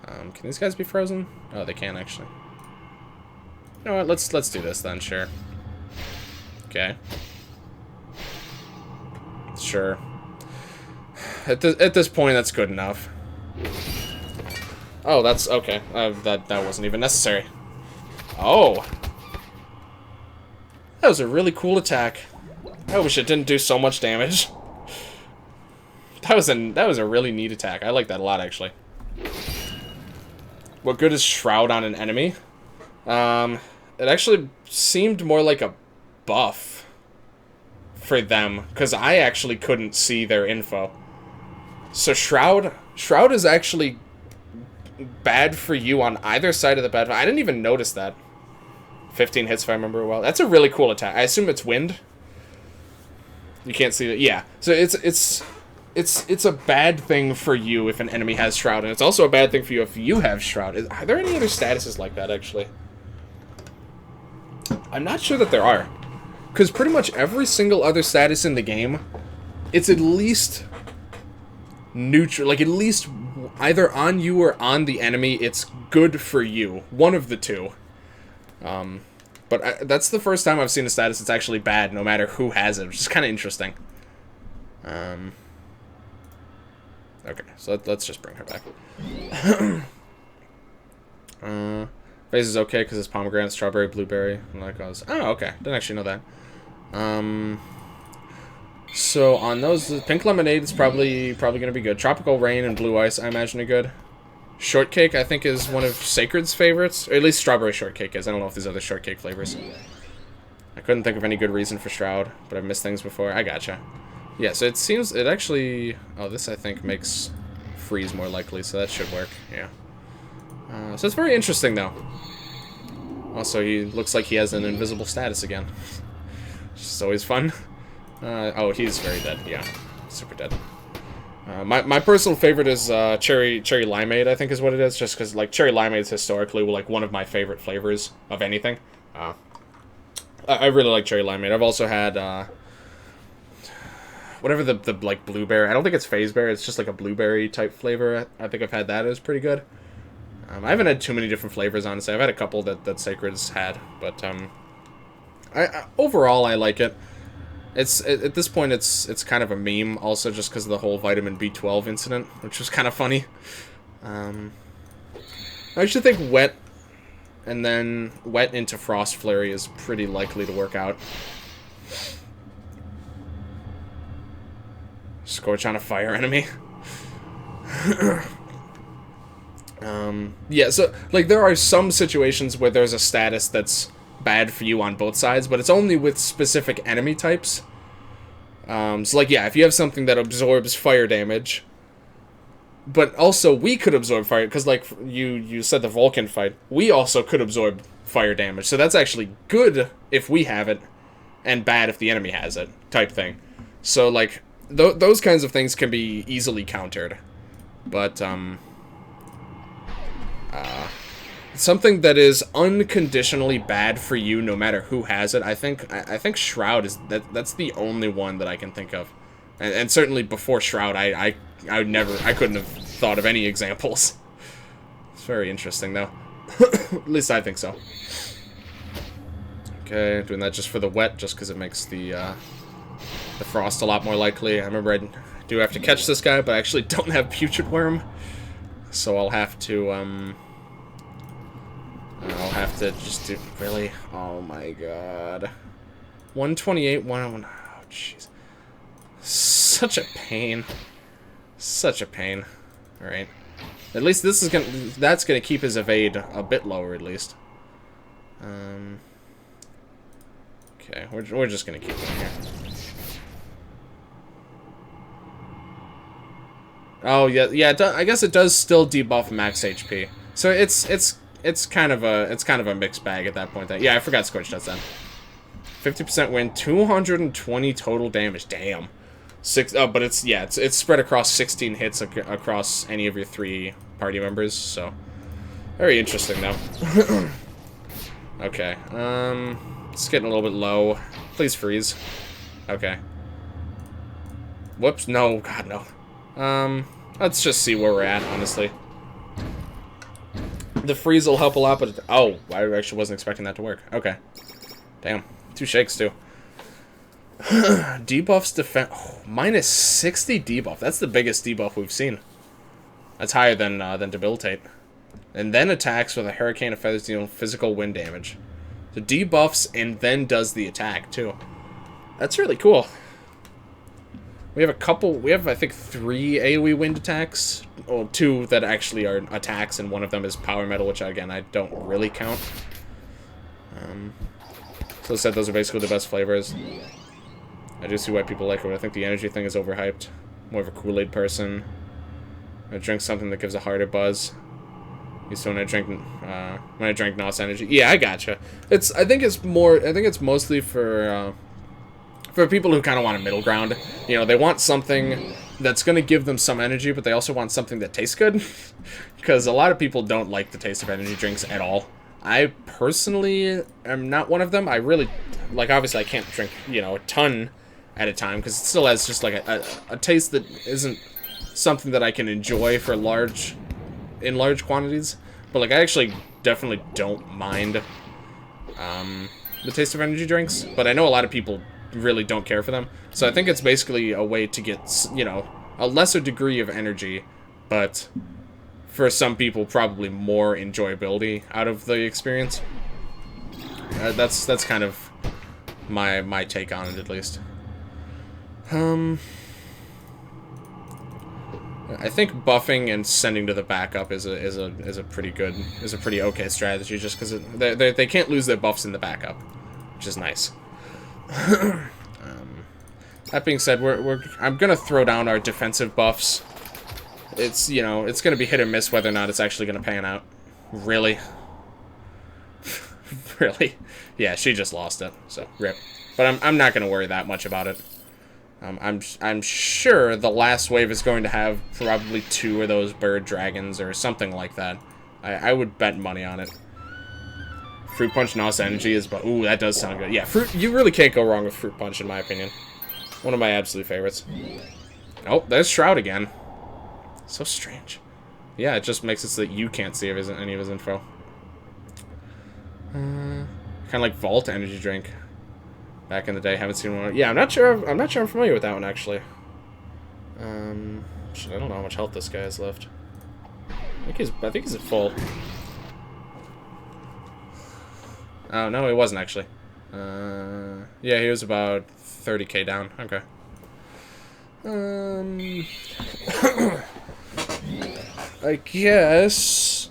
Can these guys be frozen? Oh, they can actually. You know what? Let's do this then. Sure. Okay. Sure. At this point, that's good enough. Oh, that's okay. That wasn't even necessary. Oh. That was a really cool attack. I wish it didn't do so much damage. That was a really neat attack. I like that a lot, actually. What good is Shroud on an enemy? It actually seemed more like a buff for them, because I actually couldn't see their info. So Shroud is actually bad for you on either side of the battle. I didn't even notice that. 15 hits if I remember well. That's a really cool attack. I assume it's wind. You can't see it. Yeah. So it's a bad thing for you if an enemy has Shroud, and it's also a bad thing for you if you have Shroud. Are there any other statuses like that, actually? I'm not sure that there are. Because pretty much every single other status in the game, it's at least neutral. Like, at least either on you or on the enemy, it's good for you. One of the two. But that's the first time I've seen a status that's actually bad, no matter who has it, which is kind of interesting. Okay, so let's just bring her back. Phase is okay because it's pomegranate, strawberry, blueberry, and that goes. Oh, okay. Didn't actually know that. So on those, the pink lemonade is probably gonna be good. Tropical rain and blue ice, I imagine, are good. Shortcake, I think, is one of Sacred's favorites, or at least strawberry shortcake is. I don't know if there's other shortcake flavors. I couldn't think of any good reason for Shroud, but I've missed things before. I gotcha. Yeah, so it seems it actually. Oh, this I think makes freeze more likely, so that should work. Yeah. So it's very interesting, though. Also, he looks like he has an invisible status again. Which is always fun. Oh, he's very dead. Yeah, super dead. My personal favorite is cherry limeade, I think is what it is. Just because, like, cherry limeade is historically, like, one of my favorite flavors of anything. I really like cherry limeade. I've also had whatever the like blueberry. I don't think it's phase berry. It's just like a blueberry type flavor. I think I've had that. It was pretty good. I haven't had too many different flavors, honestly. I've had a couple that Sacred's had, but overall I like it. At this point it's kind of a meme, also just because of the whole vitamin B12 incident, which was kind of funny. I actually think wet and then wet into Frost Flurry is pretty likely to work out. Scorch on a fire enemy. Yeah, so, like, there are some situations where there's a status that's bad for you on both sides, but it's only with specific enemy types. So, like, yeah, if you have something that absorbs fire damage, but also we could absorb fire, because, like, you said the Vulcan fight, we also could absorb fire damage, so that's actually good if we have it, and bad if the enemy has it, type thing. So, like, those kinds of things can be easily countered, but, something that is unconditionally bad for you, no matter who has it. I think Shroud is that's the only one that I can think of, and certainly before Shroud, I couldn't have thought of any examples. It's very interesting though. At least I think so. Okay, doing that just for the wet, just because it makes the frost a lot more likely. I remember I do have to catch this guy, but I actually don't have Putrid Worm, so I'll have to just do... Really? Oh my god. 128, 101... Oh, jeez. Such a pain. Such a pain. Alright. At least this is gonna... That's gonna keep his evade a bit lower, at least. Okay, we're just gonna keep him here. Oh, yeah, I guess it does still debuff max HP. So it's kind of a mixed bag at that point. Yeah, I forgot Scorch does that. 50% win, 220 total damage. Damn. But it's spread across 16 hits across any of your 3 party members. So very interesting though. Okay. It's getting a little bit low. Please freeze. Okay. Whoops. No. God no. Let's just see where we're at. Honestly. The freeze will help a lot, but... Oh, I actually wasn't expecting that to work. Okay. Damn. 2 shakes, too. Debuffs defense... Oh, minus 60 debuff. That's the biggest debuff we've seen. That's higher than Debilitate. And then attacks with a Hurricane of Feathers deal physical wind damage. So debuffs and then does the attack, too. That's really cool. We have, I think, 3 AoE wind attacks. Well, 2 that actually are attacks, and one of them is Power Metal, which, again, I don't really count. So I said those are basically the best flavors. I do see why people like it, but I think the energy thing is overhyped. More of a Kool-Aid person. I drink something that gives a harder buzz. Used to when I drank NOS energy. Yeah, I gotcha. I think it's mostly for people who kind of want a middle ground. You know, they want something that's going to give them some energy, but they also want something that tastes good. Because a lot of people don't like the taste of energy drinks at all. I personally am not one of them. I really, like, obviously I can't drink, a ton at a time, because it still has just, like, a taste that isn't something that I can enjoy for in large quantities. But, like, I actually definitely don't mind the taste of energy drinks. But I know a lot of people really don't care for them. So I think it's basically a way to get, a lesser degree of energy, but for some people probably more enjoyability out of the experience. That's kind of my take on it, at least. I think buffing and sending to the backup is a pretty okay strategy, just because they can't lose their buffs in the backup, which is nice. That being said, I'm gonna throw down our defensive buffs. It's it's gonna be hit or miss whether or not it's actually gonna pan out. Really, really, yeah. She just lost it, so rip. But I'm not gonna worry that much about it. I'm sure the last wave is going to have probably 2 of those bird dragons or something like that. I would bet money on it. Fruit Punch NOS energy is, but ooh, that does sound good. Yeah, you really can't go wrong with Fruit Punch, in my opinion. One of my absolute favorites. Oh, there's Shroud again. So strange. Yeah, it just makes it so that you can't see any of his info. Kind of like Vault energy drink. Back in the day, haven't seen one. Yeah, I'm not sure I'm familiar with that one, actually. Shit, I don't know how much health this guy has left. I think he's at full. Oh, no, he wasn't actually. Yeah, he was about 30k down. Okay. I guess...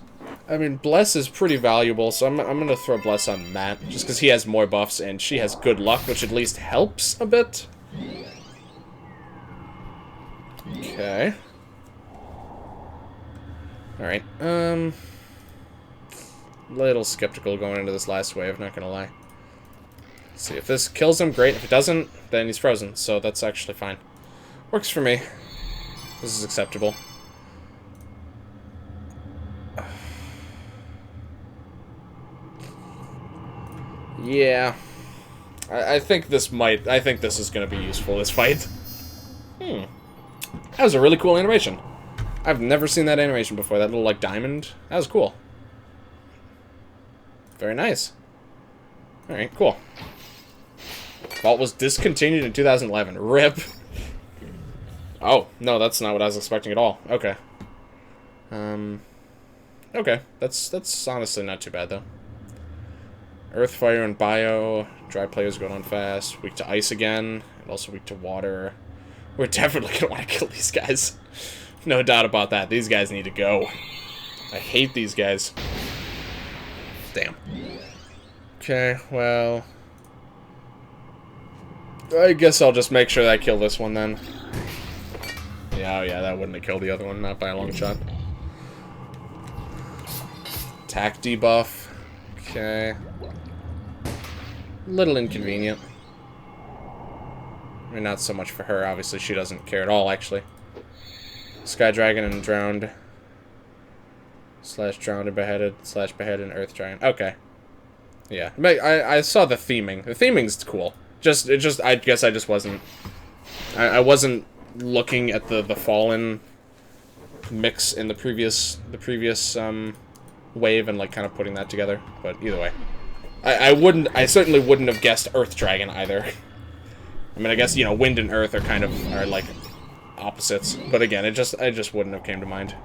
I mean, Bless is pretty valuable, so I'm gonna throw Bless on Matt, just because he has more buffs and she has good luck, which at least helps a bit. Okay. Alright, little skeptical going into this last wave, not gonna lie. Let's see, if this kills him, great. If it doesn't, then he's frozen, so that's actually fine. Works for me. This is acceptable. Yeah. I think this is gonna be useful, this fight. That was a really cool animation. I've never seen that animation before, that little, like, diamond. That was cool. Very nice. Alright, cool. Vault was discontinued in 2011. RIP. Oh, no, that's not what I was expecting at all. Okay. Okay, that's honestly not too bad, though. Earth, fire, and bio. Dry players going on fast. Weak to ice again. And also weak to water. We're definitely gonna want to kill these guys. No doubt about that. These guys need to go. I hate these guys. Damn. Okay, well... I guess I'll just make sure that I kill this one, then. Yeah, oh yeah, that wouldn't have killed the other one, not by a long shot. Attack debuff. Okay. Little inconvenient. I mean, not so much for her, obviously. She doesn't care at all, actually. Sky Dragon and Drowned. / Drowned and Beheaded. / Beheaded and Earth Giant. Okay. Yeah. I saw the theming. The theming's cool. I guess I just wasn't... I wasn't looking at the Fallen mix in the previous wave and, like, kind of putting that together. But either way. I certainly wouldn't have guessed Earth Dragon either. I mean, I guess, you know, Wind and Earth are like opposites. But again, it just wouldn't have came to mind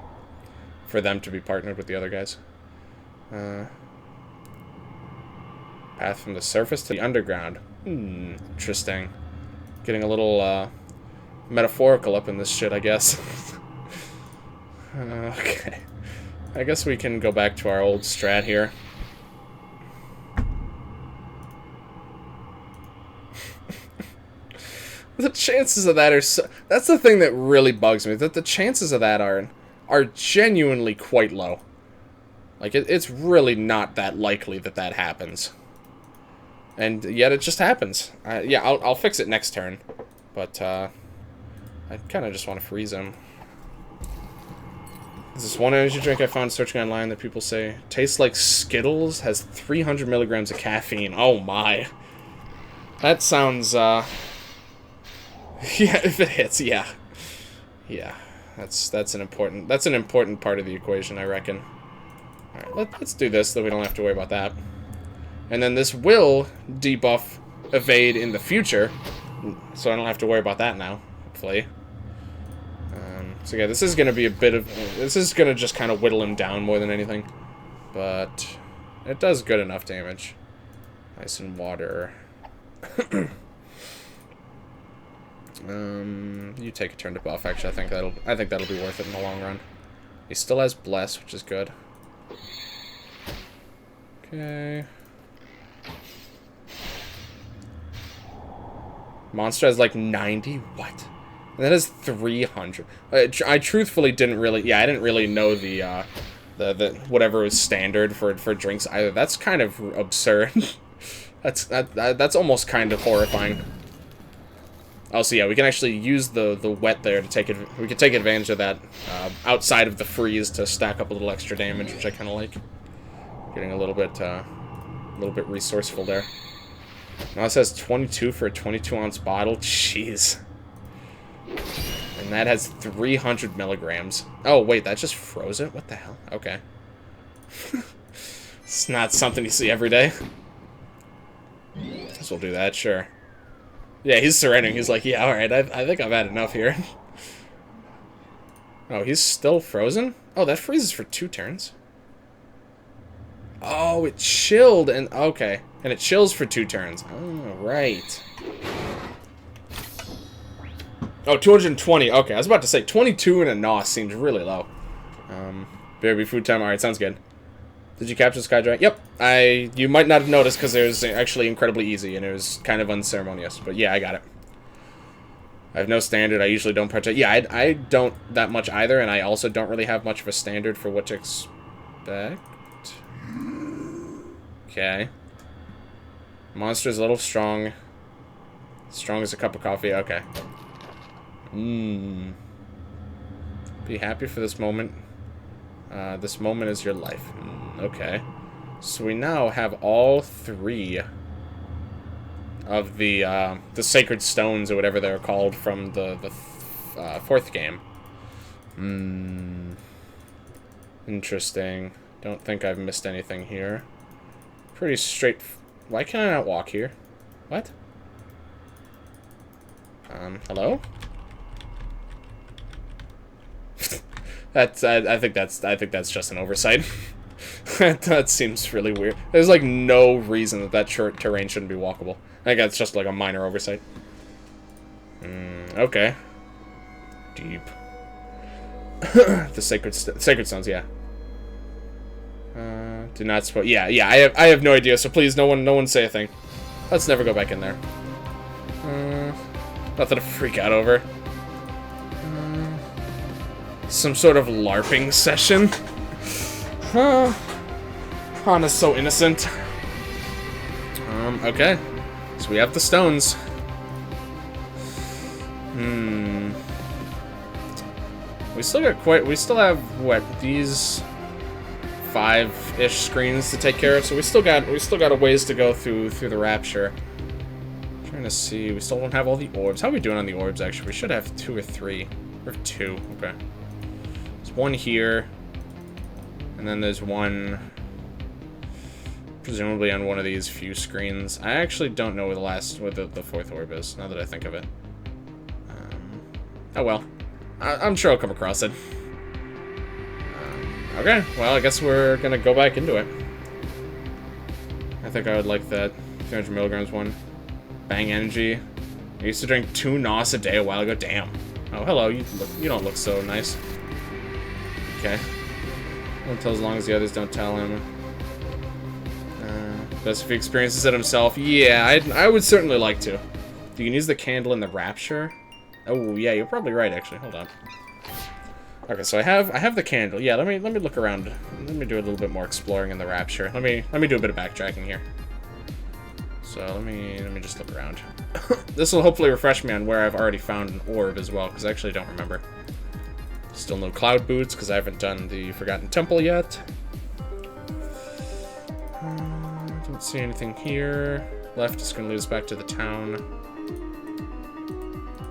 for them to be partnered with the other guys. Path from the surface to the underground. Interesting. Getting a little metaphorical up in this shit, I guess. Okay. I guess we can go back to our old strat here. The chances of that are so... That's the thing that really bugs me, that the chances of that are genuinely quite low. Like, it's really not that likely that that happens. And yet it just happens. Yeah, I'll fix it next turn. But, I kind of just want to freeze him. There's this one energy drink I found searching online that people say tastes like Skittles, has 300 milligrams of caffeine. Oh my. That sounds, yeah, if it hits, yeah. Yeah, that's an important part of the equation, I reckon. Alright, let's do this so we don't have to worry about that. And then this will debuff evade in the future, so I don't have to worry about that now, hopefully. So yeah, this is going to be this is going to just kind of whittle him down more than anything. But it does good enough damage. Ice and water. You take a turn to buff, actually. I think that'll be worth it in the long run. He still has Bless, which is good. Okay. Monster has like 90. What? And that is 300. I truthfully didn't really... Yeah, I didn't really know the whatever was standard for drinks either. That's kind of absurd. That's almost kind of horrifying. Oh, so yeah, we can actually use the wet there to take it. We can take advantage of that outside of the freeze to stack up a little extra damage, which I kind of like. Getting a little bit resourceful there. Now it says 22 for a 22-ounce bottle. Jeez. And that has 300 milligrams. Oh, wait, that just froze it? What the hell? Okay. It's not something you see every day. Guess we'll do that, sure. Yeah, he's surrendering. He's like, yeah, alright, I think I've had enough here. Oh, he's still frozen? Oh, that freezes for 2 turns. Oh, it chilled, and okay. And it chills for 2 turns. Oh, right. Oh, 220. Okay, I was about to say 22 and a NOS seems really low. BRB food time. Alright, sounds good. Did you capture the Sky Giant? Yep. You might not have noticed because it was actually incredibly easy and it was kind of unceremonious. But yeah, I got it. I have no standard. I usually don't partake. Yeah, I don't that much either, and I also don't really have much of a standard for what to expect. Okay. Monster's a little strong. Strong as a cup of coffee. Okay. Be happy for this moment. This moment is your life. Okay. So we now have all 3 of the sacred stones or whatever they're called from the 4th game. Interesting. Don't think I've missed anything here. Pretty straight. Why can I not walk here? What? Hello? I think that's just an oversight. That seems really weird. There's like no reason that terrain shouldn't be walkable. I think that's just like a minor oversight. Okay. Deep. The sacred stones, yeah. Do not spoil. Yeah. I have no idea. So please, no one say a thing. Let's never go back in there. Nothing to freak out over. Some sort of LARPing session. Hana's so innocent. Okay. So we have the stones. We still have what, these 5-ish screens to take care of, so we still got a ways to go through the Rapture. I'm trying to see, we still don't have all the orbs. How are we doing on the orbs actually? We should have 2 or 3. We have 2, okay. There's 1 here. And then there's 1 presumably on one of these few screens. I actually don't know where the 4th orb is, now that I think of it. Oh well. I'm sure I'll come across it. Okay, well, I guess we're gonna go back into it. I think I would like that 300 milligrams one. Bang energy. I used to drink 2 NOS a day a while ago. Damn. Oh, hello. You don't look so nice. Okay. Won't tell as long as the others don't tell him. Best if he experiences it himself. Yeah, I would certainly like to. You can use the candle in the Rapture. Oh yeah, you're probably right. Actually, hold on. Okay, so I have the candle. Yeah, let me look around. Let me do a little bit more exploring in the Rapture. Let me do a bit of backtracking here. So let me just look around. This will hopefully refresh me on where I've already found an orb as well, because I actually don't remember. Still no cloud boots because I haven't done the Forgotten Temple yet. Don't see anything here. Left is going to lead us back to the town.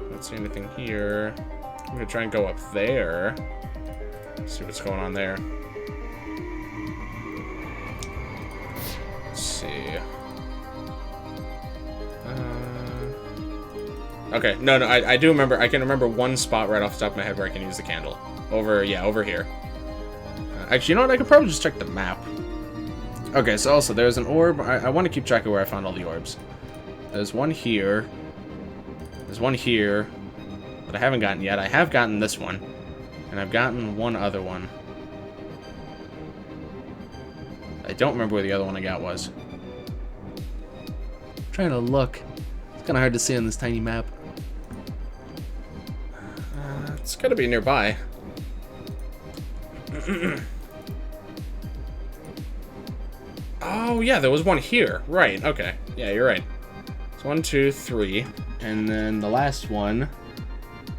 Don't see anything here. I'm going to try and go up there. See what's going on there. Let's see. Okay, no, I do remember. I can remember one spot right off the top of my head where I can use the candle. Over here. Actually, you know what? I could probably just check the map. Okay, so also, there's an orb. I want to keep track of where I found all the orbs. There's one here. There's one here that I haven't gotten yet. I have gotten this one. And I've gotten one other one. I don't remember where the other one I got was. I'm trying to look. It's kind of hard to see on this tiny map. It's got to be nearby. Oh, yeah, there was one here. Right, okay. Yeah, you're right. It's 1, 2, 3. And then the last one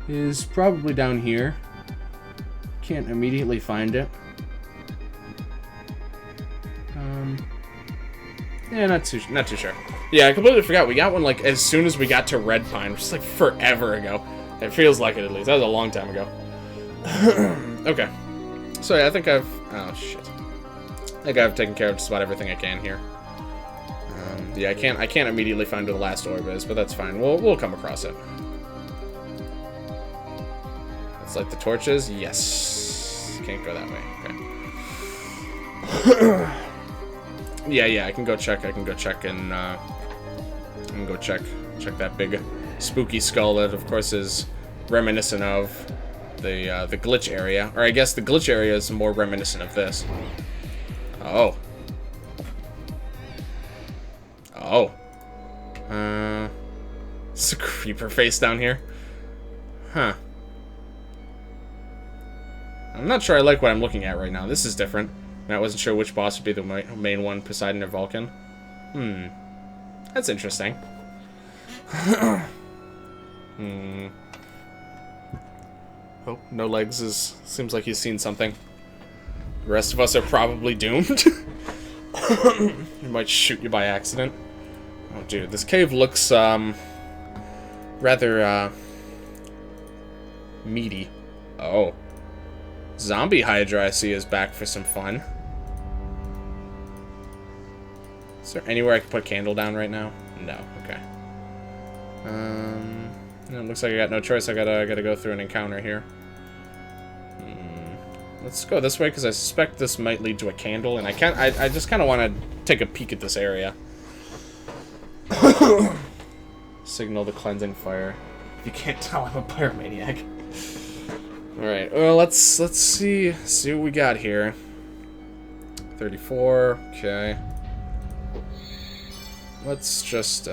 is probably down here. Can't immediately find it. Yeah, not too sure. Yeah, I completely forgot. We got one, like, as soon as we got to Redpine, which is, like, forever ago. It feels like it, at least. That was a long time ago. Okay. So, yeah, I think I've... Oh, shit. I think I've taken care of just about everything I can here. Yeah, I can't immediately find where the last orb is, but that's fine. We'll come across it. Let's light the torches. Yes. Can't go that way. Okay. Yeah, I can go check. I can go check and check that big spooky skull that, of course, is reminiscent of the glitch area. Or I guess the glitch area is more reminiscent of this. Oh. Oh. It's a creeper face down here. Huh. I'm not sure I like what I'm looking at right now. This is different. And I wasn't sure which boss would be the main one, Poseidon or Vulcan. That's interesting. Oh, no legs seems like he's seen something. The rest of us are probably doomed. He might shoot you by accident. Oh, dude, this cave looks, rather, meaty. Oh. Zombie Hydra, I see, is back for some fun. Is there anywhere I can put a candle down right now? No. Okay. It looks like I got no choice. I gotta go through an encounter here. Let's go this way, because I suspect this might lead to a candle, and I just kind of want to take a peek at this area. Signal the cleansing fire. If you can't tell, I'm a pyromaniac. Alright, well, let's see what we got here. 34, okay. Let's just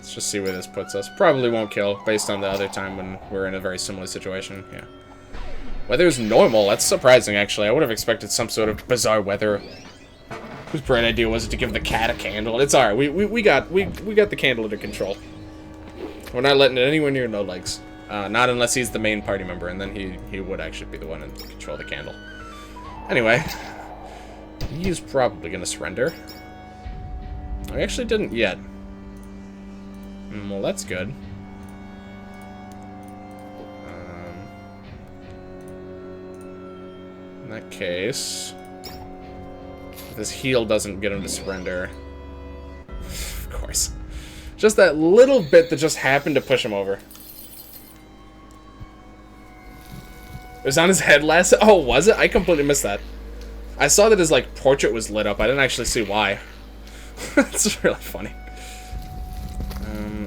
see where this puts us. Probably won't kill, based on the other time when we're in a very similar situation, yeah. Weather's normal, that's surprising, actually. I would have expected some sort of bizarre weather. Whose bright idea was it to give the cat a candle? It's alright, we got the candle under control. We're not letting it anywhere near no legs. Not unless he's the main party member, and then he would actually be the one to control the candle. Anyway, he's probably gonna surrender. I actually didn't yet. Well, that's good. In that case, if this heal doesn't get him to surrender, of course, just that little bit that just happened to push him over. It was on his head last... Oh, was it? I completely missed that. I saw that his, like, portrait was lit up. I didn't actually see why. That's really funny.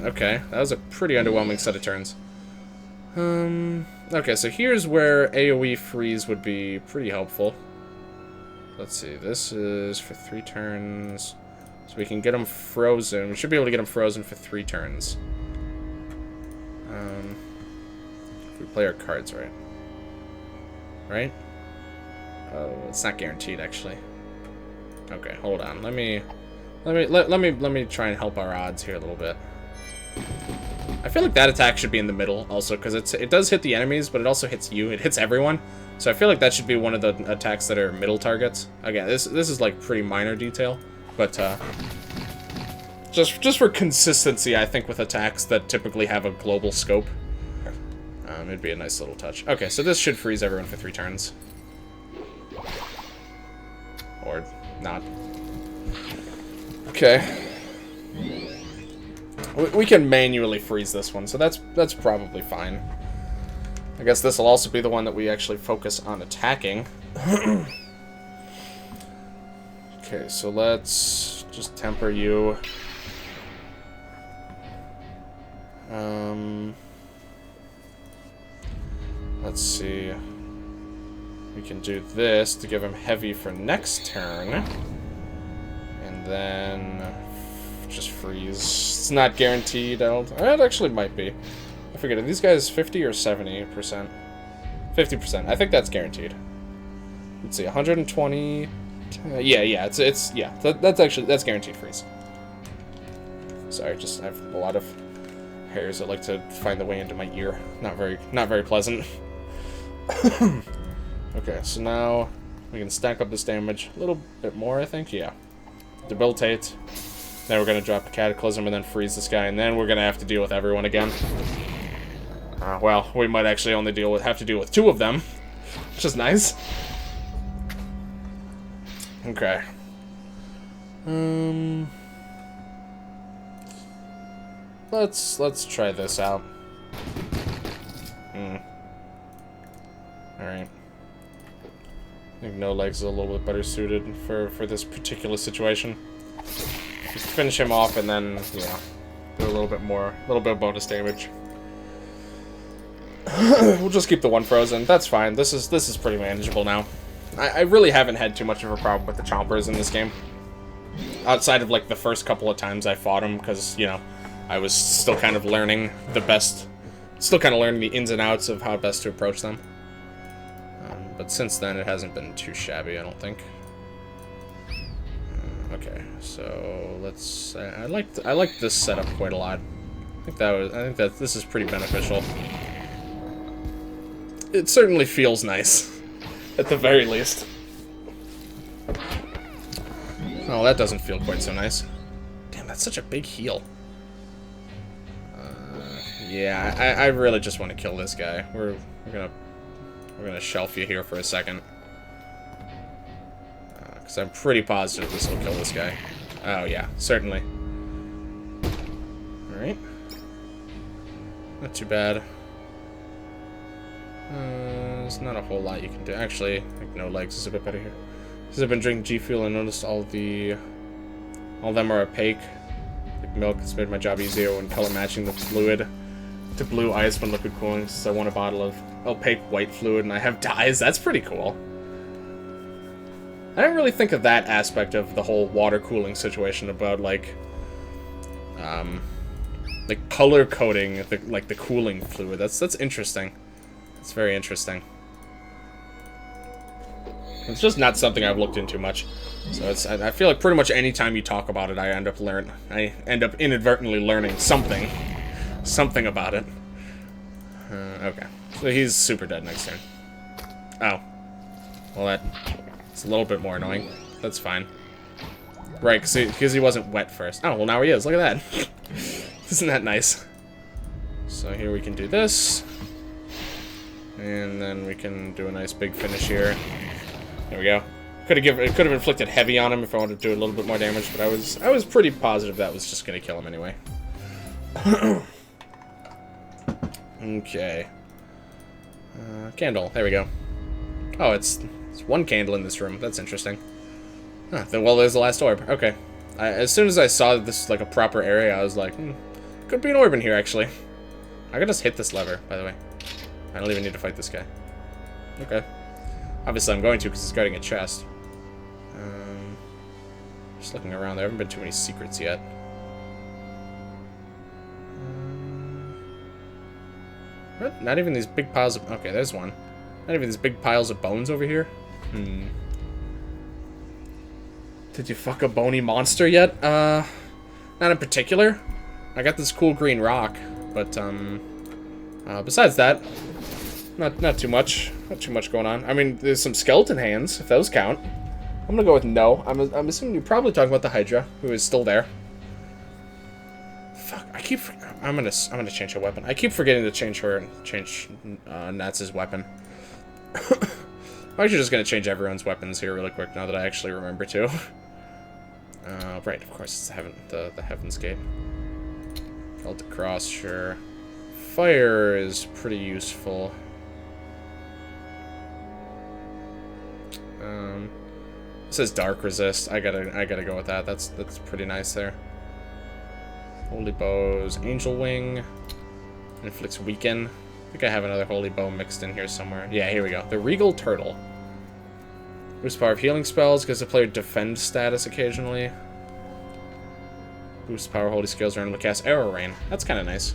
Okay. That was a pretty underwhelming set of turns. Okay, so here's where AoE freeze would be pretty helpful. Let's see. This is for 3 turns. So we can get him frozen. We should be able to get him frozen for 3 turns. If we play our cards right. Right? Oh, it's not guaranteed, actually. Okay, hold on. Let me try and help our odds here a little bit. I feel like that attack should be in the middle, also, because it does hit the enemies, but it also hits you. It hits everyone. So I feel like that should be one of the attacks that are middle targets. Again, this is like pretty minor detail, but just for consistency, I think with attacks that typically have a global scope. It'd be a nice little touch. Okay, so this should freeze everyone for 3 turns. Or not. Okay. We can manually freeze this one, so that's probably fine. I guess this will also be the one that we actually focus on attacking. Okay, so let's just temper you. Let's see. We can do this to give him heavy for next turn. And then just freeze. It's not guaranteed. It actually might be. I forget. Are these guys 50 or 70%? 50%. I think that's guaranteed. Let's see. 120. Yeah. That's guaranteed freeze. Sorry, I have a lot of hairs that like to find the way into my ear. Not very pleasant. Okay, so now we can stack up this damage a little bit more, I think. Yeah. Debilitate. Then we're going to drop the Cataclysm and then freeze this guy, and then we're going to have to deal with everyone again. Well, we might actually only have to deal with 2 of them, which is nice. Okay. Let's try this out. Alright. I think no legs is a little bit better suited for this particular situation. Just finish him off and then, you know, do a little bit of bonus damage. We'll just keep the one frozen. That's fine. This is pretty manageable now. I really haven't had too much of a problem with the chompers in this game. Outside of, like, the first couple of times I fought them, because, you know, I was still kind of learning the ins and outs of how best to approach them. But since then, it hasn't been too shabby, I don't think. Okay, so let's. I like this setup quite a lot. I think that this is pretty beneficial. It certainly feels nice, at the very least. Oh, that doesn't feel quite so nice. Damn, that's such a big heal. Yeah, I really just want to kill this guy. We're gonna shelf you here for a second. Because I'm pretty positive this will kill this guy. Oh yeah, certainly. Alright. Not too bad. There's not a whole lot you can do. Actually, I think no legs is a bit better here. Because I've been drinking G Fuel and noticed all of them are opaque. Like milk, it's made my job easier when color matching the fluid to blue ice when liquid cooling, since I want a bottle of opaque white fluid and I have dyes. That's pretty cool. I didn't really think of that aspect of the whole water cooling situation about, like color coding the cooling fluid. That's interesting. It's very interesting. It's just not something I've looked into much. So I feel like pretty much any time you talk about it, I end up inadvertently learning something about it. Okay, so he's super dead next turn. Oh, well that's a little bit more annoying. That's fine. Right, because he wasn't wet first. Oh, well now he is. Look at that. Isn't that nice? So here we can do this, and then we can do a nice big finish here. There we go. Could have inflicted heavy on him if I wanted to do a little bit more damage, but I was pretty positive that was just gonna kill him anyway. Okay. Candle. There we go. Oh, it's one candle in this room. That's interesting. Huh, then, well, there's the last orb. Okay. As soon as I saw that this is like a proper area, I was like, could be an orb in here, actually. I could just hit this lever, by the way. I don't even need to fight this guy. Okay. Obviously, I'm going to because he's guarding a chest. Just looking around. There haven't been too many secrets yet. What? Not even these big piles of... Okay, there's one. Not even these big piles of bones over here? Did you fuck a bony monster yet? Not in particular. I got this cool green rock, but, besides that, not too much. Not too much going on. I mean, there's some skeleton hands, if those count. I'm gonna go with no. I'm assuming you're probably talking about the Hydra, who is still there. Fuck, I'm gonna change her weapon. I keep forgetting to change Nats's weapon. I'm actually just gonna change everyone's weapons here really quick now that I actually remember to. Right, of course, it's the Heaven's Gate. Felt the cross, sure. Fire is pretty useful. It says dark resist. I gotta go with that. That's pretty nice there. Holy bows, angel wing, inflicts weaken. I think I have another holy bow mixed in here somewhere. Yeah, here we go. The regal turtle. Boost power of healing spells, gives the player defend status occasionally. Boost power holy skills earned to cast arrow rain. That's kind of nice.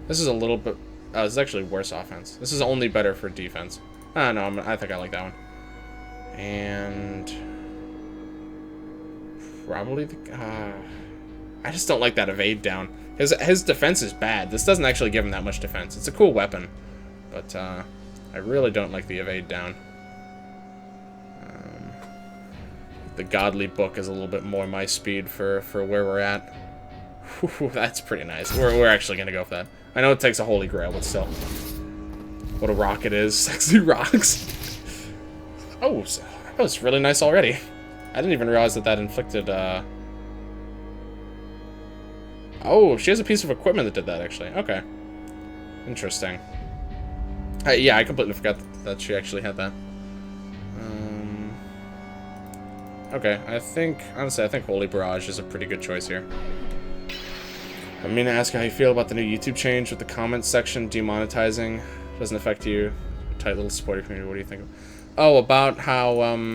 This is a little bit. Oh, this is actually worse offense. This is only better for defense. Ah, no, I think I like that one. And probably the. I just don't like that evade down. His defense is bad. This doesn't actually give him that much defense. It's a cool weapon, but I really don't like the evade down. The Godly Book is a little bit more my speed for where we're at. Whew, that's pretty nice. We're actually gonna go for that. I know it takes a Holy Grail, but still. What a rock it is. Sexy rocks. Oh, that was really nice already. I didn't even realize that inflicted, Oh, she has a piece of equipment that did that, actually. Okay. Interesting. Yeah, I completely forgot that she actually had that. Okay, honestly, I think Holy Barrage is a pretty good choice here. I mean to ask how you feel about the new YouTube change with the comments section demonetizing. Doesn't affect you. Tight little supporter community, what do you think? Oh, about how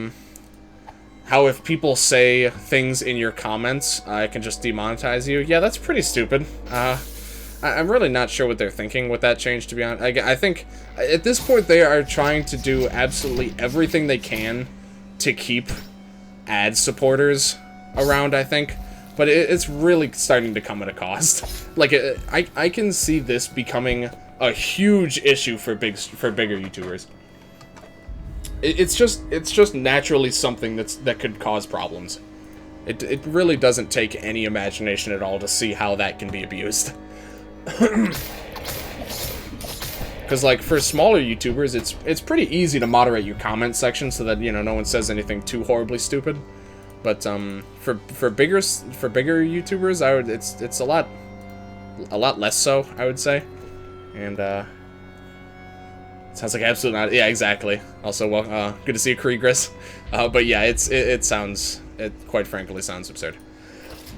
if people say things in your comments, I can just demonetize you. Yeah, that's pretty stupid. I'm really not sure what they're thinking with that change, to be honest. I think, at this point, they are trying to do absolutely everything they can to keep ad supporters around, I think. But it's really starting to come at a cost. Like, I can see this becoming a huge issue for bigger YouTubers. It's just naturally something that could cause problems. It really doesn't take any imagination at all to see how that can be abused. Because, like, for smaller YouTubers, it's pretty easy to moderate your comment section so that, you know, no one says anything too horribly stupid. But for bigger YouTubers, it's a lot less so, I would say. And sounds like absolutely not. Yeah, exactly. Also, well, good to see you, Kriegris. But yeah, it quite frankly sounds absurd.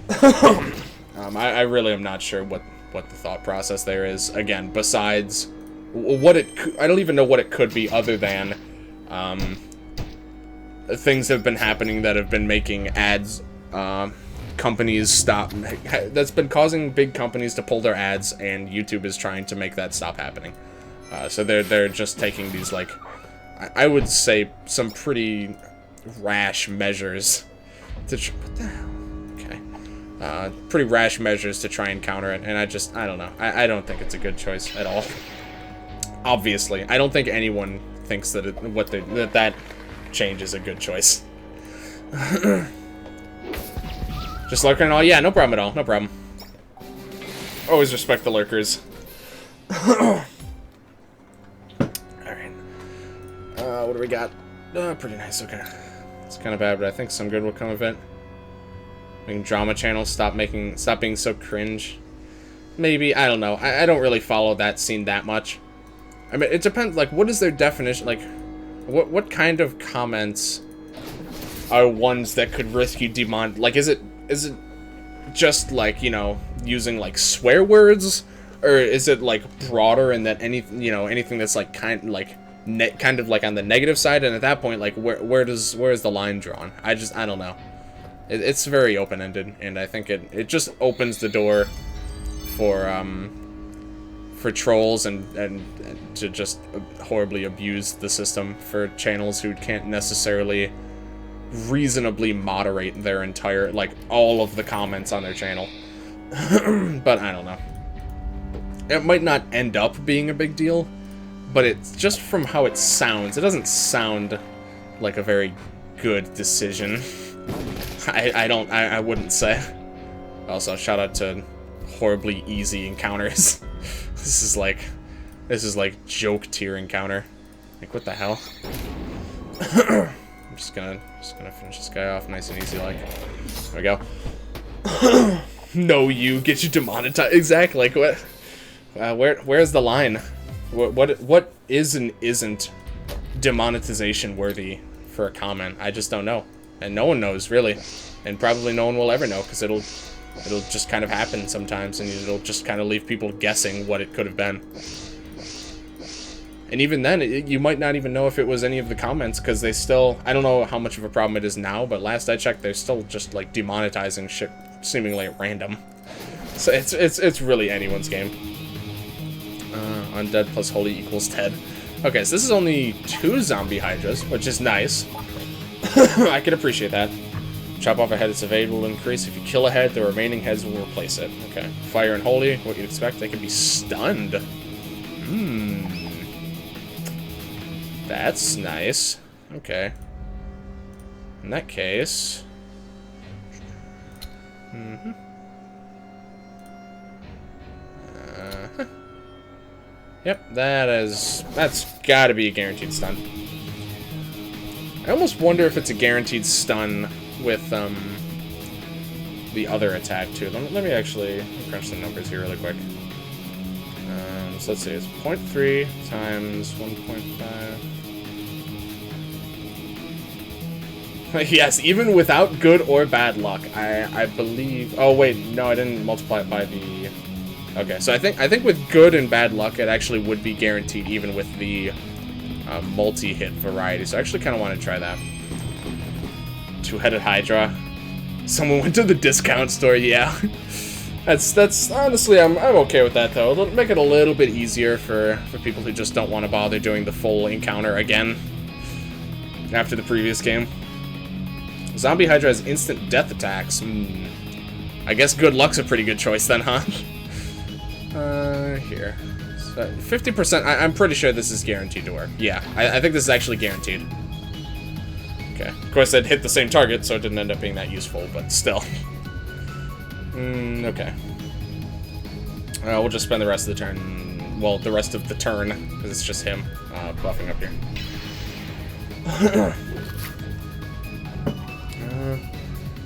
I really am not sure what the thought process there is. Again, besides I don't even know what it could be other than things have been happening that have been making ads companies stop. That's been causing big companies to pull their ads, and YouTube is trying to make that stop happening. So they're just taking these, like, I would say some pretty rash measures to what the hell? Okay. Pretty rash measures to try and counter it, and I don't know. I don't think it's a good choice at all. Obviously, I don't think anyone thinks that that change is a good choice. Just lurking and all? Yeah, no problem at all. No problem. Always respect the lurkers. Alright. What do we got? Pretty nice, okay. It's kind of bad, but I think some good will come of it. Making drama channels stop being so cringe. Maybe, I don't know. I don't really follow that scene that much. I mean, it depends, like, what is their definition? Like, what kind of comments are ones that could risk you like, is it just, like, you know, using, like, swear words? Or is it, like, broader in that anything that's, like, kind of like on the negative side? And at that point, like, where is the line drawn? I don't know. It's very open-ended, and I think it just opens the door for trolls and to just horribly abuse the system for channels who can't necessarily reasonably moderate their entire, like, all of the comments on their channel. But I don't know. It might not end up being a big deal, but it's just from how it sounds. It doesn't sound like a very good decision. I wouldn't say. Also, shout out to horribly easy encounters. This is like joke tier encounter. Like, what the hell? I'm just gonna finish this guy off nice and easy, like. There we go. No, you get you demonetized. Exactly. Like, what? Where's the line? What is and isn't demonetization worthy for a comment? I just don't know, and no one knows really, and probably no one will ever know, because it'll just kind of happen sometimes, and it'll just kind of leave people guessing what it could have been. And even then, you might not even know if it was any of the comments, because they still, I don't know how much of a problem it is now, but last I checked, they're still just, like, demonetizing shit seemingly at random. So it's really anyone's game. Undead plus holy equals Ted. Okay, so this is only 2 zombie hydras, which is nice. I can appreciate that. Chop off a head, its evade will increase. If you kill a head, the remaining heads will replace it. Okay. Fire and holy, what you'd expect, they can be stunned. That's nice. Okay. In that case... Yep, that's gotta be a guaranteed stun. I almost wonder if it's a guaranteed stun with, the other attack, too. Let me actually crunch the numbers here really quick. So let's see, it's 0.3 times 1.5. Yes, even without good or bad luck, I believe... Oh, wait, no, I didn't multiply it by the... Okay, so I think with good and bad luck, it actually would be guaranteed, even with the multi-hit variety. So I actually kind of want to try that. Two-headed Hydra. Someone went to the discount store, yeah. That's honestly, I'm okay with that, though. It'll make it a little bit easier for people who just don't want to bother doing the full encounter again after the previous game. Zombie Hydra has instant death attacks. I guess good luck's a pretty good choice then, huh? Here. So 50%, I'm pretty sure this is guaranteed to work. Yeah, I think this is actually guaranteed. Okay. Of course, I'd hit the same target, so it didn't end up being that useful, but still. Okay. We'll just spend the rest of the turn... Well, the rest of the turn, because it's just him buffing up here.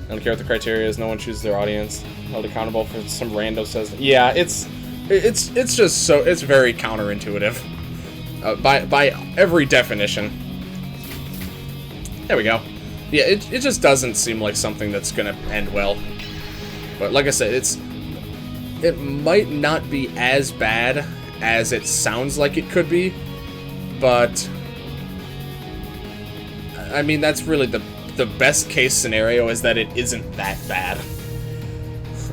I don't care what the criteria is. No one chooses their audience. Held accountable for some rando says. Yeah, it's just so it's very counterintuitive by every definition. There we go. Yeah, it just doesn't seem like something that's gonna end well. But like I said, it might not be as bad as it sounds like it could be, but I mean that's really the best case scenario is that it isn't that bad.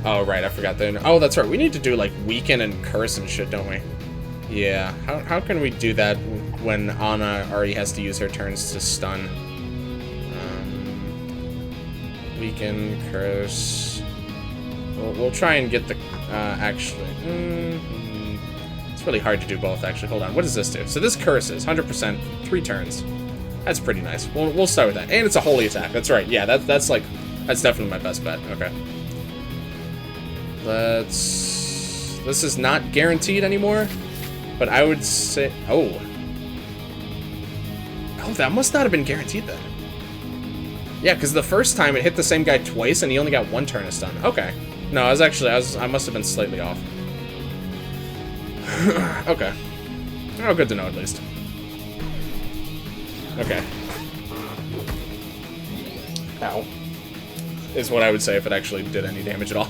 Oh, right, I forgot that. Oh, that's right. We need to do, like, weaken and curse and shit, don't we? Yeah. How can we do that when Anna already has to use her turns to stun? Weaken, curse... We'll try and get the... actually... it's really hard to do both, actually. Hold on. What does this do? So this curses. 100%. 3 turns. That's pretty nice. We'll start with that. And it's a holy attack. That's right. Yeah, that's definitely my best bet. Okay. This is not guaranteed anymore, but I would say... Oh, that must not have been guaranteed then. Yeah, because the first time it hit the same guy twice and he only got 1 turn of stun. Okay. No, I must have been slightly off. Okay. Oh, good to know at least. Okay. Ow. Is what I would say if it actually did any damage at all.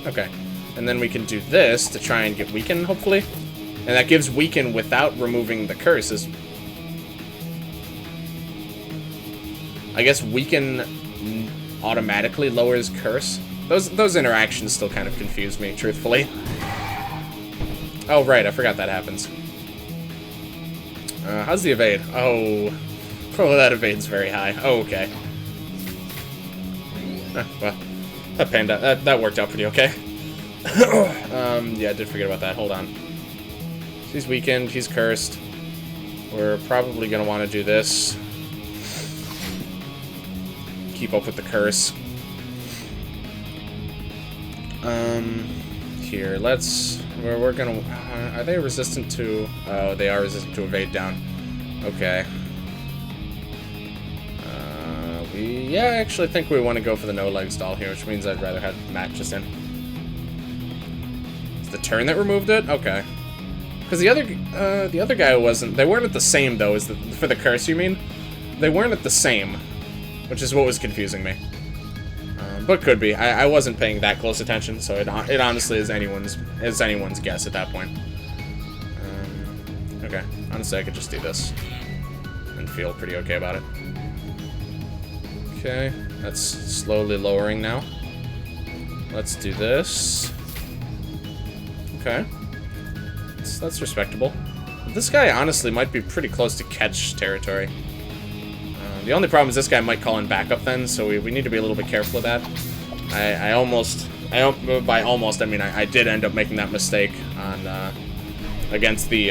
Okay. And then we can do this to try and get weaken, hopefully. And that gives weaken without removing the curses. I guess weaken automatically lowers curse. Those interactions still kind of confuse me, truthfully. Oh, right, I forgot that happens. How's the evade? Oh, that evade's very high. Oh, okay. Well, that panned out. That worked out pretty okay. Yeah, I did forget about that. Hold on. He's weakened. He's cursed. We're probably gonna want to do this. Keep up with the curse. Here, let's... We're gonna... are they resistant to... Oh, they are resistant to evade down. Okay. Yeah, I actually think we want to go for the no-leg stall here, which means I'd rather have Matt just in. It's the turn that removed it? Okay. Because the other guy wasn't... They weren't at the same, though, for the curse, you mean? They weren't at the same, which is what was confusing me. But could be. I wasn't paying that close attention, so it honestly is anyone's guess at that point. Okay. Honestly, I could just do this and feel pretty okay about it. Okay, that's slowly lowering now. Let's do this. Okay. That's respectable. This guy honestly might be pretty close to catch territory. The only problem is this guy might call in backup then, so we need to be a little bit careful of that. By almost, I mean I did end up making that mistake on against the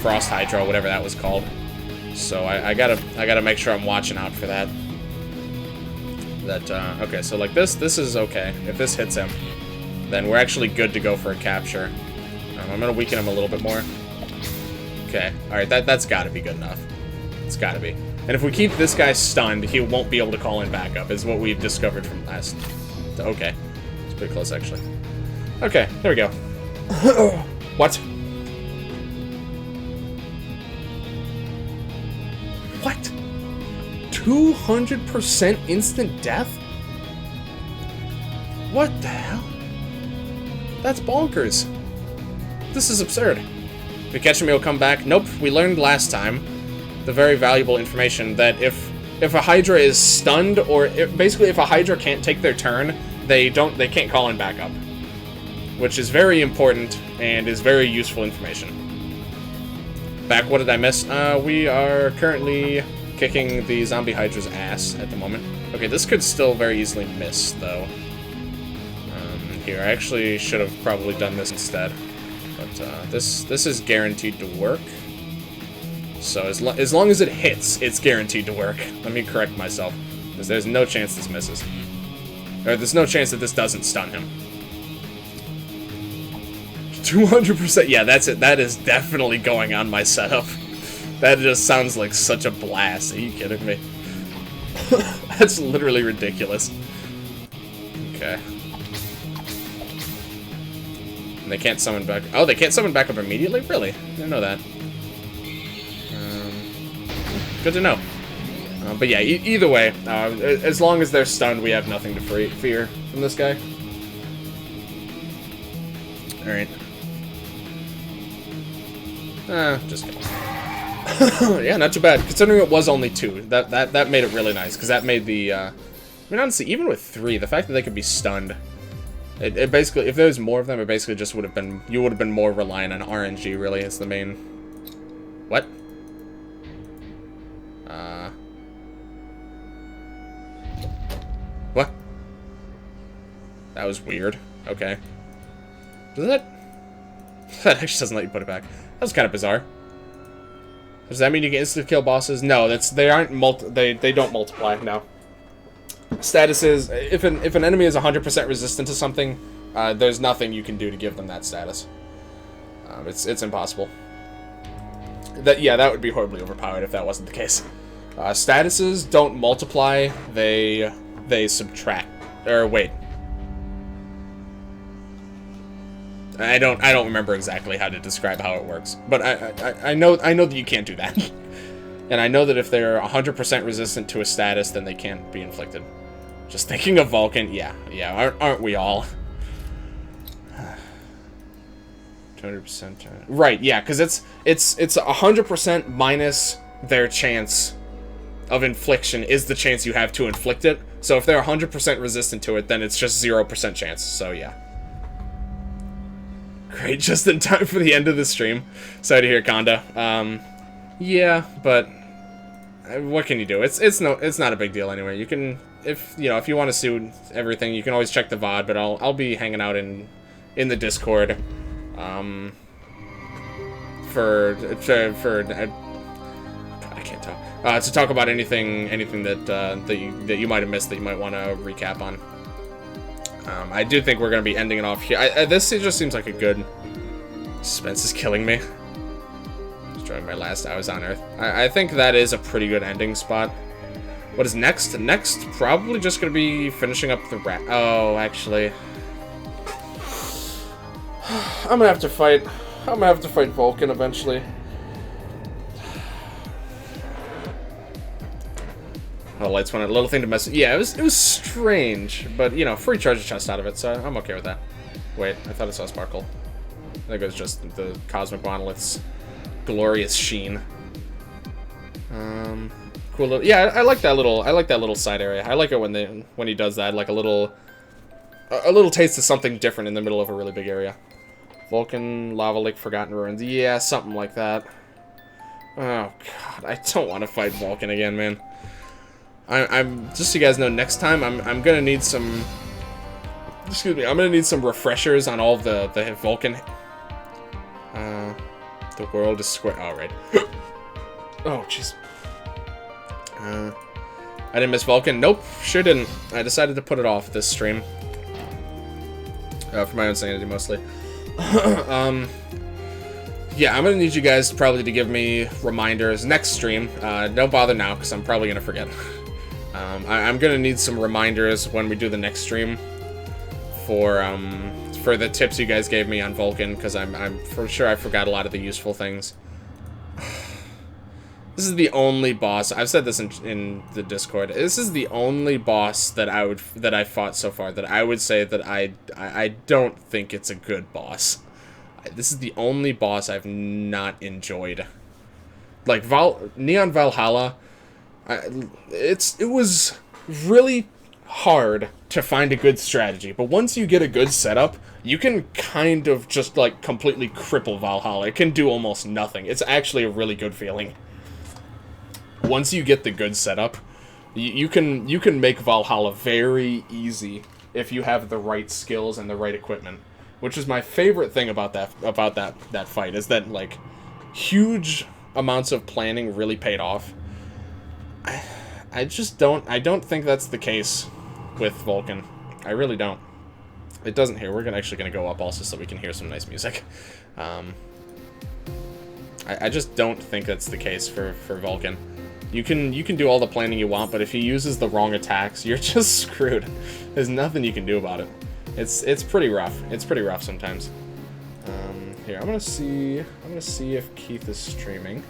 Frost Hydra, whatever that was called. So I gotta make sure I'm watching out for that. Okay, so like this is okay. If this hits him, then we're actually good to go for a capture. I'm gonna weaken him a little bit more. Okay, alright, that's gotta be good enough. It's gotta be. And if we keep this guy stunned, he won't be able to call in backup, is what we've discovered from last. Okay. It's pretty close, actually. Okay, there we go. What? What? 200% instant death? What the hell? That's bonkers. This is absurd. If you catch me, he'll come back. Nope, we learned last time the very valuable information that if a Hydra is stunned, or basically if a Hydra can't take their turn, they can't call in backup. Which is very important and is very useful information. Back, what did I miss? We are currently kicking the zombie Hydra's ass at the moment. Okay, this could still very easily miss, though. Here, I actually should have probably done this instead. But this is guaranteed to work. So as long as it hits, it's guaranteed to work. Let me correct myself, because there's no chance this misses. Or there's no chance that this doesn't stun him. 200%. Yeah, that's it. That is definitely going on my setup. That just sounds like such a blast. Are you kidding me? That's literally ridiculous. Okay. And they can't summon back. Oh, they can't summon back up immediately? Really? I didn't know that. Good to know. But yeah, either way, as long as they're stunned, we have nothing to fear from this guy. Alright. Just kidding. Yeah, not too bad. Considering it was only 2, that made it really nice, because that made the, I mean, honestly, even with 3, the fact that they could be stunned, it basically, if there was more of them, it basically just would have been, you would have been more reliant on RNG, really, as the main... What? What? That was weird. Okay. Does that... That actually doesn't let you put it back. That was kind of bizarre. Does that mean you can instantly kill bosses? No, they aren't they don't multiply, no. Status is, if an enemy is 100% resistant to something, there's nothing you can do to give them that status. It's impossible. That would be horribly overpowered if that wasn't the case. Statuses don't multiply, they subtract. Or wait. I don't remember exactly how to describe how it works, but I know that you can't do that. And I know that if they're 100% resistant to a status, then they can't be inflicted. Just thinking of Vulcan, yeah, aren't we all? 200%. Right, yeah, because it's 100% minus their chance of infliction is the chance you have to inflict it. So if they're 100% resistant to it, then it's just 0% chance. So yeah. Great, just in time for the end of the stream. Sorry to hear, Conda. Yeah, but what can you do? It's not a big deal anyway. You can, if you want to see everything, you can always check the VOD. But I'll be hanging out in the Discord. I can't talk. To talk about anything that you might have missed that you might want to recap on. I do think we're going to be ending it off here. This just seems like a good... Suspense is killing me. Destroying my last hours on Earth. I think that is a pretty good ending spot. What is next? Next, probably just going to be finishing up the Oh, actually... I'm going to have to fight... Vulcan eventually. Oh, lights went a little thing to mess with. Yeah, it was strange, but free treasure chest out of it, so I'm okay with that. Wait, I thought I saw a sparkle. I think it was just the cosmic monolith's glorious sheen. Cool little, yeah, I like that little side area. I like it when he does that, like a little taste of something different in the middle of a really big area. Vulcan, Lava Lake, Forgotten Ruins. Yeah, something like that. Oh god, I don't want to fight Vulcan again, man. I'm just so you guys know, next time I'm gonna need some. Excuse me, I'm gonna need some refreshers on all of the Vulcan. The world is square. All right. Oh jeez. I didn't miss Vulcan. Nope, sure didn't. I decided to put it off this stream. For my own sanity mostly. Yeah, I'm gonna need you guys probably to give me reminders next stream. Don't bother now, because I'm probably gonna forget. I'm gonna need some reminders when we do the next stream for the tips you guys gave me on Vulcan, because I'm for sure I forgot a lot of the useful things. This is the only boss. I've said this in the Discord. This is the only boss that I fought so far that I would say that I don't think it's a good boss. This is the only boss I've not enjoyed. Like Neon Valhalla, it was really hard to find a good strategy, but once you get a good setup, you can kind of just like completely cripple Valhalla. It can do almost nothing. It's actually a really good feeling. Once you get the good setup, you can make Valhalla very easy if you have the right skills and the right equipment. Which is my favorite thing about that fight, is that like huge amounts of planning really paid off. I don't think that's the case with Vulcan. I really don't. It doesn't here. We're actually gonna go up also so we can hear some nice music. I just don't think that's the case for Vulcan. You can do all the planning you want, but if he uses the wrong attacks, you're just screwed. There's nothing you can do about it. It's pretty rough. It's pretty rough sometimes. Here, I'm gonna see if Keith is streaming.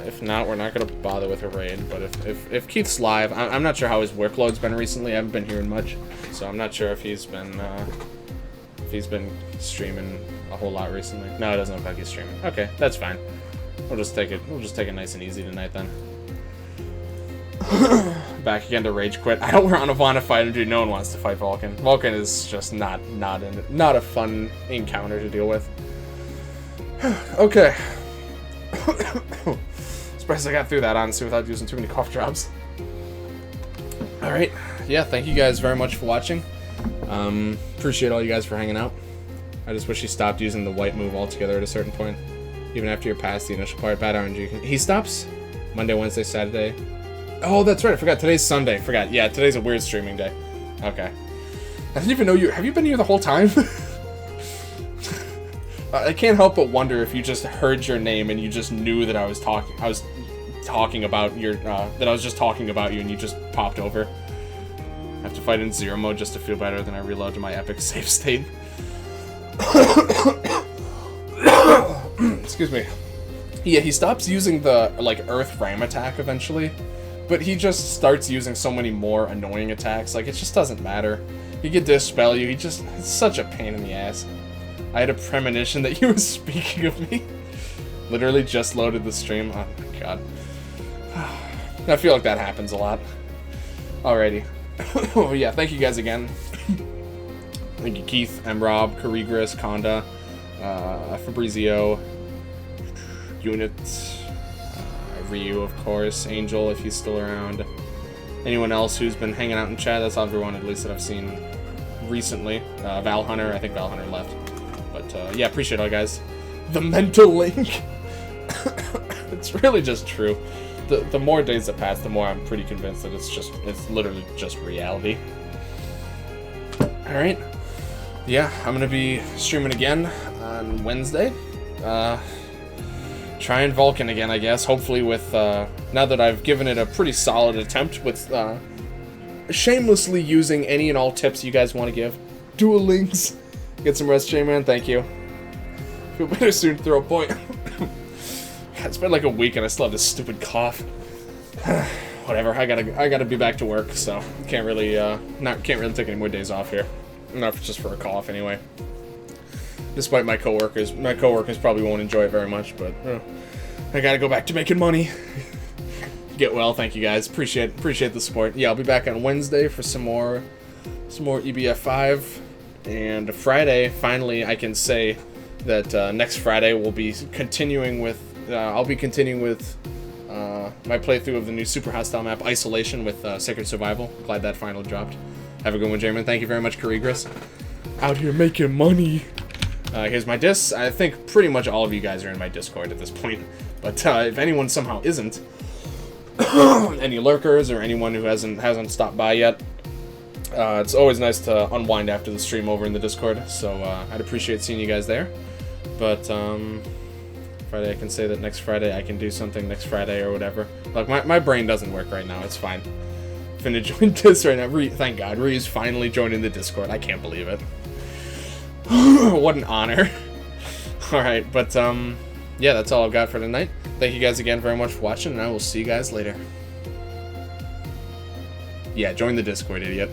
If not, we're not gonna bother with a raid. But if Keith's live, I'm not sure how his workload's been recently. I haven't been hearing much, so I'm not sure if he's been streaming a whole lot recently. No, it doesn't look like he's streaming. Okay, that's fine. We'll just take it nice and easy tonight then. Back again to rage quit. I don't want to fight him, dude. No one wants to fight Vulcan. Vulcan is just not a fun encounter to deal with. Okay. Surprised I got through that, honestly, without using too many cough drops. Alright. Yeah, thank you guys very much for watching. Appreciate all you guys for hanging out. I just wish he stopped using the white move altogether at a certain point. Even after you're past the initial part, bad RNG. He stops Monday, Wednesday, Saturday. Oh, that's right. I forgot. Today's Sunday. Forgot. Yeah, today's a weird streaming day. Okay. I didn't even know you... Have you been here the whole time? I can't help but wonder if you just heard your name and you just knew that I was talking about your... that I was just talking about you and you just popped over. I have to fight in 0 mode just to feel better, then I reload to my epic save state. Excuse me. Yeah, he stops using the, like, Earth Ram attack eventually. But he just starts using so many more annoying attacks. Like, it just doesn't matter. He could dispel you. It's such a pain in the ass. I had a premonition that he was speaking of me. Literally just loaded the stream. Oh my god. I feel like that happens a lot. Alrighty. Oh yeah, thank you guys again. Thank you, Keith, Rob, Carigris, Conda, Fabrizio, Unit, Ryu, of course, Angel, if he's still around. Anyone else who's been hanging out in chat, that's everyone at least that I've seen recently. Val Hunter, I think Val Hunter left. But yeah, appreciate all you guys. The mental link. It's really just true. The more days that pass, the more I'm pretty convinced that it's literally just reality. Alright. Yeah, I'm gonna be streaming again on Wednesday. Trying Vulcan again, I guess. Hopefully with, now that I've given it a pretty solid attempt with, shamelessly using any and all tips you guys want to give. Dual links. Get some rest, J-Man. Thank you. Feel better soon, throw a point. It's been like a week and I still have this stupid cough. Whatever, I gotta be back to work, so can't really take any more days off here. Not just for a cough, anyway. Despite my coworkers probably won't enjoy it very much, but I gotta go back to making money. Get well, thank you guys. Appreciate the support. Yeah, I'll be back on Wednesday for some more EBF5, and Friday. Finally, I can say that next Friday we'll be continuing with. I'll be continuing with my playthrough of the new super hostile map Isolation with Sacred Survival. Glad that finally dropped. Have a good one, Jamin. Thank you very much, Carigris. Out here making money. Here's my dis. I think pretty much all of you guys are in my Discord at this point. But if anyone somehow isn't, any lurkers or anyone who hasn't stopped by yet, it's always nice to unwind after the stream over in the Discord. So I'd appreciate seeing you guys there. But Friday, I can say that next Friday I can do something next Friday or whatever. Like my brain doesn't work right now. It's fine. Finna join this right now. Thank God, Ryu's finally joining the Discord. I can't believe it. What an honor. Alright, but yeah, that's all I've got for tonight. thank you guys again very much for watching, and I will see you guys later. Yeah, join the Discord, idiot.